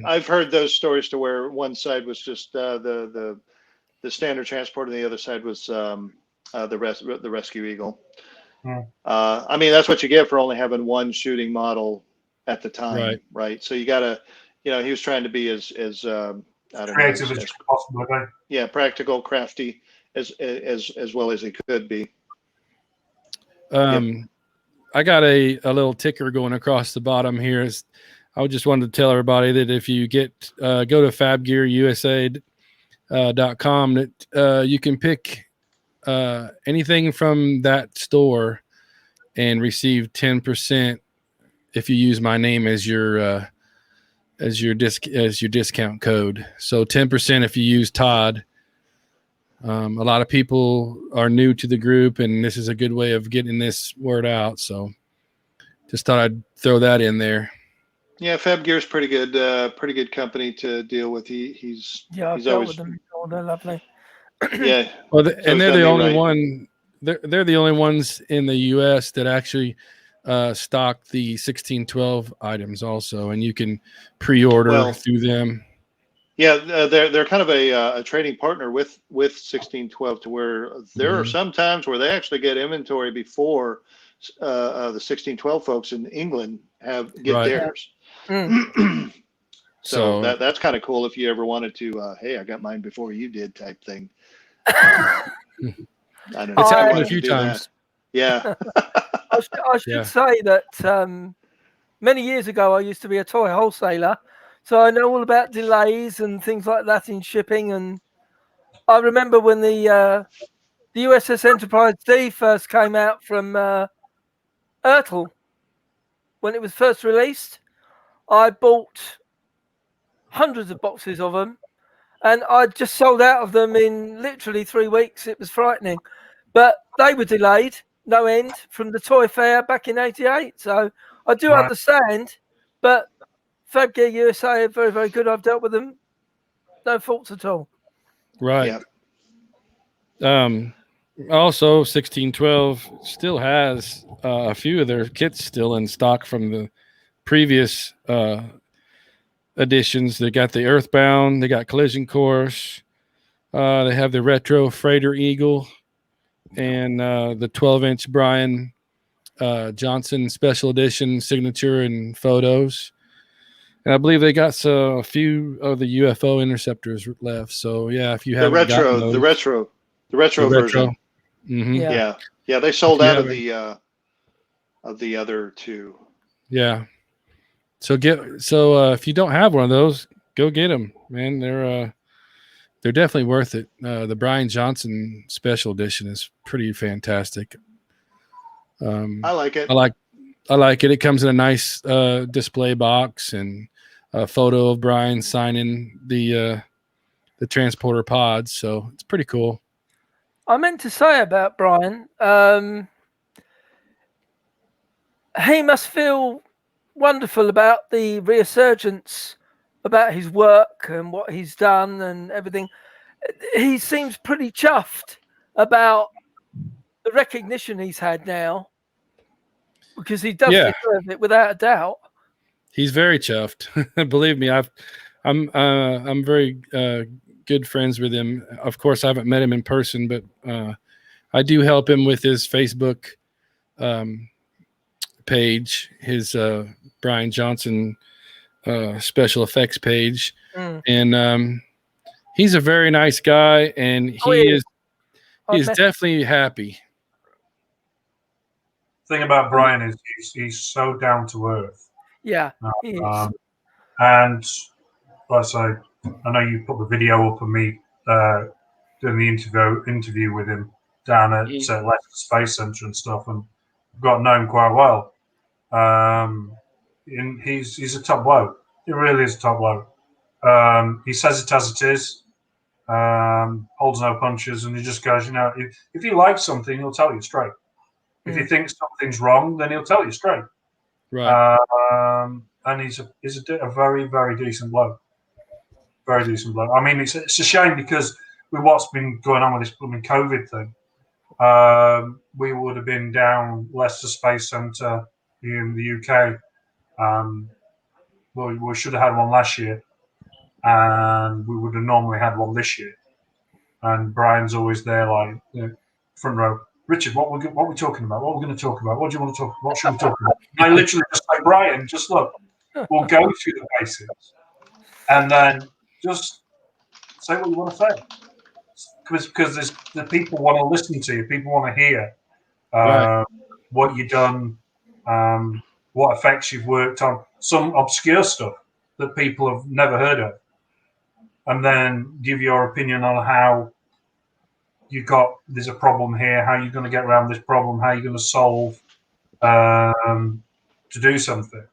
I've heard those stories to where one side was just the standard transport and the other side was the Rescue Eagle. I mean, that's what you get for only having one shooting model at the time, right? So you got to, he was trying to be as I don't creative know, as possible. Okay? yeah, practical, crafty as well as he could be. I got a little ticker going across the bottom here. I just wanted to tell everybody that if you go to fabgearusa.com, that you can pick anything from that store and receive 10% if you use my name as your discount code. So 10% if you use Todd. A lot of people are new to the group, and this is a good way of getting this word out. So just thought I'd throw that in there. Yeah, Fab Gear's pretty good company to deal with. He's I've dealt always with them. Oh, they're lovely. yeah. Well, So and it's they're gotta the be only right. one. They're the only ones in the U.S. that actually stock the 1612 items also, and you can pre-order through them. Yeah, they're kind of a trading partner with 1612, to where there are some times where they actually get inventory before the 1612 folks in England get theirs. So that's kind of cool if you ever wanted to. Hey, I got mine before you did, type thing. I don't know. It's if you happened wanted a few to do times. that. Yeah. I should say that many years ago I used to be a toy wholesaler, so I know all about delays and things like that in shipping. And I remember when the USS Enterprise D first came out from Ertl, when it was first released, I bought hundreds of boxes of them, and I just sold out of them in literally 3 weeks. It was frightening, but they were delayed no end from the toy fair back in '88. So I do understand, but Fab Gear USA are very, very good. I've dealt with them, no faults at all. Right. Yeah. Also, 1612 still has a few of their kits still in stock from the previous editions. They got the Earthbound, they got Collision Course, they have the Retro Freighter Eagle, and the 12-inch Brian Johnson Special Edition signature and photos. And I believe they got a few of the UFO interceptors left. So yeah, if you haven't gotten those, the retro version. Mm-hmm. Yeah, they sold out of the other two. Yeah. So if you don't have one of those, go get them, man. They're definitely worth it. The Brian Johnson Special Edition is pretty fantastic. I like it. I like it. It comes in a nice display box and a photo of Brian signing the transporter pods. So it's pretty cool. I meant to say about Brian, he must feel wonderful about the resurgence, about his work and what he's done and everything. He seems pretty chuffed about the recognition he's had now, because he does deserve it without a doubt. He's very chuffed. Believe me, I'm very good friends with him. Of course, I haven't met him in person, but I do help him with his Facebook page, his Brian Johnson special effects page, and he's a very nice guy, and he is definitely happy. The thing about Brian is he's so down to earth. Yeah, he is. And like I say, I know you put the video up of me doing the interview with him down at Leicester Space Centre and stuff, and I've got to know him quite well. And he's a top bloke. He really is a top bloke. He says it as it is. Holds no punches, and he just goes, if he likes something, he'll tell you straight. If he thinks something's wrong, then he'll tell you straight. Right. And he's a very, very decent bloke. Very decent bloke. I mean, it's a shame because with what's been going on with this blooming COVID thing, we would have been down Leicester Space Centre in the UK. We should have had one last year, and we would have normally had one this year. And Brian's always there, like front row. Richard, what we're talking about? What we're going to talk about? What do you want to talk about? What should we talk about? And I literally just say, Brian, just look, we'll go through the basics, and then just say what you want to say. Because the people want to listen to you. People want to hear what you've done, what effects you've worked on, some obscure stuff that people have never heard of, and then give your opinion on how there's a problem here, how you're going to get around this problem, how you're going to solve to do something.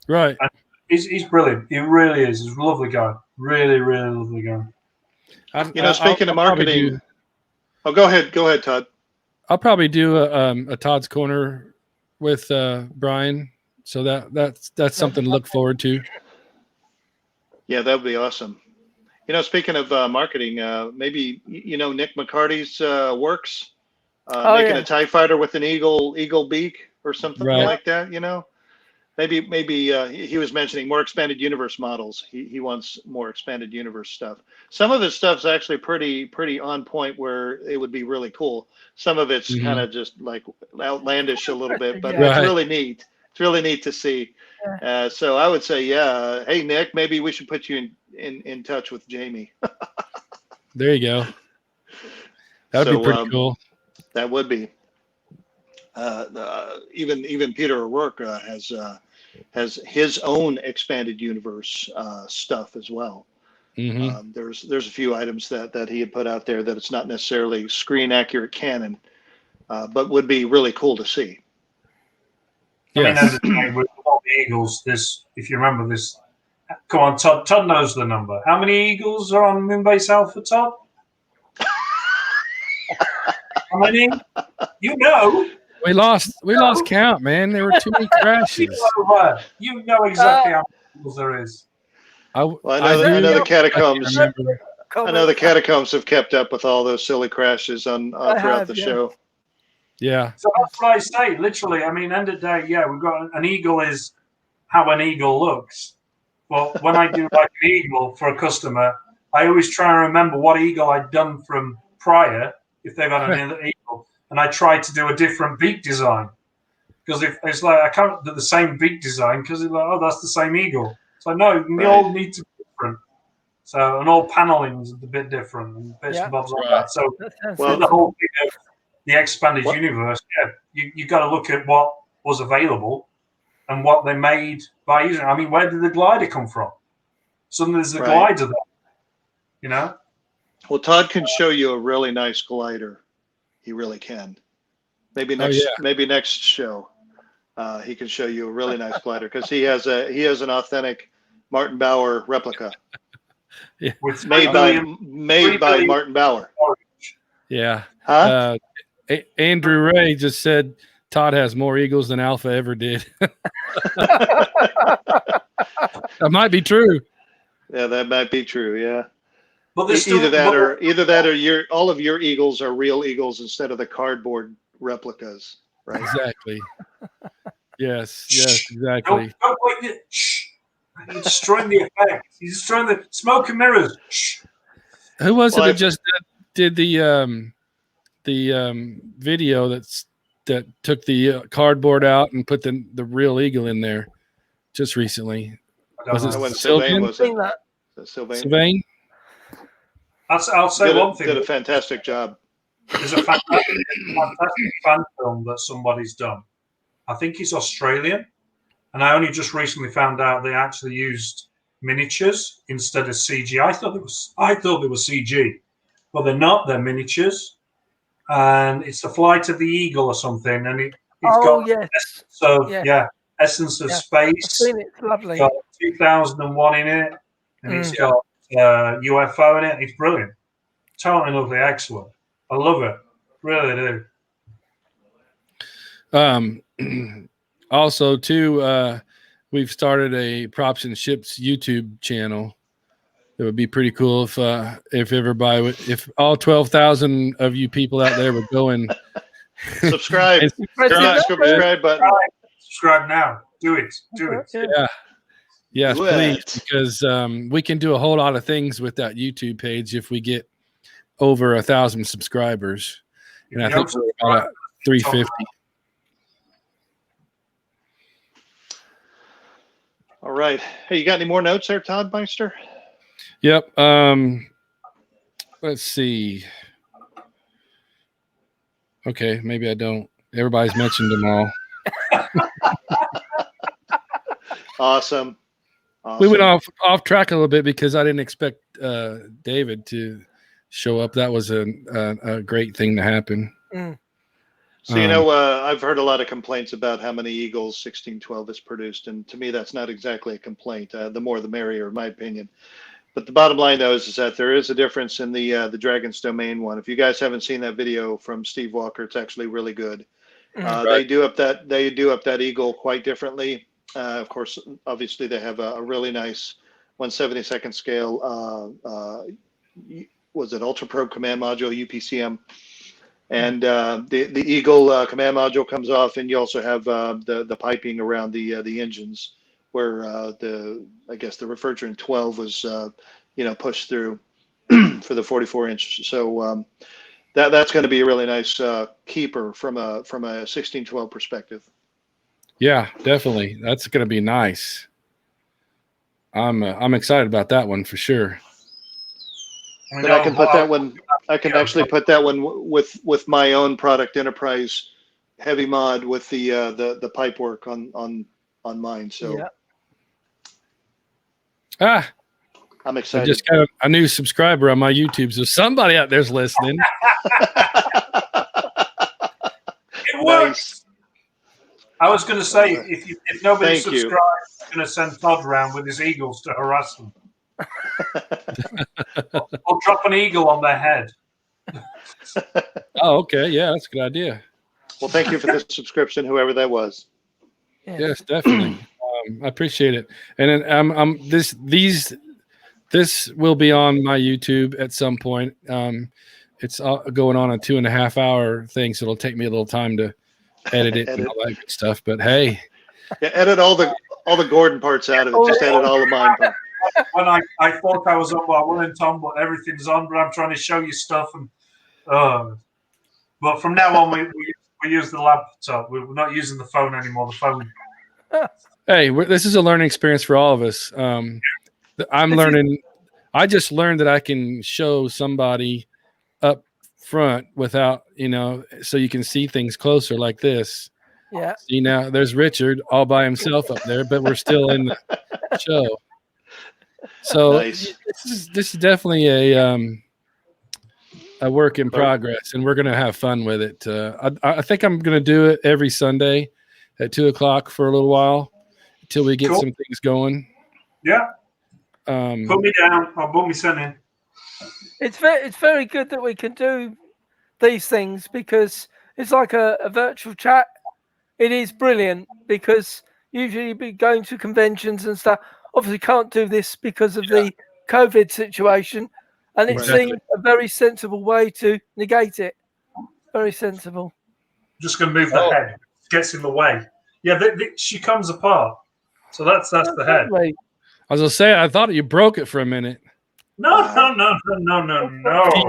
Right. And he's brilliant. He really is. He's a lovely guy. Really, really lovely guy. Speaking of marketing, go ahead, Todd. I'll probably do a Todd's Corner with Brian, so that's something to look forward to. Yeah, that would be awesome. Speaking of marketing, maybe Nick McCarty's works, making a TIE fighter with an eagle beak or something like that. Maybe he was mentioning more expanded universe models. He wants more expanded universe stuff. Some of his stuff's actually pretty on point where it would be really cool. Some of it's kind of just like outlandish a little bit, but it's really neat. It's really neat to see. So I would say, hey Nick, maybe we should put you in touch with Jamie. There you go. That would be pretty cool. That would be. Even Peter O'Rourke has his own expanded universe stuff as well. Mm-hmm. There's a few items that he had put out there that it's not necessarily screen accurate canon, but would be really cool to see. Yes. I mean, with all the Eagles, if you remember this, come on, Todd. Todd knows the number. How many Eagles are on Moonbase Alpha, Todd? How many? You know. We lost count, man. There were too many crashes. You know exactly how many Eagles there is. I know the catacombs. I know the catacombs have kept up with all those silly crashes throughout the show. Yeah. So that's what I say. Literally, I mean, end of the day, we've got an eagle is how an eagle looks. But when I do like an eagle for a customer, I always try and remember what eagle I'd done from prior, if they've had another eagle, and I try to do a different beak design. Because if it's like I can't do the same beak design because it's like, oh, that's the same eagle. So no, they all need to be different. So and all paneling is a bit different and bits and bobs like that. So the whole thing of the expanded universe, you got to look at what was available and what they made by using. I mean, where did the glider come from? Suddenly there's a glider there, Well, Todd can show you a really nice glider. He really can. Maybe next show, he can show you a really nice glider because he has an authentic Martin Bauer replica. Made by Martin Bauer. Yeah. Huh? Andrew Ray just said Todd has more eagles than Alpha ever did. That might be true. Yeah, that might be true. Yeah. But either that or all of your eagles are real eagles instead of the cardboard replicas, right? Exactly. Yes, exactly. Don't wait. You're destroying the effect. You're destroying the smoke and mirrors. Who was it that just did the video that took the cardboard out and put the real eagle in there just recently? Was it Sylvain? Was it Sylvain? I'll say one thing. Did a fantastic job. There's a fantastic fan film that somebody's done. I think it's Australian, and I only just recently found out they actually used miniatures instead of CG. I thought it was CG, but they're not. They're miniatures, and it's the Flight of the Eagle or something, and it's got essence of space. I've seen it. It's lovely. It's got 2001 in it, and it's got UFO in it. It's brilliant. Totally lovely, excellent. I love it. Really do. Also, too, we've started a Props and Ships YouTube channel. It would be pretty cool if everybody if all 12,000 of you people out there would go and subscribe. Subscribe button. Subscribe now. Do it. Yeah. Yes, please, because we can do a whole lot of things with that YouTube page if we get over 1,000 subscribers. And I think we're about 350. All right. Hey, you got any more notes there, Todd Meister? Yep. Let's see. Okay, maybe I don't. Everybody's mentioned them all. Awesome. We went off track a little bit because I didn't expect David to show up. That was a great thing to happen. So, I've heard a lot of complaints about how many Eagles 1612 has produced. And to me, that's not exactly a complaint. The more, the merrier, in my opinion. But the bottom line, though, is that there is a difference in the Dragon's Domain one. If you guys haven't seen that video from Steve Walker, it's actually really good. They do up that Eagle quite differently. Of course, obviously, they have a really nice 1/72nd scale. Was it Ultra Probe Command Module, UPCM? And the Eagle command module comes off, and you also have the piping around the engines, where I guess the refrigerant 12 was pushed through for the 44-inch. So that's going to be a really nice keeper from a 1612 perspective. Yeah, definitely. That's going to be nice. I'm excited about that one for sure. And I can put that one. I can actually put that one with my own product, Enterprise Heavy Mod, with the pipe work on mine. So I'm excited. I just got a new subscriber on my YouTube, so somebody out there's listening. It works. I was going to say, if nobody subscribes, I'm going to send Todd around with his eagles to harass them. I'll drop an eagle on their head. Oh, okay. Yeah, that's a good idea. Well, thank you for the subscription, whoever that was. Yes, definitely. I appreciate it. And then this will be on my YouTube at some point. It's going on a 2.5 hour thing, so it'll take me a little time to edit it and all that good stuff. But hey, edit all the Gordon parts out of it. Just edit all the mine parts. When I thought I was on, well, I wasn't Tom, but everything's on. But I'm trying to show you stuff, and but from now on we use the laptop. We're not using the phone anymore. The phone. Hey, this is a learning experience for all of us. I'm learning. I just learned that I can show somebody up front without, so you can see things closer like this. Yeah. See, now there's Richard all by himself up there, but we're still in the show. So nice. This is definitely a work in progress, and we're going to have fun with it. I think I'm going to do it every Sunday at 2:00 for a little while until we get some things going. Yeah. Put me down. I'll put me in. It's very good that we can do these things because it's like a virtual chat. It is brilliant because usually you'd be going to conventions and stuff. Obviously can't do this because of the COVID situation. And it seemed a very sensible way to negate it. Very sensible. Just going to move the head. Gets in the way. Yeah, she comes apart. So that's the head. I was going to say, I thought you broke it for a minute. No.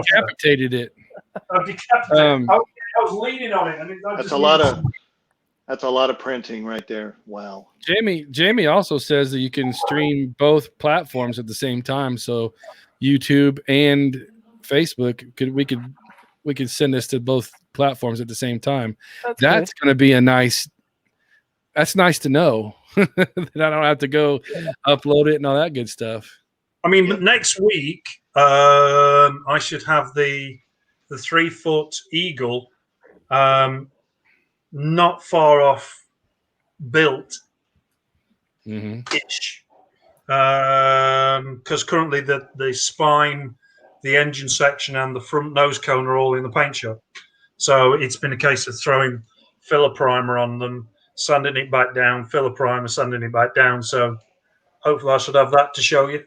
Decapitated it. I decapitated. I was leaning on it. That's a lot of printing right there. Wow. Jamie also says that you can stream both platforms at the same time. So YouTube and Facebook we could send this to both platforms at the same time. That's going to be that's nice to know that I don't have to go upload it and all that good stuff. I mean, next week I should have the 3-foot Eagle not far off built ish, because currently the spine, the engine section, and the front nose cone are all in the paint shop. So it's been a case of throwing filler primer on them, sanding it back down, filler primer, sanding it back down. So hopefully I should have that to show you.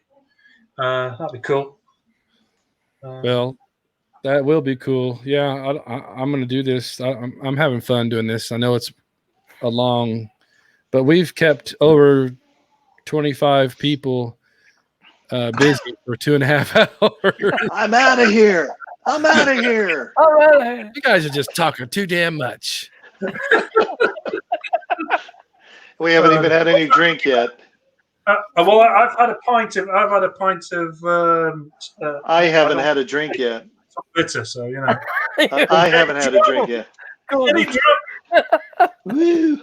That'd be cool. Well, that will be cool. Yeah, I'm going to do this. I'm having fun doing this. I know it's but we've kept over 25 people busy for 2.5 hours. I'm out of here. I'm out of here. All right. You guys are just talking too damn much. We haven't even had any drink yet. Well, I've had a pint of. I haven't had a drink yet. Bitter, so you know. I haven't had a drink yet. Gordon. Woo.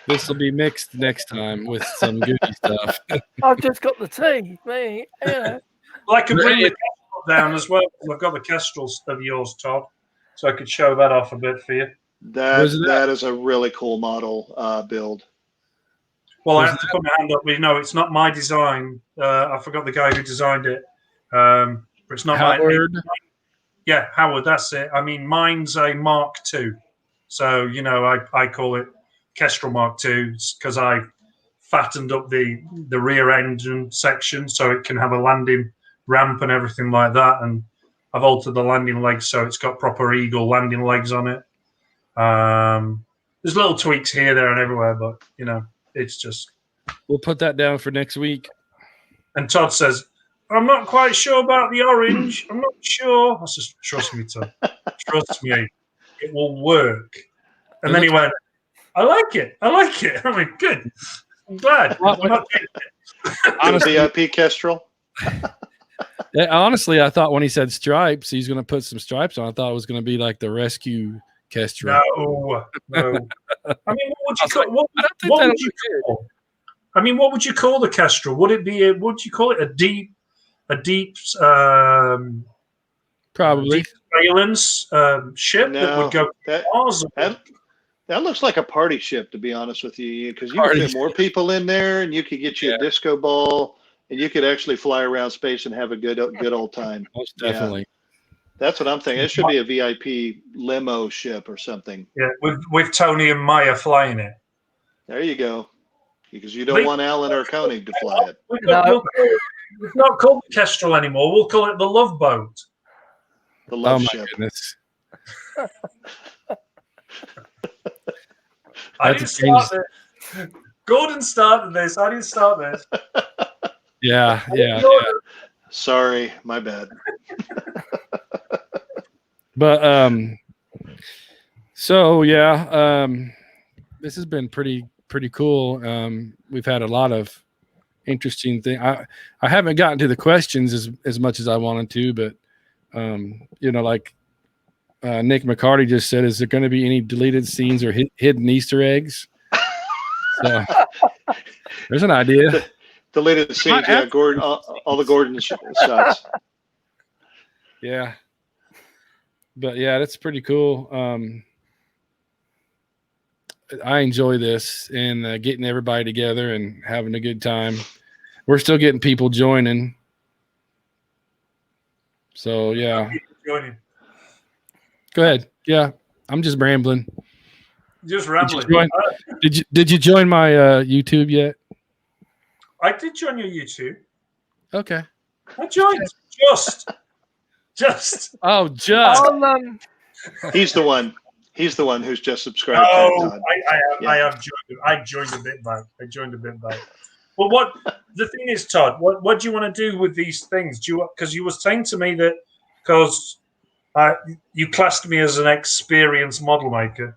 This will be mixed next time with some goody stuff. I've just got the tea, me. Yeah. Well, I could bring the Kestrel down as well. I've got the Kestrels of yours, Todd, so I could show that off a bit for you. That is a really cool model build. Well, I have to put my hand up. No, it's not my design. I forgot the guy who designed it. But it's not Howard. Yeah, Howard. That's it. I mean, mine's a Mark II, so you know, I call it Kestrel Mark II because I fattened up the rear engine section so it can have a landing ramp and everything like that, and I've altered the landing legs so it's got proper Eagle landing legs on it. There's little tweaks here, there, and everywhere, but you know, it's just. We'll put that down for next week. And Todd says, "I'm not quite sure about the orange. I'm not sure." I said, "Trust me, Todd. Trust me, it will work." And then he went, "I like it. I like it." I mean, good. I'm glad. Honestly, VIP Kestrel. Yeah, honestly, I thought when he said stripes, he's going to put some stripes on. I thought it was going to be like the rescue Kestrel. No. I mean, what would you call? I mean, what would you call the Kestrel? Would it be? Would you call it a deep Probably deep surveillance ship that would go? That looks like a party ship, to be honest with you, because you could fit more people in there, and you could get you a disco ball, and you could actually fly around space and have a good old time. Most definitely. Yeah. That's what I'm thinking. It should be a VIP limo ship or something. Yeah, with Tony and Maya flying it. There you go. Because you don't want Alan or Koenig to fly it. It's not called the Kestrel anymore. We'll call it the Love Boat. The Love Ship. Goodness. I didn't start this. Gordon started this. I didn't start this. Yeah. Sorry, my bad. But so yeah, this has been pretty cool. We've had a lot of interesting things. I haven't gotten to the questions as much as I wanted to, but you know, like Nick McCarty just said, is there going to be any deleted scenes or hidden Easter eggs? So there's an idea. Deleted scenes, yeah. Gordon, all the Gordon shots. Yeah, but yeah, that's pretty cool. I enjoy this and getting everybody together and having a good time. We're still getting people joining. So yeah. Go ahead. Yeah, I'm just rambling. Just rambling. Did you join my YouTube yet? I did join your YouTube. Okay. I joined just. Oh, just. He's the one. He's the one who's just subscribed. I have joined. I joined a bit back. Well, what the thing is, Todd? What do you want to do with these things? Because you were saying to me that because you classed me as an experienced model maker.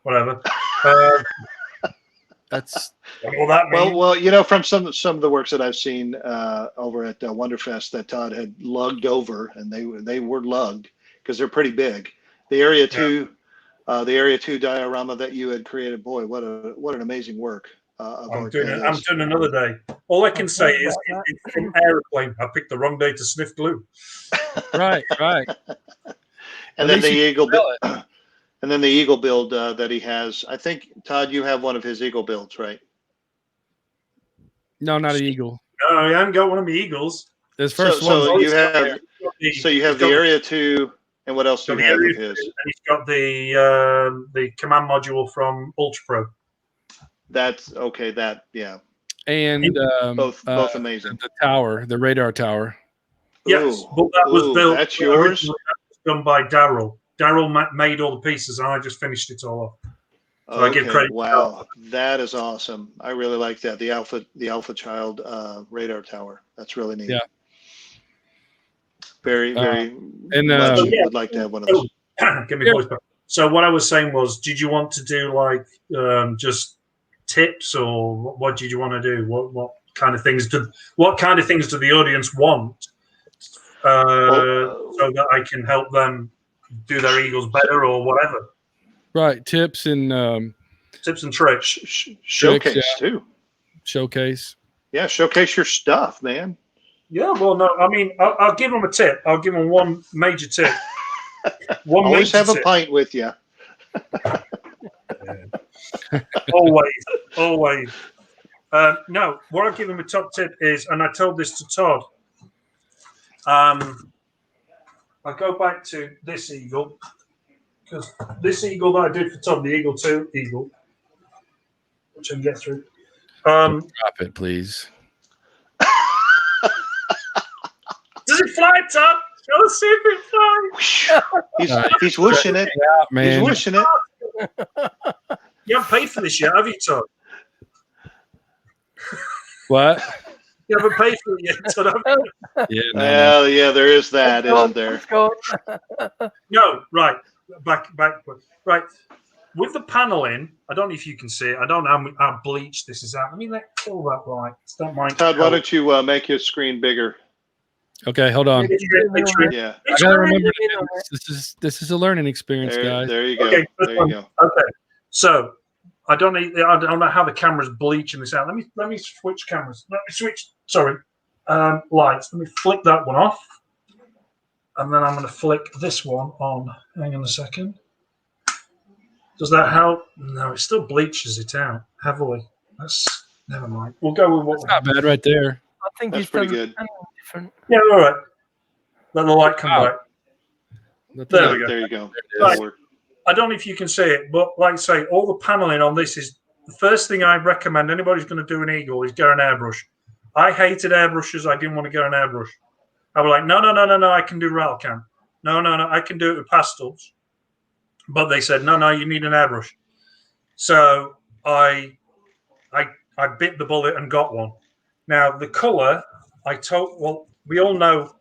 Whatever. That's what that means. Well, you know, from some of the works that I've seen over at Wonderfest that Todd had lugged over, and they were lugged because they're pretty big. The Area 2 diorama that you had created, boy, what an amazing work. I'm doing another day. All I can say is it's an aeroplane. I picked the wrong day to sniff glue. Right. And then the Eagle build that he has. I think, Todd, you have one of his Eagle builds, right? No, not an Eagle. No, I haven't got one of my Eagles. This first one. So you have the Area 2, and what else do you have of his? And he's got the command module from Ultra Pro. That's okay. Yeah. And both amazing. The tower, the radar tower. Yes, but that was built. That's yours. Done by Daryl. Daryl made all the pieces, and I just finished it all off. So I give credit. Wow, that is awesome. I really like that. The Alpha Child radar tower. That's really neat. Yeah. Very, very and, much yeah. would like to have one of those. Give me voice back. So what I was saying was, did you want to do like just tips, or what did you want to do? What kind of things do the audience want, so that I can help them do their eagles better or whatever? Right, tips and Tips and tricks. Showcase tricks, yeah. too. Showcase. Yeah, showcase your stuff, man. Yeah, well, no, I mean, I'll give them a tip. I'll give them one major tip. Always have a pint with you. Always. No, what I'll give them a top tip is, and I told this to Todd. I'll go back to this eagle, because this eagle that I did for Todd, the Eagle 2 eagle, which I can get through. Drop it, please. Does it fly, Todd? Let's see if it flies. He's whooshing it. Out, man. He's whooshing it. You haven't paid for this yet, have you, Todd? What? You haven't paid for it yet, Todd, have you? Yeah. No. Well, yeah, there is that, isn't there? No, right. Back. Right. With the paneling, I don't know if you can see it. I don't know how bleached this is out. I mean, let's pull that right. Don't mind. Todd, why don't you make your screen bigger? Okay, hold on. Yeah. I gotta remember this is a learning experience, guys. There you go. Okay, there you go. Okay. So I don't know how the camera's bleaching this out. Let me switch cameras. Let me switch. Sorry, lights. Let me flick that one off, and then I'm going to flick this one on. Hang on a second. Does that help? No, it still bleaches it out heavily. That's never mind. We'll go with what. That's not bad, right there. I think That's it's pretty good. different. Yeah, all right. Let the light come back. There we go. There you go. Right. I don't know if you can see it, but like I say, all the paneling on this is the first thing I recommend anybody who's going to do an eagle is get an airbrush. I hated airbrushes. I didn't want to get an airbrush. I was like, no, I can do Ralcan. No, I can do it with pastels. But they said, no, you need an airbrush. So I bit the bullet and got one. Now, the colour, we all know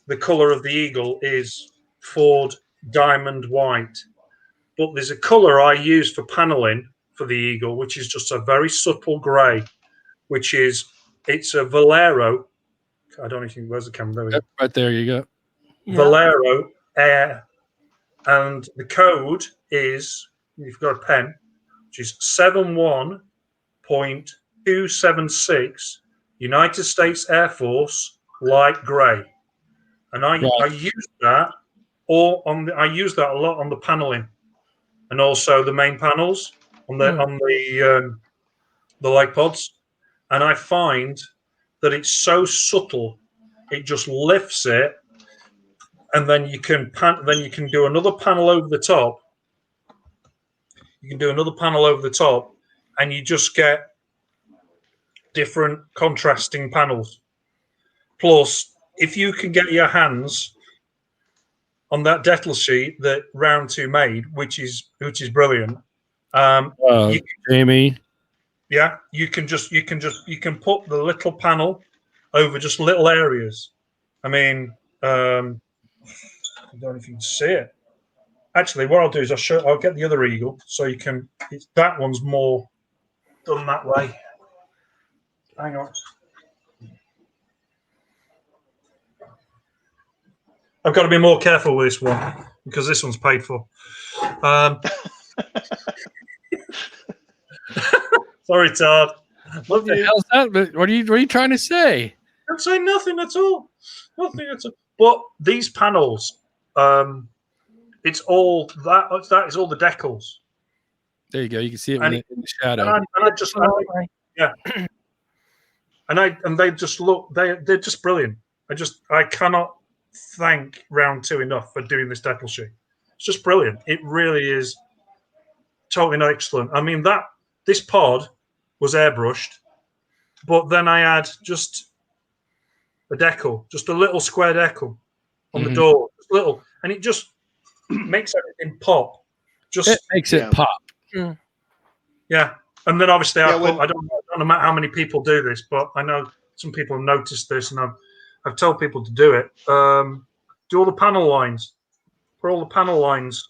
the colour of the eagle is Ford Diamond White. But there's a colour I use for paneling for the eagle, which is just a very subtle grey, it's a Valero. I don't know where's the camera? There we go. Right there you go. Yeah. Valero Air. And the code is, if you've got a pen, which is 71.276 United States Air Force light grey. And I use that I use that a lot on the paneling, and also the main panels on the leg pods. And I find that it's so subtle, it just lifts it, and then you can do another panel over the top. You can do another panel over the top, and you just get different contrasting panels. Plus, if you can get your hands on that decal sheet that Round 2 made, which is brilliant. Jamie. Yeah, you can put the little panel over just little areas. I mean, I don't know if you can see it. Actually, what I'll do is I'll get the other eagle so you can. That one's more done that way. Hang on. I've got to be more careful with this one because this one's paid for. Sorry, Todd. What the hell's that? What are you trying to say? I'm saying nothing at all. Nothing at all. But these panels, it's all that is all the decals. There you go. You can see it in the shadow. And they just look. They're just brilliant. I cannot thank Round 2 enough for doing this decal sheet. It's just brilliant. It really is totally excellent. I mean, this pod was airbrushed, but then I had just a decal, just a little square decal on the door, just little, and it just makes everything pop. It makes it pop. Yeah, and then obviously I don't know how many people do this, but I know some people have noticed this, and I've told people to do it. Do all the panel lines. Put all the panel lines.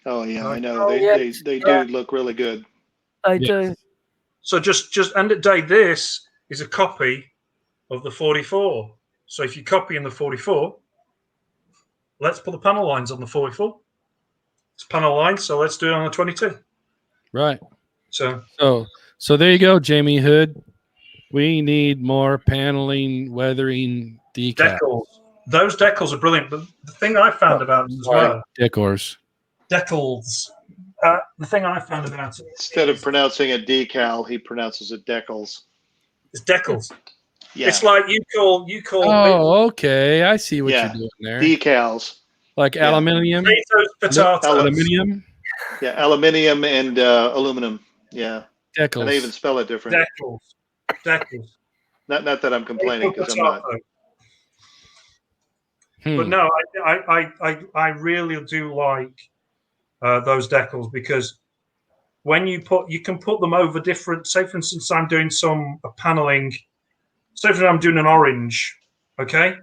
Oh yeah, I Like, know. Oh, yes, They yeah. do look really good. They Yeah. do. So just end of day, this is a copy of the 44. So if you're copying the 44, let's put the panel lines on the 44. It's panel lines, so let's do it on the 22. Right. So So there you go, Jamie Hood. We need more paneling, weathering decals. decals. Those decals are brilliant. But the thing I found about them as well, Decors. decals. The thing I found about it Instead of pronouncing it decal, he pronounces it decals. is decals. Yeah. It's like you call Oh, okay. I see what Yeah. you're doing there. Decals. Like Yeah. aluminium. potatoes, potato. Aluminium. Yeah, aluminium and aluminum. Yeah. And they even Decals. spell it different. Decals. Not that I'm complaining, because I'm not. But no, I really do like those decals, because when you can put them over different. Say, for instance, I'm doing some paneling. Say, for instance, I'm doing an orange. Okay,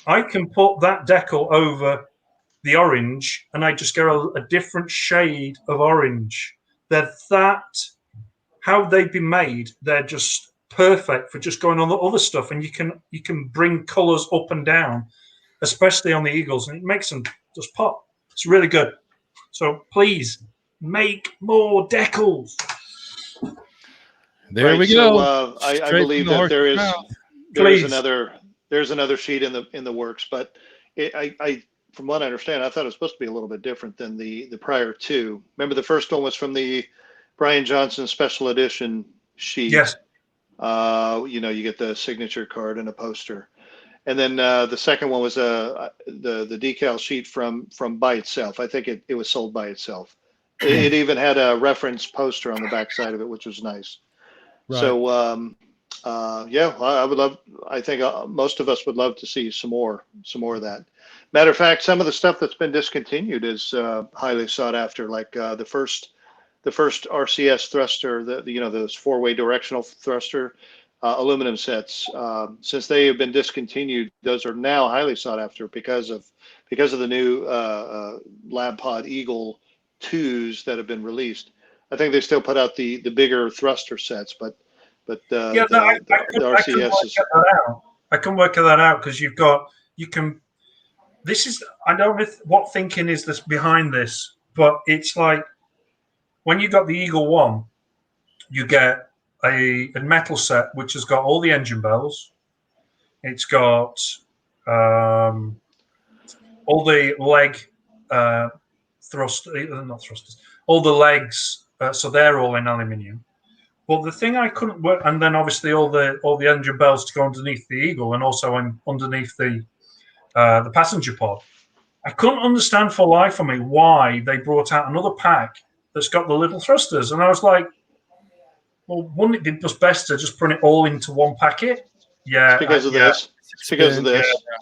I can put that decal over the orange, and I just get a different shade of orange. How they've been made. They're just perfect for just going on the other stuff, and you can bring colors up and down, especially on the Eagles, and it makes them just pop. It's really good. So please make more decals. There Right, we so go. I Straight believe from the that horse's mouth. there's Please. another sheet in the works, but I from what I understand, I thought it was supposed to be a little bit different than the prior two. Remember, the first one was from the Brian Johnson special edition sheet. Yes. You get the signature card and a poster, and then the second one was the decal sheet from by itself. I think it was sold by itself. It even had a reference poster on the back side of it, which was nice. Right. So I would love. I think most of us would love to see some more of that. Matter of fact, some of the stuff that's been discontinued is highly sought after, like the first RCS thruster, those 4-way directional thruster aluminum sets. Since they have been discontinued, those are now highly sought after because of the new Lab Pod Eagle 2s that have been released. I think they still put out the bigger thruster sets, but the RCS is. I can work that out because you can. This is, I don't know what thinking is this behind this, but it's like when you got the Eagle One, you get a metal set which has got all the engine bells. It's got all the leg not thrusters, all the legs. So they're all in aluminium. But the thing I couldn't work, and then obviously all the engine bells to go underneath the Eagle, and also underneath the passenger pod. I couldn't understand for life of me why they brought out another pack that's got the little thrusters, and I was like, well, wouldn't it be just best to just put it all into one packet? Yeah, It's because of this. It's because of this. Yeah.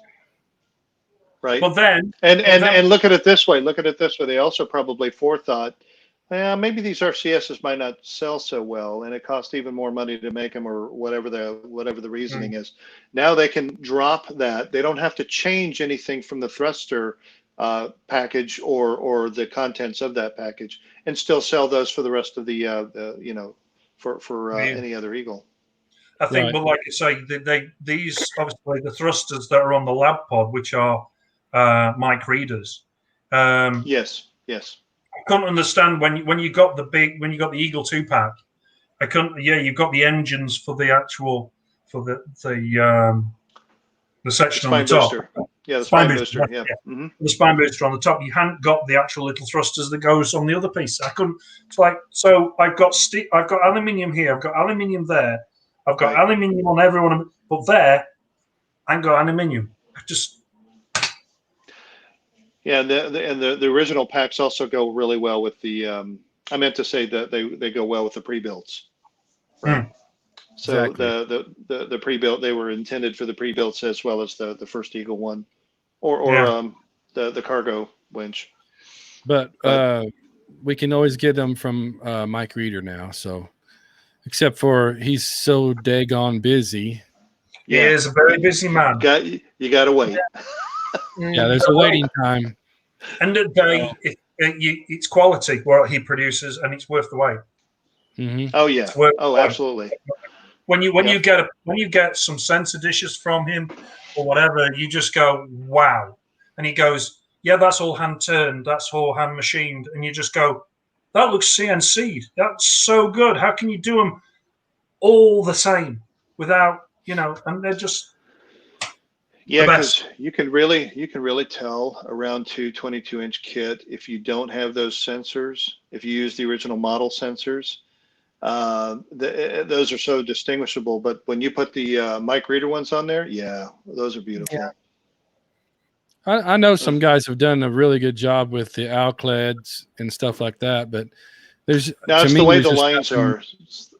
Right. But then, and look at it this way. They also probably forethought, maybe these RCSs might not sell so well, and it costs even more money to make them, or whatever the reasoning is. Now they can drop that. They don't have to change anything from the thruster package or the contents of that package, and still sell those for the rest of the any other Eagle. I think, Right. well, like I say, these obviously the thrusters that are on the lab pod, which are mic readers. Yes. I couldn't understand when you got the Eagle 2 pack. I couldn't. Yeah, you've got the engines for the section on the top. Booster. Yeah, the spine booster. Yeah. Mm-hmm. The spine booster on the top. You hadn't got the actual little thrusters that goes on the other piece. I couldn't. It's like, so I've got aluminium here. I've got aluminium there. I've got aluminium on everyone, but there I ain't got aluminium. Yeah, and the original packs also go really well with the. I meant to say that they go well with the pre-builds, right? So exactly. the pre-built, they were intended for the pre-builts as well as the first Eagle One, or the cargo winch. But we can always get them from Mike Reeder now. So, except for he's so daggone busy. He is a very busy man. You got to wait. Yeah, there's a waiting time. End of the day, it's quality what he produces, and it's worth the wait. Hmm. Oh yeah. It's worth Oh, the wait. absolutely. When you get some sensor dishes from him or whatever, you just go wow, and he goes, yeah, that's all hand turned, that's all hand machined, and you just go, that looks CNC'd. That's so good. How can you do them all the same without And they're just Yeah, the best. because you can really tell around 22-inch kit if you don't have those sensors. If you use the original model sensors, those are so distinguishable. But when you put the mic reader ones on there, yeah, those are beautiful. Yeah. I know some guys have done a really good job with the Alcleds and stuff like that, but Now to it's me, the way there's the just lines nothing- are.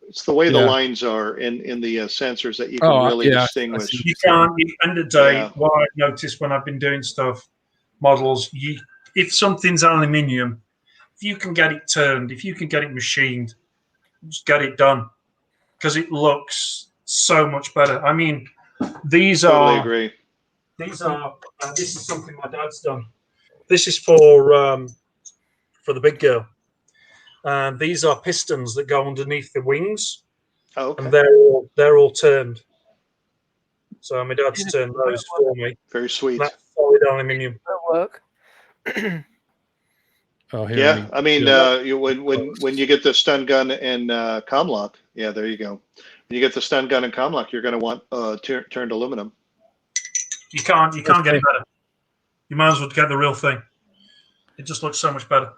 It's the way the Yeah. lines are in the sensors that you can Oh, really yeah, I distinguish. see. You can't. At the end of the day, Yeah. what I've noticed when I've been doing stuff, models, if something's aluminium, if you can get it turned, if you can get it machined, just get it done because it looks so much better. I mean, these Totally are agree. this is something my dad's done. This is for the big girl, and these are pistons that go underneath the wings, Oh, okay. and they're all turned. So my dad's turned those for me. Very sweet. That's solid aluminium. That'll work. Oh, here, Yeah, I mean, Yeah. when you get the stun gun and comlock, yeah, there you go. When you get the stun gun and comlock, you're going to want turned aluminum. You can't get it better. You might as well get the real thing. It just looks so much better.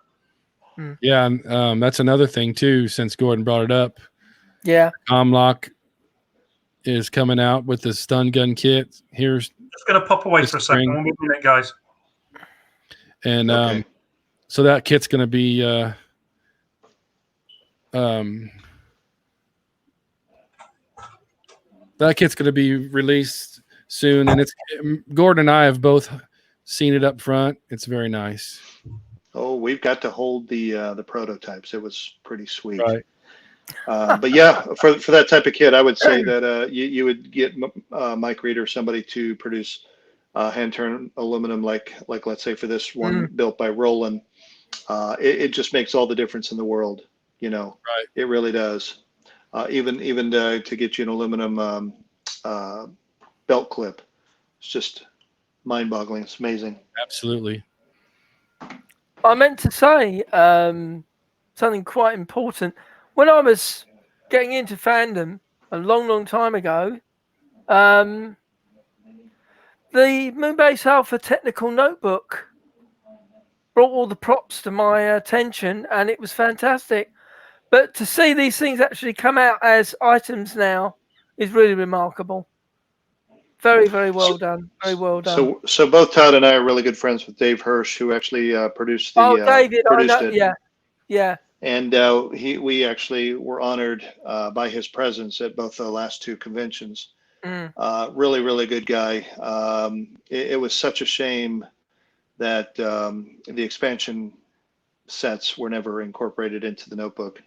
Yeah, and that's another thing too. Since Gordon brought it up, Yeah. Comlock is coming out with the stun gun kit. Here's Just gonna pop away This for a second. spring. We'll move it, guys. and Okay. so that kit's going to be released soon, and it's Gordon and I have both seen it up front. It's very nice. Oh, we've got to hold the prototypes. It was pretty sweet. Right. But yeah, for that type of kit, I would say that you would get Mike Reed or somebody to produce hand turn aluminum, like let's say for this one built by Roland. It just makes all the difference in the world. Right. It really does. Even to get you an aluminum belt clip, it's just mind-boggling. It's amazing. Absolutely. I meant to say something quite important. When I was getting into fandom a long, long time ago, the Moonbase Alpha Technical Notebook brought all the props to my attention, and it was fantastic. But to see these things actually come out as items now is really remarkable. Very, very well done. Very well done. So both Todd and I are really good friends with Dave Hirsch, who actually produced the David, I produced know, it. yeah. And we actually were honored by his presence at both the last two conventions. Really, really good guy. It was such a shame that the expansion sets were never incorporated into the notebook.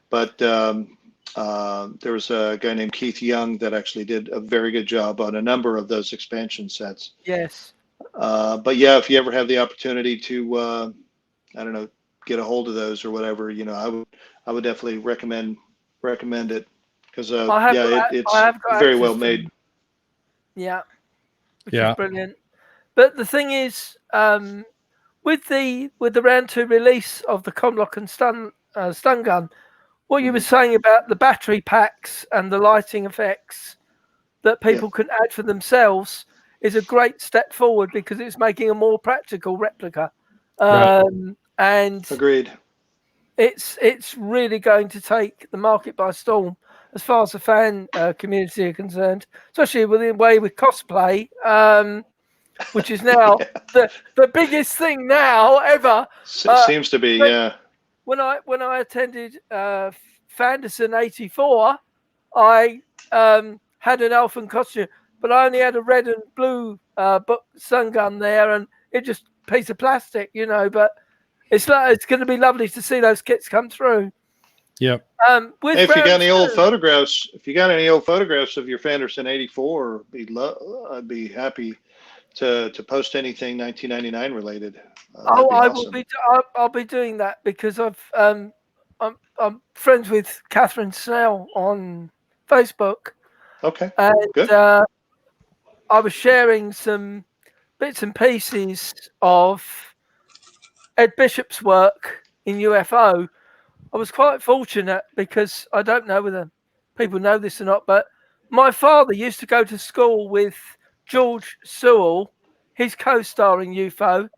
But there was a guy named Keith Young that actually did a very good job on a number of those expansion sets. Yes. But yeah, if you ever have the opportunity to, I don't know, get a hold of those or whatever, I would definitely recommend it because it's very well made. Yeah, which Yeah. is brilliant. But the thing is, with the round 2 release of the Comlock and stun gun, what you were saying about the battery packs and the lighting effects that people can add for themselves is a great step forward because it's making a more practical replica. Right. And Agreed. It's really going to take the market by storm as far as the fan community are concerned, especially with cosplay, which is now the biggest thing now ever. Seems to be, yeah. When I attended Fanderson '84, I had an elfin costume, but I only had a red and blue sun gun there, and it just a piece of plastic, But it's going to be lovely to see those kits come through. Yep. With Hey, if you got round any old two- photographs, if you got any old photographs of your Fanderson 84, I'd be happy to post anything 1999 related. That'd Oh, be I will awesome. be. I'll be doing that because I'm friends with Catherine Snell on Facebook, Okay, and good. I was sharing some bits and pieces of Ed Bishop's work in UFO. I was quite fortunate because I don't know whether people know this or not, but my father used to go to school with George Sewell, his co-star in UFO,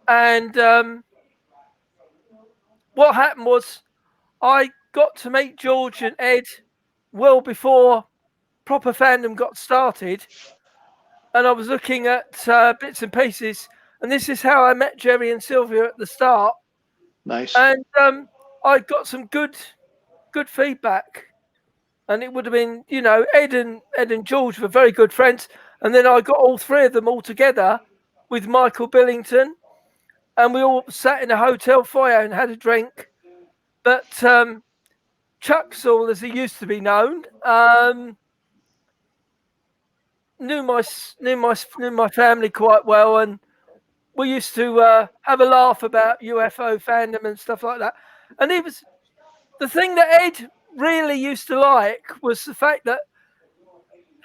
and what happened was I got to meet George and Ed well before proper fandom got started, and I was looking at bits and pieces, and this is how I met Jerry and Sylvia at the start, Nice. and I got some good feedback, and it would have been, you know, Ed and George were very good friends, and then I got all three of them all together with Michael Billington, and we all sat in a hotel foyer and had a drink. But Chuck Sewell, as he used to be known, knew my family quite well, and we used to have a laugh about UFO fandom and stuff like that. And he was the thing that Ed really used to like was the fact that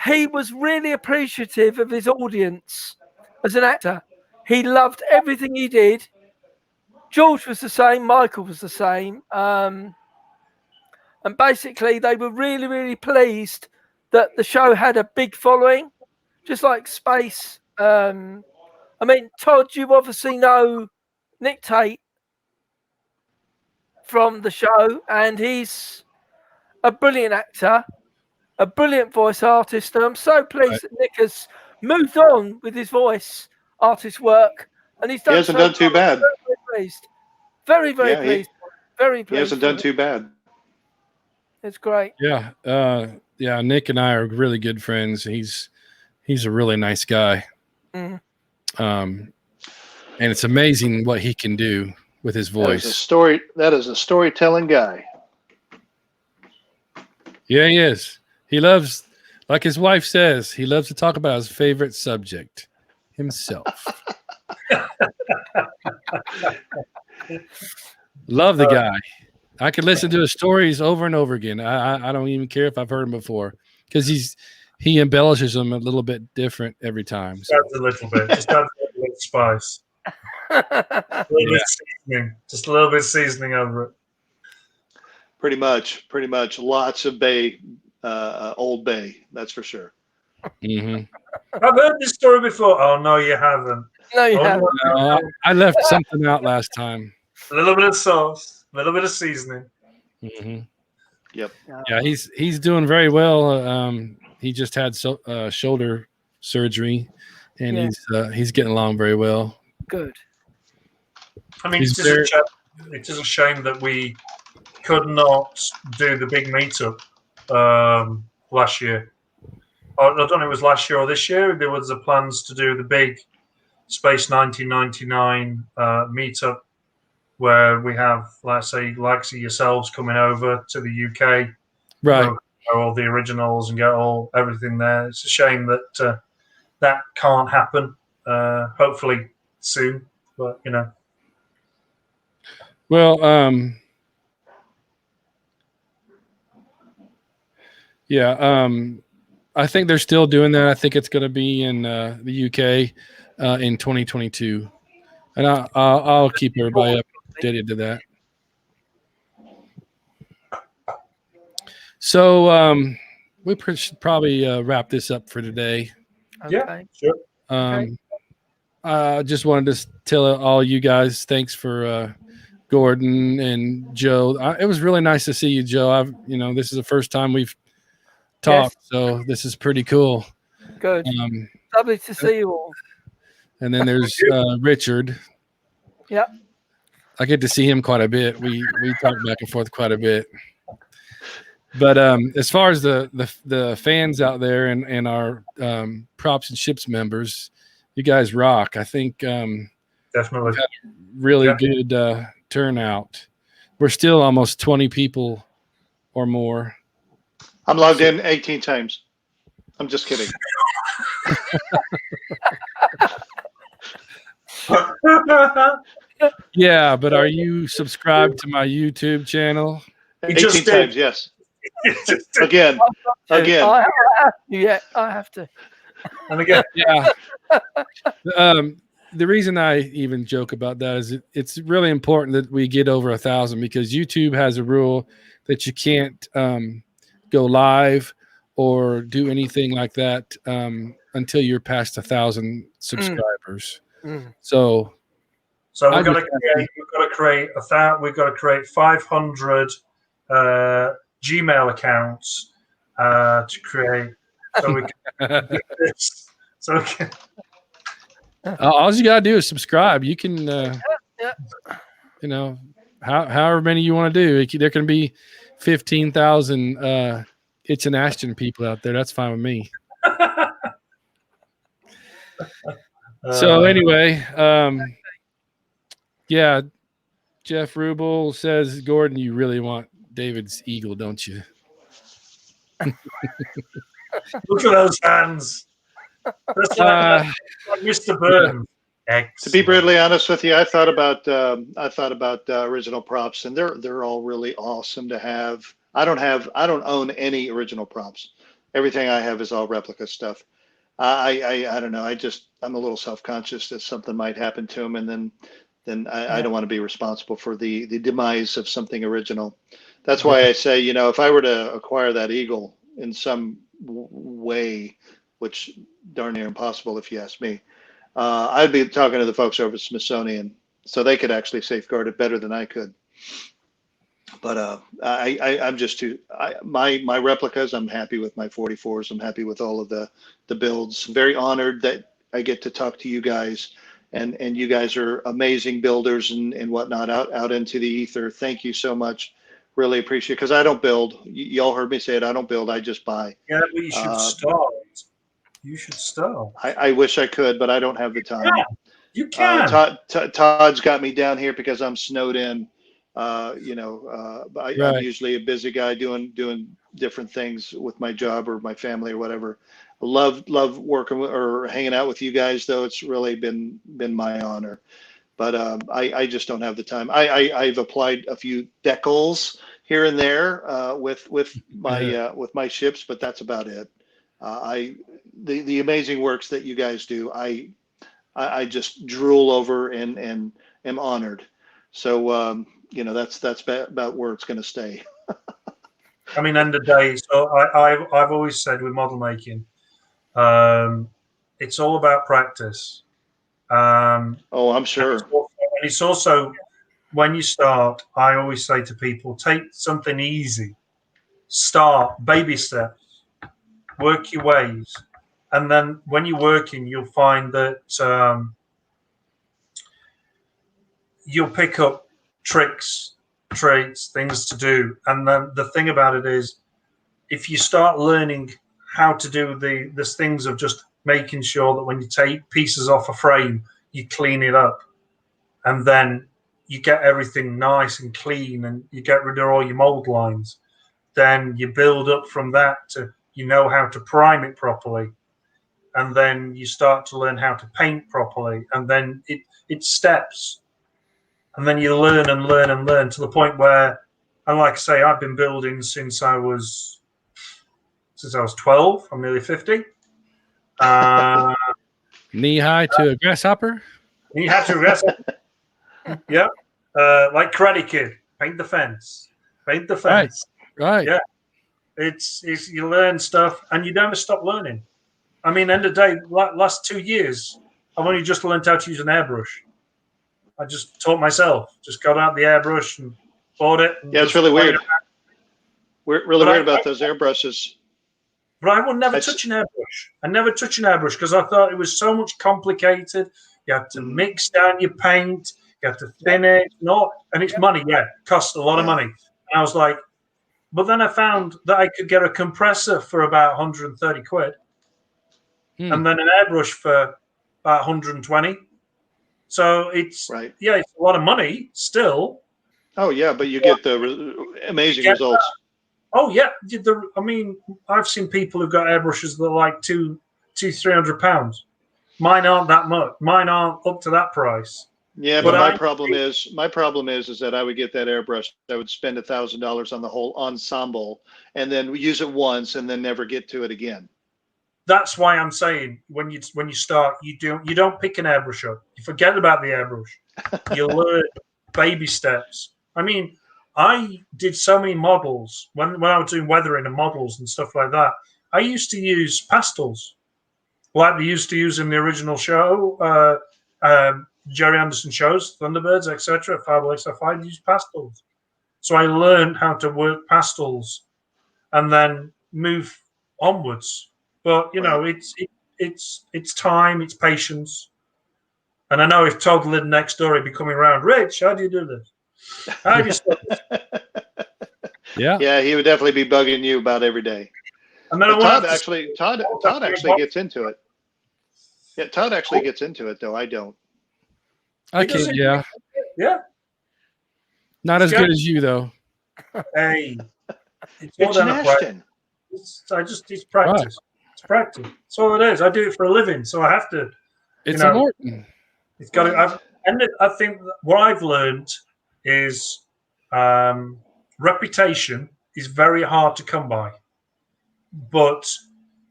he was really appreciative of his audience as an actor. He loved everything he did. George was the same. Michael was the same. And basically, they were really, really pleased that the show had a big following, just like Space. I mean, Todd, you obviously know Nick Tate from the show, and he's a brilliant actor, a brilliant voice artist, and I'm so pleased that Nick has moved on with his voice artist work, and he's He done hasn't so done too well. I'm bad. very pleased. Very, very Yeah, pleased. Very he pleased. hasn't done with it. too bad. It's great. Yeah. Yeah. Nick and I are really good friends. He's a really nice guy. Mhm. And it's amazing what he can do with his That is a voice. story. That is a storytelling guy. Yeah, he is. He loves, like his wife says, he loves to talk about his favorite subject, himself. Love the guy. I could listen to his stories over and over again. I don't even care if I've heard him before because he embellishes them a little bit different every time. So. Adds a little bit. Just adds a little spice. A little bit of seasoning. Just a little bit of seasoning over it. Pretty much. Lots of Old Bay. That's for sure. Mm-hmm. I've heard this story before. Oh no, you haven't. No, you Oh, haven't. No, I left something out last time. A little bit of sauce, a little bit of seasoning. Mm-hmm. Yep. Yeah, he's doing very well. He just had shoulder surgery, and he's getting along very well. Good. I mean, He's it is a shame that we could not do the big meetup last year. I don't know if it was last year or this year. There was the plans to do the big Space 1999 meetup where we have, let's say, likes of yourselves coming over to the UK, right. all the originals and get everything there. It's a shame that that can't happen. Hopefully soon, but you know. Well, yeah, I think they're still doing that. I think it's going to be in the UK in 2022, and I'll keep everybody updated to that. So we should probably wrap this up for today. Okay. Yeah, sure. I just wanted to tell all you guys thanks for Gordon and Joe. It was really nice to see you, Joe. This is the first time we've talked, so this is pretty cool. Good. Lovely to see you all. And then there's Richard. Yep. I get to see him quite a bit. We talk back and forth quite a bit. But as far as the fans out there and our props and ships members, you guys rock. I think definitely we've had a really good turnout. we're still almost 20 people or more. I'm logged in 18 times. I'm just kidding. Yeah, but are you subscribed to my YouTube channel? He 18 just did. times, yes. Again. Again. I have to. Yeah, I have to. And again, Yeah. The reason I even joke about that is it's really important that we get over 1,000 because YouTube has a rule that you can't go live or do anything like that until you're past 1,000 subscribers. So we've got to create 500 Gmail accounts to create. So we can do this. So we can. all you gotta do is subscribe. You can, however many you want to do. There can be 15,000 It's an Ashton people out there. That's fine with me. So anyway, yeah, Jeff Rubel says, Gordon, you really want David's eagle, don't you? Look at those hands. That's like Mr. Burton. Yeah. To be brutally honest with you, I thought about original props, and they're all really awesome to have. I don't own any original props. Everything I have is all replica stuff. I don't know. I'm a little self-conscious that something might happen to them, and then I don't want to be responsible for the demise of something original. That's why I say, if I were to acquire that eagle in some way, which darn near impossible if you ask me, I'd be talking to the folks over at Smithsonian so they could actually safeguard it better than I could. But I'm just my replicas. I'm happy with my 44s. I'm happy with all of the builds. Very honored that I get to talk to you guys, and you guys are amazing builders and whatnot out into the ether. Thank you so much. Really appreciate it, because I don't build. Y'all heard me say it. I don't build. I just buy. Yeah, but you should start. You should start. I wish I could, but I don't have the time. Yeah, you can. Todd's got me down here because I'm snowed in. I'm usually a busy guy doing different things with my job or my family or whatever. I love working or hanging out with you guys, though. It's really been my honor. But I just don't have the time. I've applied a few decals here and there with my ships, but that's about it. The amazing works that you guys do, I just drool over and am honored. So that's about where it's going to stay. I mean, end of day. So I've always said with model making, it's all about practice. Oh, I'm sure. And it's also when you start, I always say to people, take something easy, start baby steps, work your ways, and then when you're working, you'll find that you'll pick up tricks, traits, things to do. And then the thing about it is, if you start learning how to do these things of just making sure that when you take pieces off a frame, you clean it up, and then you get everything nice and clean, and you get rid of all your mold lines, then you build up from that to how to prime it properly, and then you start to learn how to paint properly, and then it steps, and then you learn and learn and learn to the point where, and like I say, I've been building since I was 12. I'm nearly 50. Knee high to a grasshopper. Knee high to a grasshopper. Yeah, like Karate Kid, paint the fence. Right. Yeah, it's you learn stuff and you never stop learning. I mean, end of the day, last 2 years, I've only just learned how to use an airbrush. I just taught myself. Just got out the airbrush and bought it. And it's really weird. We're really weird about those airbrushes. But I would never touch an airbrush. I never touch an airbrush because I thought it was so much complicated. You have to mix down your paint. You have to thin it. And it's money. Yeah, it costs a lot of money. And I was like, but then I found that I could get a compressor for about 130 quid. And then an airbrush for about 120. So it's it's a lot of money still, Oh yeah, but you get the amazing Get results. Oh yeah, I mean, I've seen people who've got airbrushes that are like 300 pounds. Mine aren't that much. Mine aren't up to that price. Yeah, But but I- my problem is that I would get that airbrush. I would spend $1,000 on the whole ensemble, and then use it once, and then never get to it again. That's why I'm saying when you start, you don't pick an airbrush up. You forget about the airbrush. You learn baby steps. I mean, I did so many models when I was doing weathering and models and stuff like that. I used to use pastels, like they used to use in the original show, Jerry Anderson shows, Thunderbirds, etc. Fabulous Sci-fi. Use pastels, so I learned how to work pastels and then move onwards. But you know, it's time, it's patience. And I know if Todd lived next door, he'd be coming around. Rich, how do you do this? How do you start this? Yeah. Yeah, he would definitely be bugging you about every day. And then But I went Todd actually gets into it. Yeah, Todd actually gets into it, though I don't. I can't. Yeah. Yeah. Not as good as you, though. Hey, it's more It's than a practice. Ashton. It's practice. It's practice. That's all it is. I do it for a living, so I have to. It's a Morton. It's got to. I think what I've learned is reputation is very hard to come by, but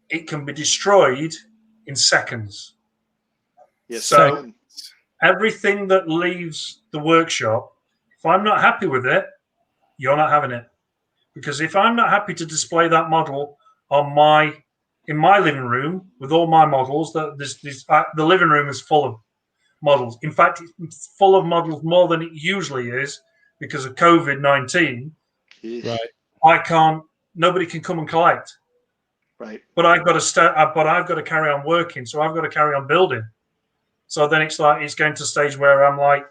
it can be destroyed in seconds. Yes, So everything that leaves the workshop, if I'm not happy with it, you're not having it. Because if I'm not happy to display that model in my living room with all my models, the living room is full of models. In fact, it's full of models more than it usually is because of COVID-19. Right. Nobody can come and collect. Right. But I've got to carry on working, so I've got to carry on building. So then it's going to a stage where I'm like,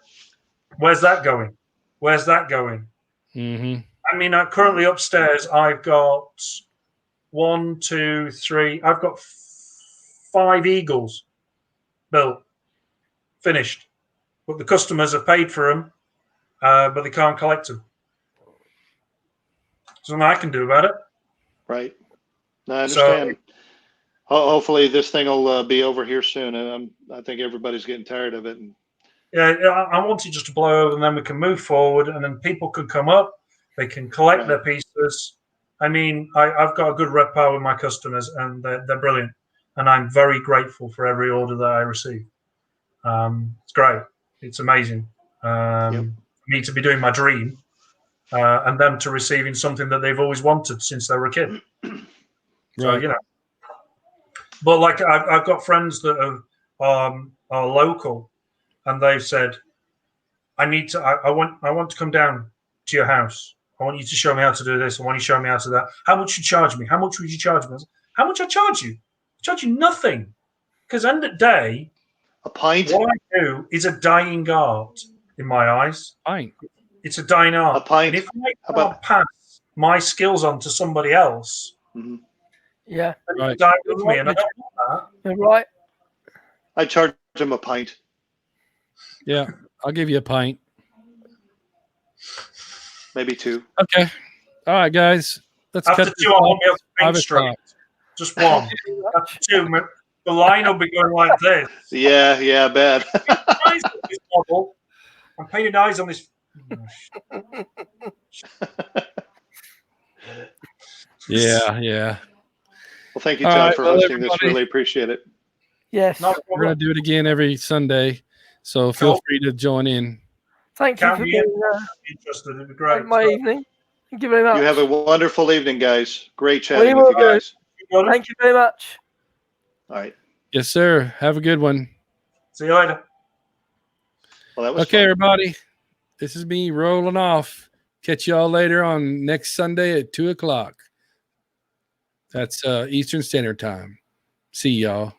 where's that going? Where's that going? Mm-hmm. I mean, currently upstairs, I've got 1, 2, 3. I've got 5 Eagles built, finished. But the customers have paid for them, but they can't collect them. There's nothing I can do about it. Right. No, I understand. Hopefully this thing will be over here soon. And I think everybody's getting tired of it. Yeah, I want it just to blow over, and then we can move forward, and then people can come up. They can collect their pieces. I mean, I've got a good rep power with my customers, and they're brilliant. And I'm very grateful for every order that I receive. It's great. It's amazing. Me to be doing my dream, and them to receiving something that they've always wanted since they were a kid. So, you know. But like I've got friends that are local, and they've said, I want to come down to your house. I want you to show me how to do this. I want you to show me how to do that. How much you charge me? How much would you charge me? How much I charge you? I charge you nothing. Because end of the day, a pint. What I do is a dying art in my eyes. Pint. It's a dying art. A pint. And if I can't pass my skills on to somebody else, yeah, right. Die with me, and I don't want that. You're right. I charge him a pint. Yeah, I'll give you a pint. Maybe 2. Okay. All right, guys. Let's After cut 2, I won't be able to think straight. Just one. After 2, the line will be going like this. Yeah, bad. I'm painting eyes on this. Yeah. Well, thank you, Todd, for hosting this. Really appreciate it. Yes. We're going to do it again every Sunday, so feel free to join in. Thank you for being interested. It'd be great. My evening. Thank you very much. You have a wonderful evening, guys. Great chatting with you guys. Thank you very much. All right. Yes, sir. Have a good one. See you later. Well, that was okay, fun. everybody. This is me rolling off. Catch y'all later on next Sunday at 2:00. That's Eastern Standard Time. See y'all.